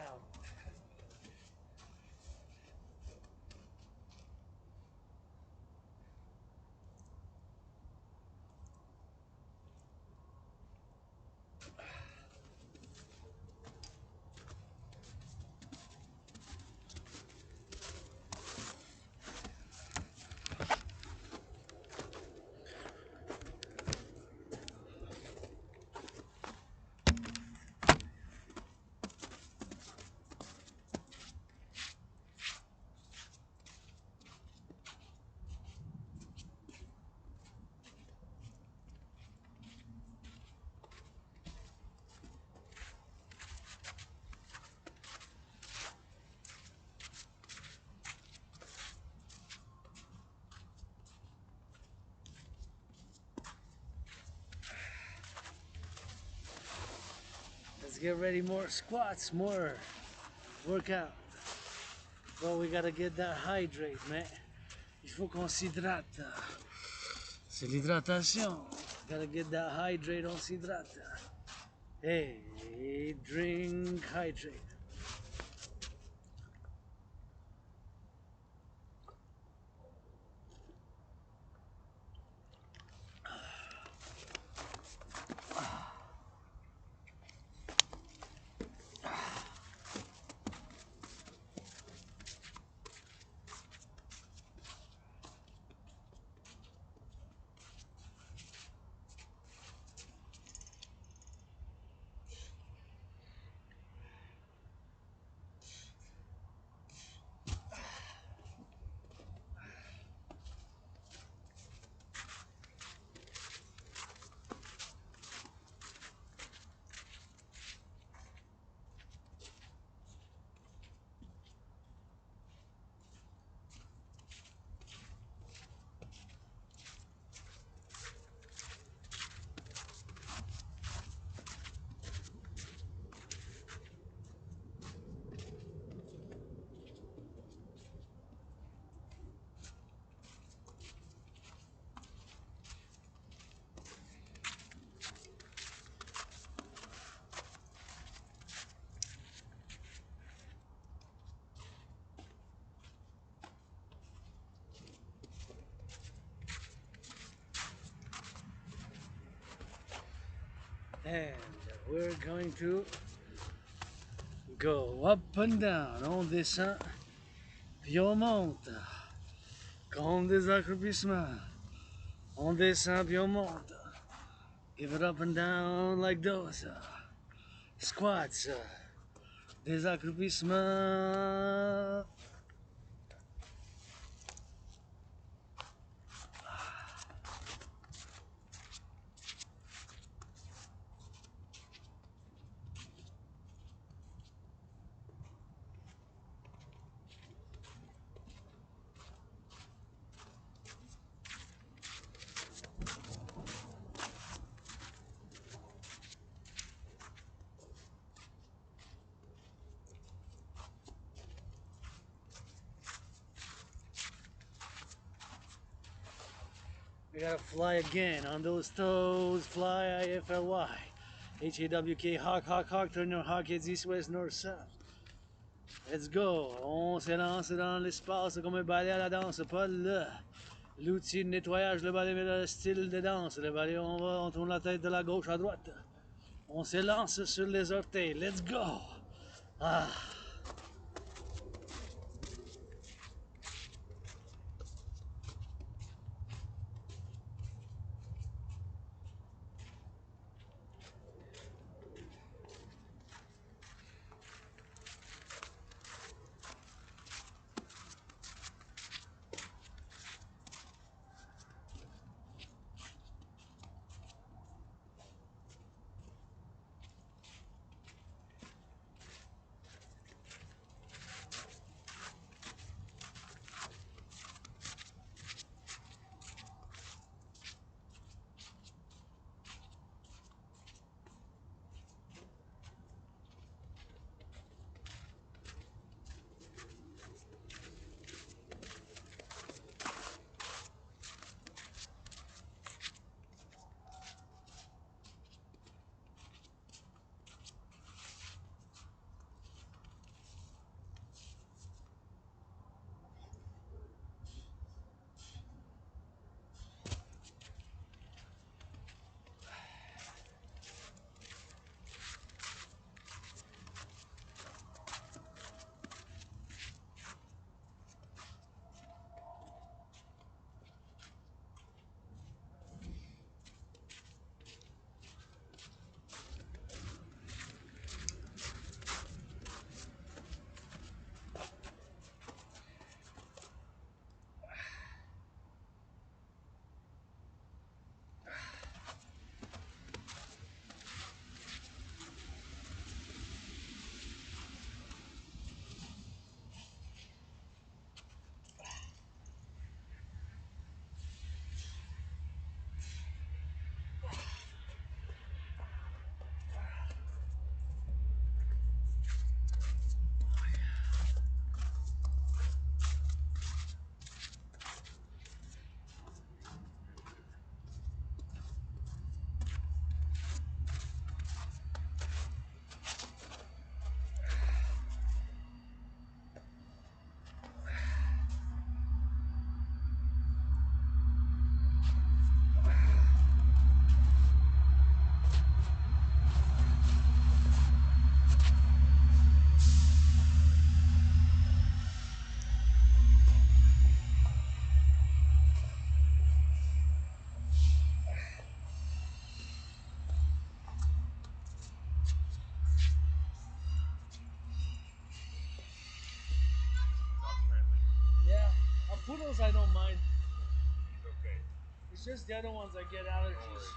Let's get ready, more squats, more workout. Well, we gotta get that hydrate, man. Il faut qu'on s'hydrate. C'est l'hydratation. Gotta get that hydrate, on s'hydrate. Hey, drink hydrate. And we're going to go up and down. On descend Puis on monte, comme des accroupissements. On descend puis on monte. Give it up and down like those. Squats. Des accroupissements. We gotta fly again on those toes. Fly, IFLY. HAWK, hawk, hawk, hawk, turn your hawk, heads east, west, north, south. Let's go. On s'élance dans l'espace comme un balai à la danse, pas là. L'outil de nettoyage, le balai, mais le style de danse. Le balai, on tourne la tête de la gauche à droite. On s'élance sur les orteils. Let's go. Ah. Poodles I don't mind. Okay. It's just the other ones I get Don't allergies. worry.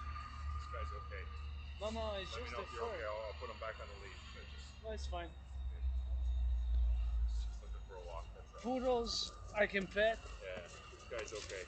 This guy's okay. No, it's Let me just know the if you're fur. okay. I'll put him back on the leash. But No, it's fine. just looking for a walk. That's all. Poodles I can pet. Yeah, this guy's okay.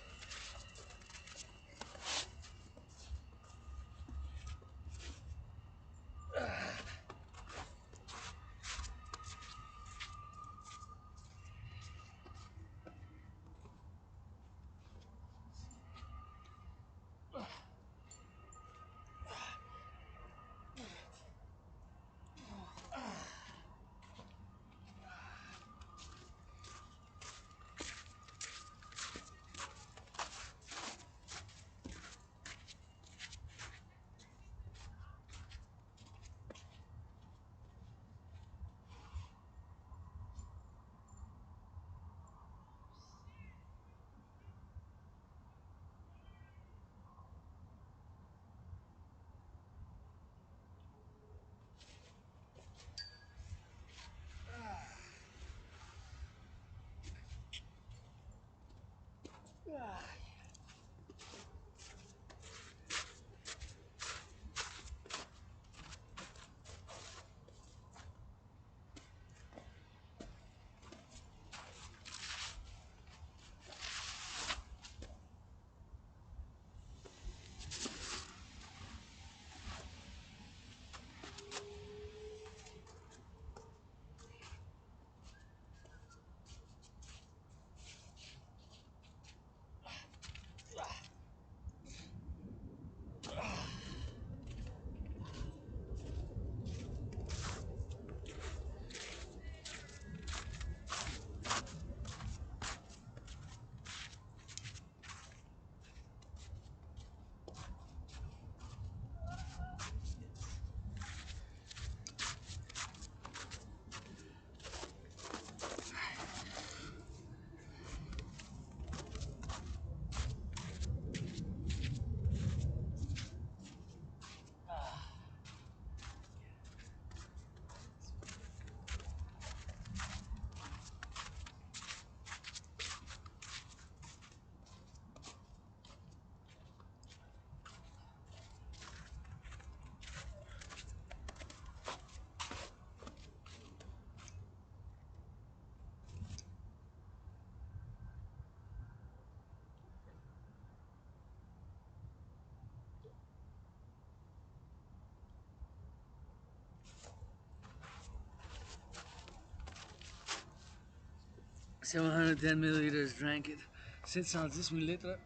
710 milliliters, drank it. 710 milliliters.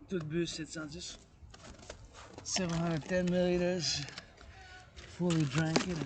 Toute bus 710. 710 milliliters. Fully drank it.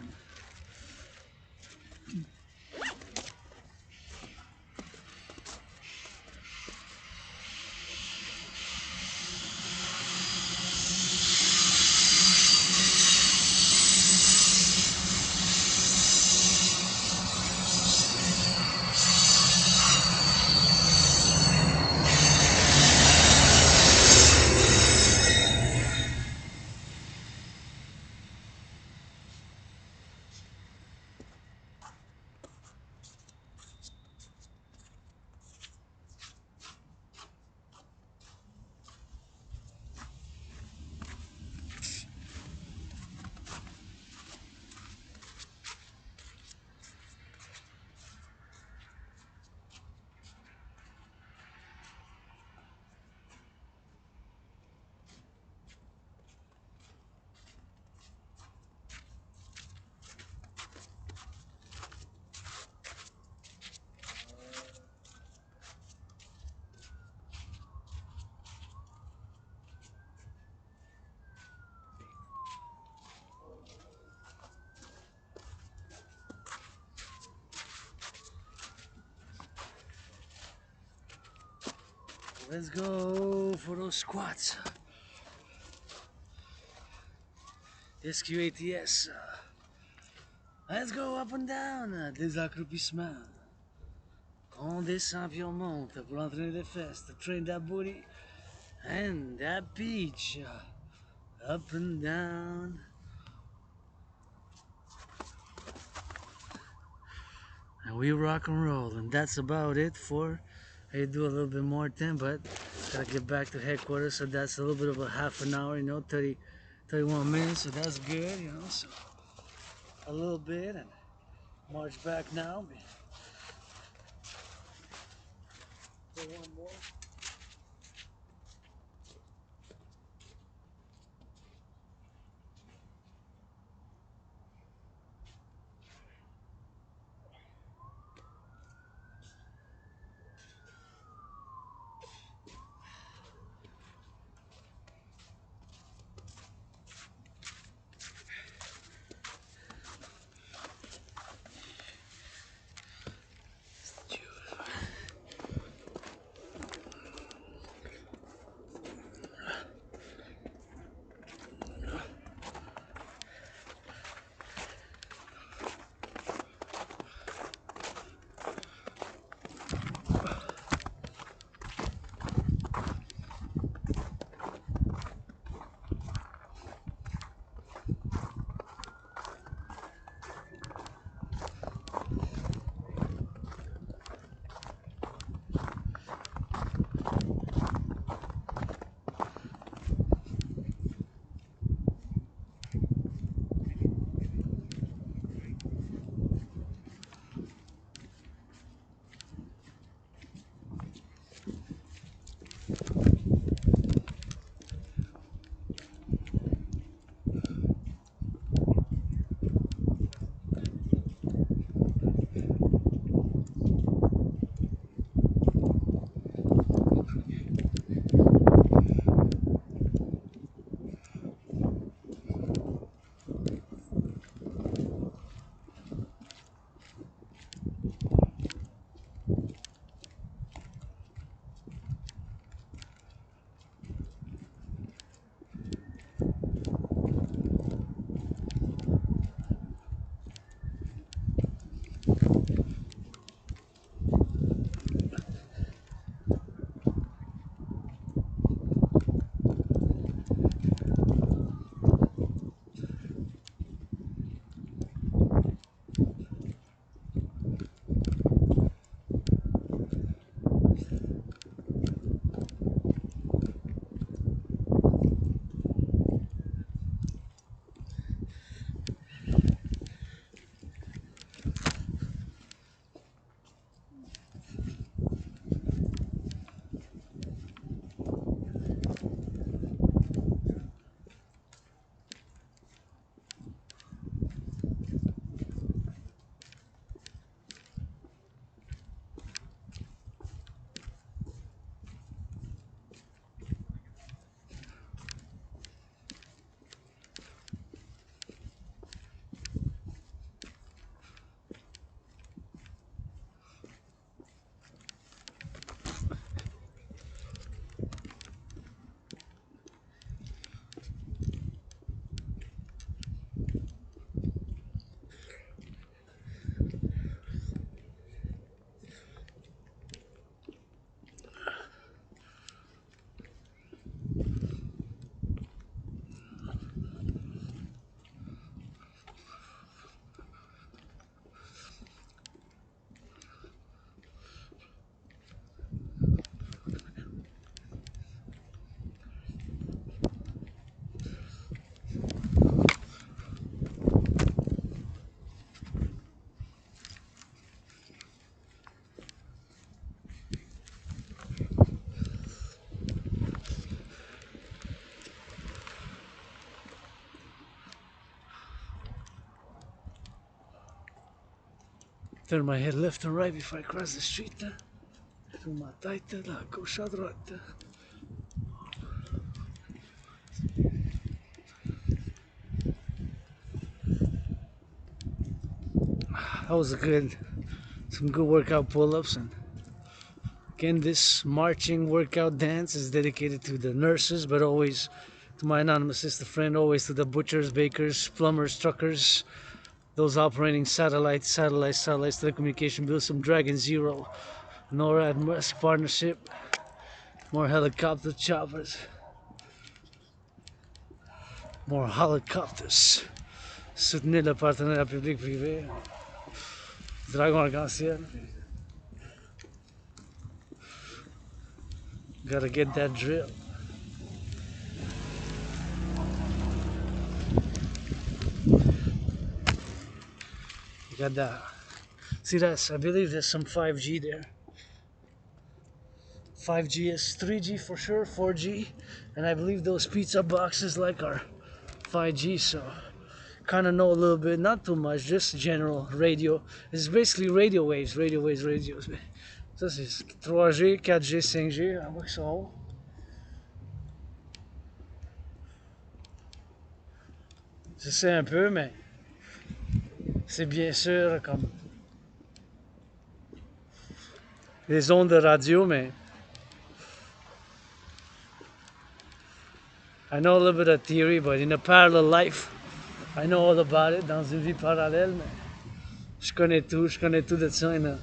Let's go for those squats. SQATS. Let's go up and down. Des accroupissements. On descend puis on monte pour entraîner les fesses, to train that booty and that beach. Up and down. And we rock and roll, and that's about it for. I do a little bit more thing, but gotta get back to headquarters, so that's a little bit of a half an hour, 31 minutes, so that's good, so a little bit, and march back now. For one more. Turn my head left and right before I cross the street. Through ma tête, la gauche à droite. That was some good workout pull-ups. And again, this marching workout dance is dedicated to the nurses, but always to my anonymous sister friend, always to the butchers, bakers, plumbers, truckers, those operating satellites, telecommunication bills, some Dragon Zero, NORAD Musk partnership, more helicopter choppers, more helicopters. Soutenir le partenariat public-privé, Dragon Arc-en-Ciel. Gotta get that drill. You got that. See, I believe there's some 5G there. 5G is 3G for sure, 4G, and I believe those pizza boxes like are 5G, so kind of know a little bit, not too much, just general radio. It's basically radio waves. Ça c'est 3G, 4G, 5G, en bas qui sont hauts. Je sais un peu, mais c'est bien sûr comme les ondes de radio, mais I know a little bit of theory, but in a parallel life, I know all about it. Dans une vie parallèle, mais je connais tout de ça in a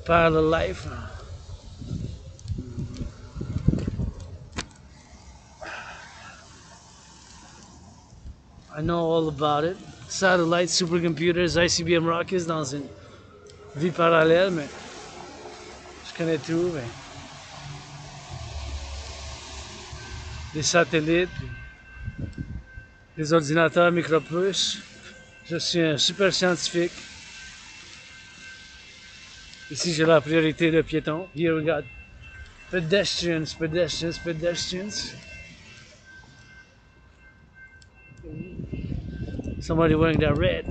parallel life. I know all about it. Satellites, supercomputers, ICBM rockets dans une vie parallèle, mais je connais tout. Mais les satellites, les ordinateurs micropuces. Je suis un super scientifique. Ici, j'ai la priorité de piétons. Here we got pedestrians. Somebody wearing that red.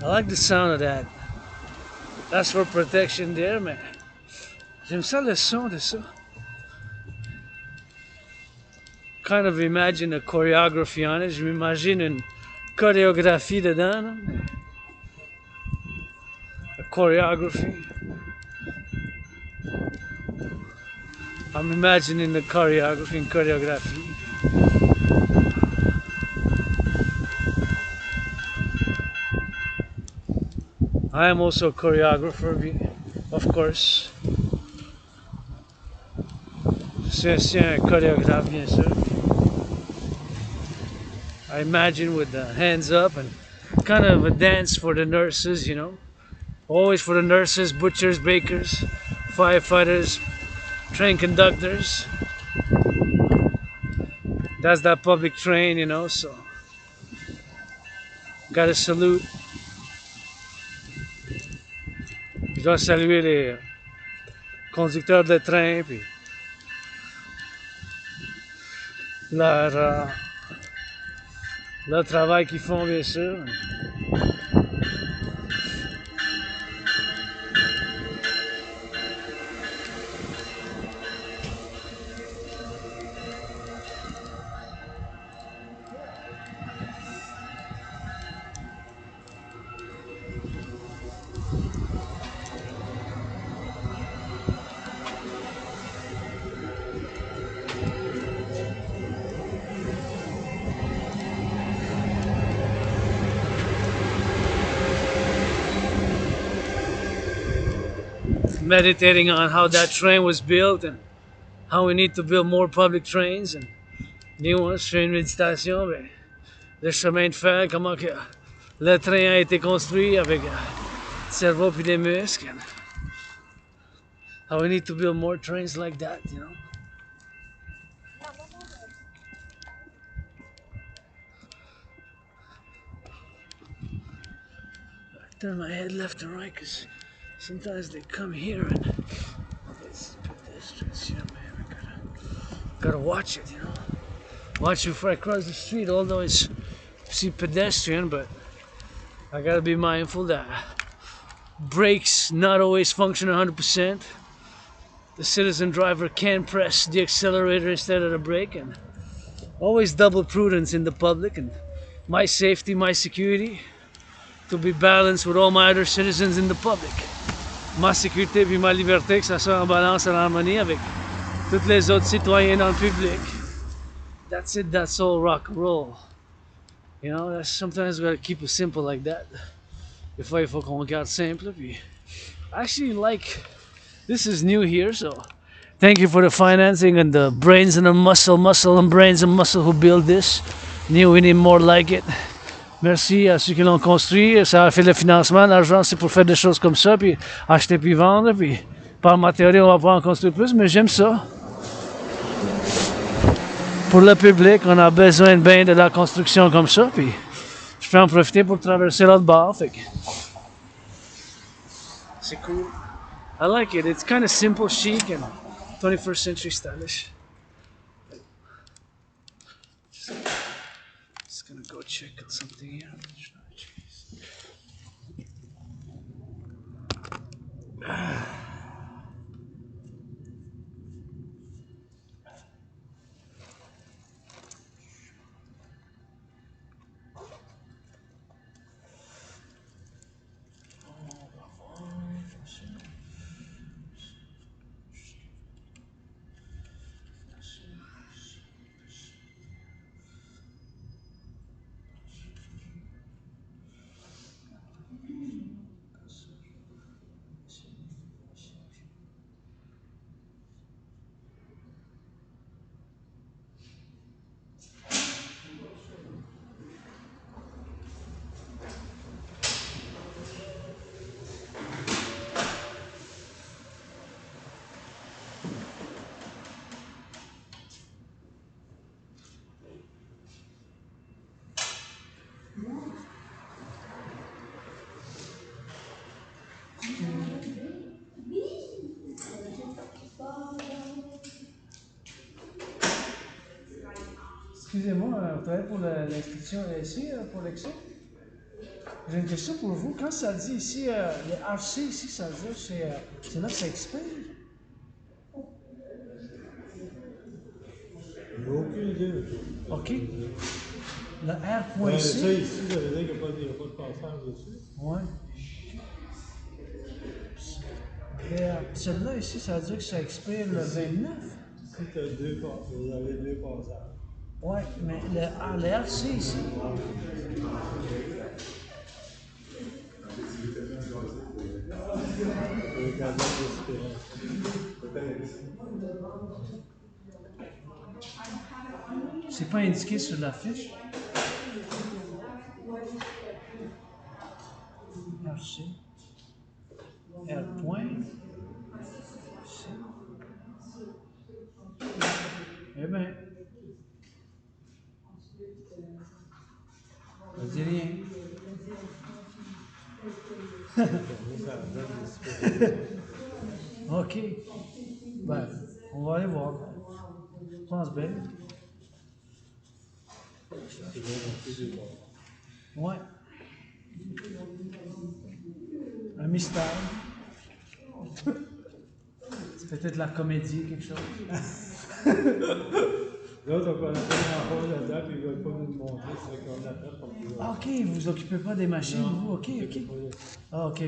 I like the sound of that. That's for protection there, man. J'aime ça le son de ça. Kind of imagine a choreography on it. Je m'imagine une chorégraphie dedans. Là. A choreography. I'm imagining the choreography and choreography. I am also a choreographer, of course. Je suis aussi un chorégraphe, bien sûr. I imagine with the hands up and kind of a dance for the nurses, you know. Always for the nurses, butchers, bakers, firefighters, train conductors. That's that public train, you know, so gotta salute. Je dois saluer les conducteurs de train, puis leur travail qu'ils font, bien sûr. Meditating on how that train was built and how we need to build more public trains. And dis-moi, je fais une méditation, ben, le chemin de fer, comment que le train a été construit avec le cerveau puis les muscles. And how we need to build more trains like that, you know. turn my head left and right because sometimes they come here and it's pedestrians here, man. Gotta watch it, you know. Watch it before I cross the street, although it's pedestrian, but I gotta be mindful that brakes not always function 100%. The citizen driver can press the accelerator instead of the brake, and always double prudence in the public and my safety, my security to be balanced with all my other citizens in the public. Ma sécurité et ma liberté, que ça soit en balance, en harmonie avec tous les autres citoyens dans le public. That's it, that's all rock and roll. You know, sometimes we gotta keep it simple like that. Des fois, il faut qu'on garde simple. Puis, I actually like, this is new here, so thank you for the financing and the brains and the muscle and brains and muscle who build this. New, we need more like it. Merci à ceux qui l'ont construit. Ça a fait le financement. L'argent, c'est pour faire des choses comme ça, puis acheter puis vendre. Puis par ma théorie, on va pouvoir en construire plus, mais j'aime ça. Pour le public, on a besoin bien de la construction comme ça, puis je peux en profiter pour traverser l'autre bord. Fait que c'est cool. I like it. It's kind of simple, chic, and 21st century stylish. Just gonna go check out something here. Excusez-moi, vous travaillez pour l'inscription ici, pour l'excès? J'ai une question pour vous. Quand ça dit ici, les RC ici, ça veut dire c'est là que ça expire? J'ai aucune idée. OK. Le R.C. Ouais, ça ici, ça veut dire qu'il n'y a, pas de passage dessus. Ouais. Celle-là ici, ça veut dire que ça expire le 29? Si tu as vous avez deux passages. Ouais, mais le RC ici. C'est pas indiqué sur la fiche. RC. R point. C. Eh bien. Ça dit rien. OK. Ben, on va aller voir. Je pense bien. Ouais. Un mystère. C'est peut-être la comédie, quelque chose. L'autre, on connaît pas grand-chose là-dedans, puis ils ne veulent pas nous le montrer, c'est qu'on a fait pour pouvoir. Ah, OK, vous vous occupez pas des machines, vous? OK. Ah, OK. Là,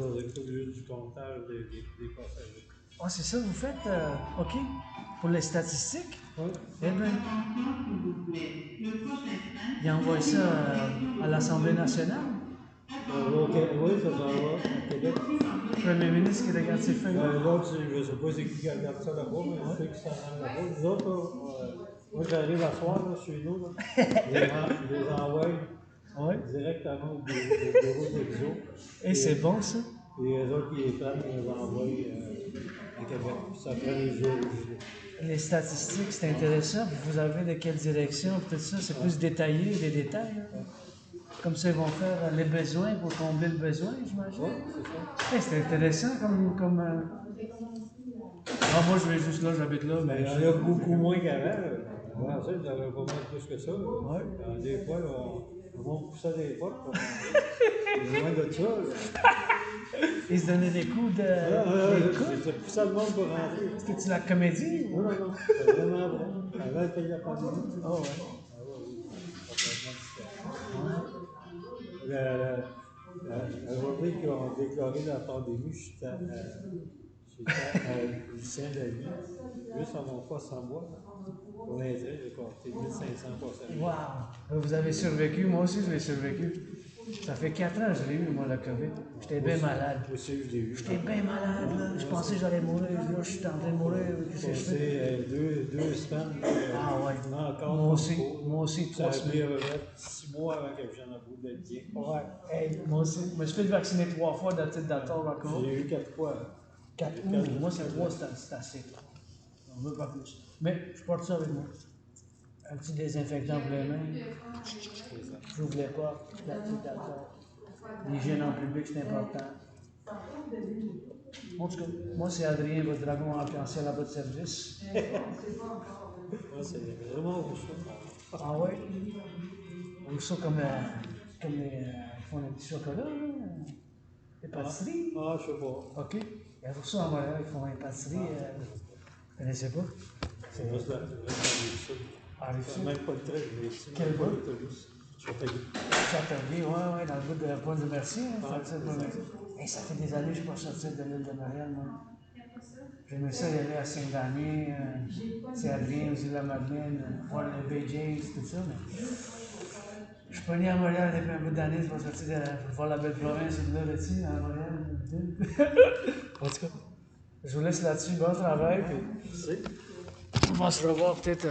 on s'occupe du comptage des passagers. Ah, c'est ça, vous faites? OK. Pour les statistiques? Oui. Eh bien. Ils envoient ça à l'Assemblée nationale? Oui, ça s'en va à Québec. Le Premier ministre qui regarde ses feuilles. L'autre, je ne sais pas c'est qui regarde ça là-bas, mais ceux qui s'en rendent là-bas. Nous autres, moi j'arrive à soir là, chez nous, là, je les envoie directement au bureau d'Exo. Et c'est bon ça? Et les autres qui les prennent, ils les envoient à Québec. Ça prend les jours. Les statistiques, c'est intéressant. Vous avez de quelle direction? Tout ça, c'est plus détaillé, des détails. Hein? Comme ça, ils vont faire les besoins pour combler le besoin, j'imagine. Oui, c'est ça. C'est intéressant comme Ah, moi, je vais juste là, j'habite là. Mais il y en a beaucoup moins qu'avant. Avant ça, il y en avait pas mal plus que ça. Ouais. Des fois, on poussait des portes. C'est loin de ça. Ils se donnaient des coups de. Des coups. J'ai poussé le monde pour rentrer. C'était-tu la comédie? Non, c'est vraiment vrai. Avant le pays de la pandémie. Oh, ouais. Ah oui, complètement différent. La journée qu'on a déclaré la pandémie, j'étais à Saint-Denis, juste à mon poste en bois. Pour l'intérêt, j'ai porté 1500 personnes. Wow! Vous avez survécu, moi aussi je l'ai survécu. Ça fait 4 ans que je l'ai eu, moi, la COVID. J'étais bien malade. Moi aussi, je l'ai eu. J'étais bien malade, là. Je pensais que j'allais mourir. Là, je suis en train de mourir. Qu'est-ce que je fais? Deux semaines. Ah ouais. Encore Moi aussi, 3 Ça a pris semaines. 6 mois avant que j'en ai bout de bien. Ouais. Hey, moi aussi. Je me suis fait vacciner 3 fois dans le titre d'Ator encore. J'ai eu 4 fois. 4 moi c'est 3, c'est assez. On ne veut pas plus. Mais je porte ça avec moi. Un petit désinfectant pour les mains. J'ouvre les portes, la petite d'Ator. L'hygiène en public, c'est important. En tout cas, moi c'est Adrien, votre dragon arc-en-ciel à votre service. C'est vraiment beau ça. Ah ouais? On ça comme les ils font des petits chocolats, là. Des pâtisseries. Ah, je sais pas. OK. Il y a pour ça à Montréal, ils font des pâtisseries. Vous connaissez pas? C'est juste la rive. Ah, les C'est même pas le trait, mais c'est Quel pas bout? l'autobus. Châteauguay, ouais, dans le bout de la pointe de Mercier. Hein, hey, ça fait des années que je ne suis pas sorti de l'île de Montréal, moi. J'aimais ça y aller à Saint-Damien, c'est Adrien, aux îles de la Madeleine, voir les Bay Jays, tout ça, mais je suis pas né à Montréal depuis un bout d'années, je vais sortir pour voir la belle province, là, dessus à Montréal. En tout cas, je vous laisse là-dessus, bon travail, puis on va se revoir peut-être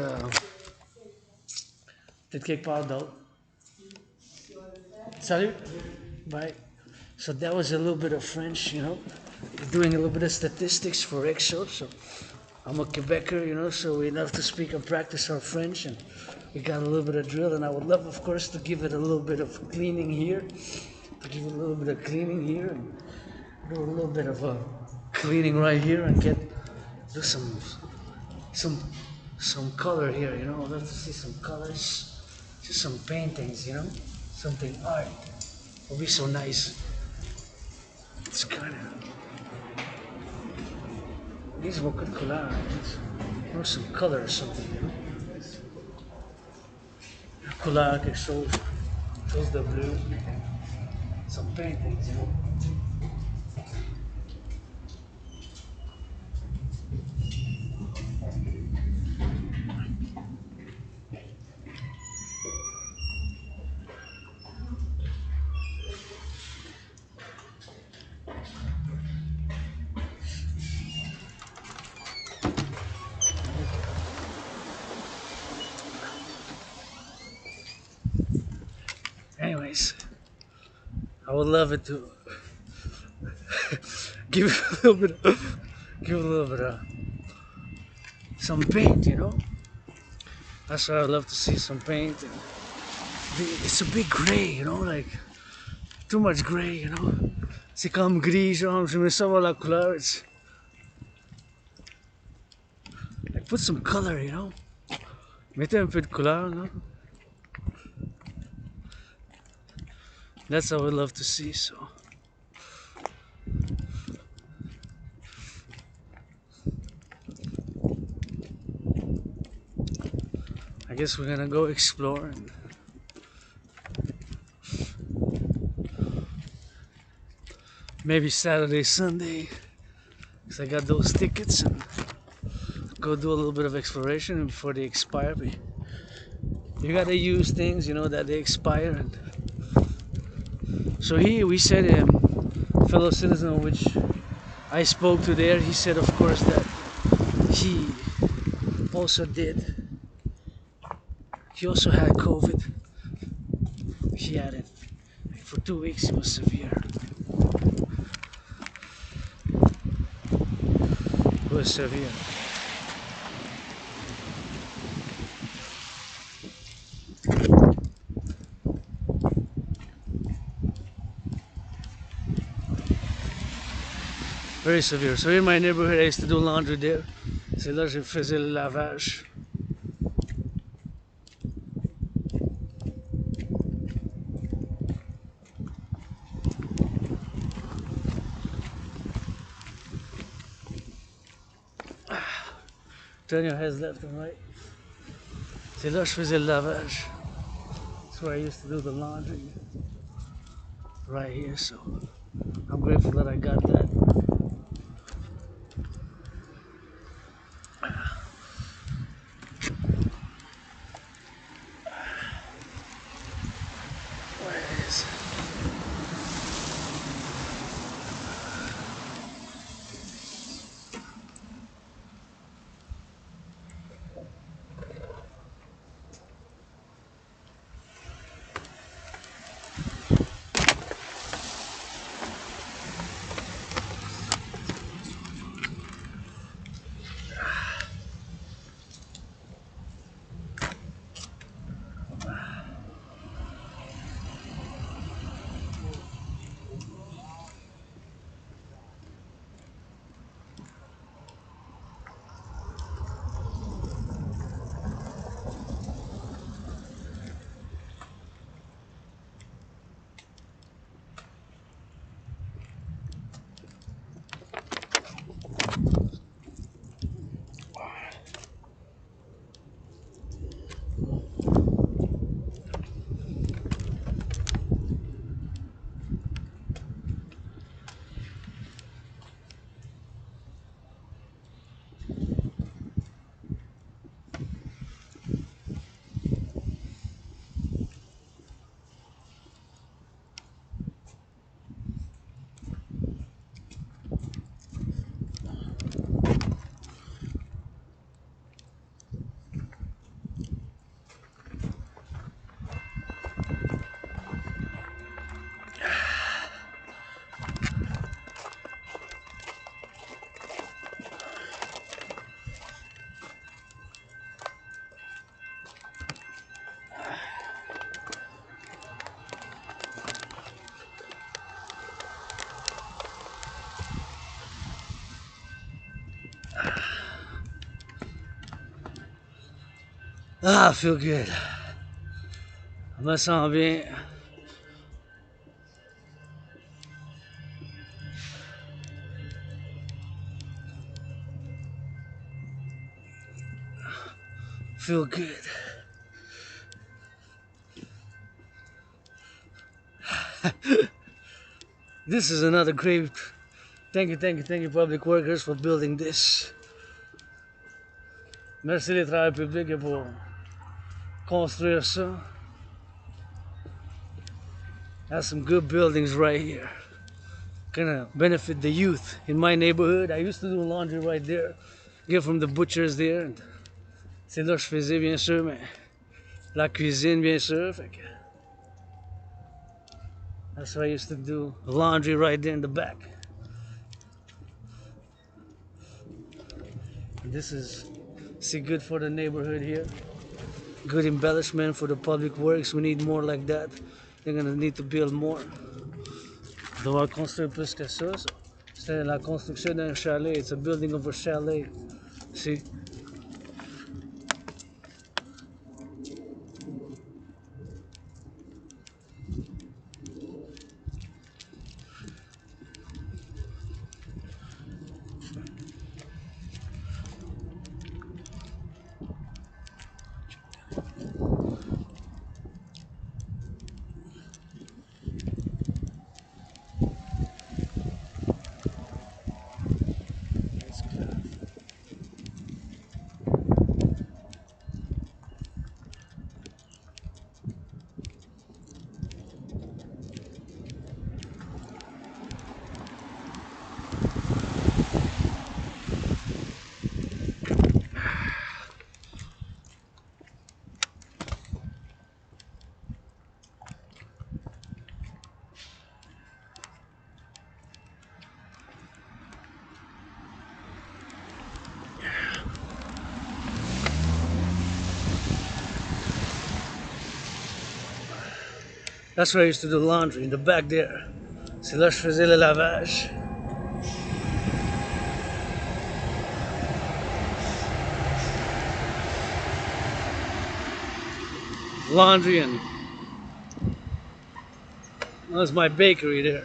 quelque part d'autre. Salut. Bye. So that was a little bit of French, doing a little bit of statistics for EXO. So I'm a Quebecer, so we love to speak and practice our French, and we got a little bit of drill, and I would love, of course, to give it a little bit of cleaning here, and do a little bit of cleaning right here, and do some color here, I'd love to see some colors, just some paintings, something art. Would be so nice. It's kind of these were good color, some color or something, Couleur, quelque chose de bleu, some paintings, Anyways, I would love it to give it a little bit of some paint, That's why I would love to see some paint. It's a big gray, like too much gray, C'est comme gris, genre, j'aimerais savoir la couleur. It's like put some color, Mettez un peu de couleur, That's what I would love to see, so. I guess we're gonna go explore and maybe Saturday, Sunday, because I got those tickets, and go do a little bit of exploration before they expire. But you gotta use things, that they expire. And so we said, fellow citizen which I spoke to there, he said, of course, that he also had COVID. He had it for 2 weeks. It was severe. Very severe. So in my neighborhood, I used to do laundry there. C'est là je faisais le lavage. Turn your heads left and right. C'est là je faisais le lavage. That's where I used to do the laundry. Right here, so I'm grateful that I got that. Where is it? Ah, I feel good. Je me sens bien. Feel good. This is another great. Thank you, public workers, for building this. Merci les travailleurs publics pour construire ça. That's some good buildings right here. Gonna benefit the youth in my neighborhood. I used to do laundry right there. Get from the butchers there. C'est là que je faisais, bien sûr, mais la cuisine, bien sûr. Fait que that's why I used to do laundry right there in the back. This is good for the neighborhood here. Good embellishment for the public works. We need more like that. They're gonna need to build more. On doit construire plus que ça. C'est la construction d'un chalet. It's a building of a chalet. See? That's where I used to do laundry, in the back there. C'est là que je faisais le lavage. laundry, and that's my bakery there.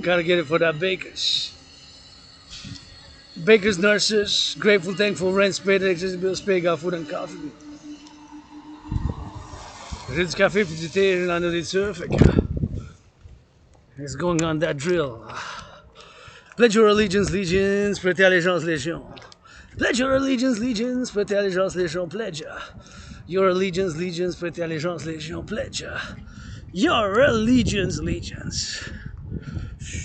Gotta get it for that bakers. Bakers, nurses, grateful, thankful, rent paid, electricity bills paid, got food and coffee. J'ai du café puis du thé, j'ai la nourriture, fait que it's going on that drill. Pledge your allegiance, legions, prêtez allégeance, légion. Pledge your allegiance, legions, prêtez allégeance, légion, pledge. Your allegiance, legions, prêtez allégeance, légion, pledge. Your allegiance, legions.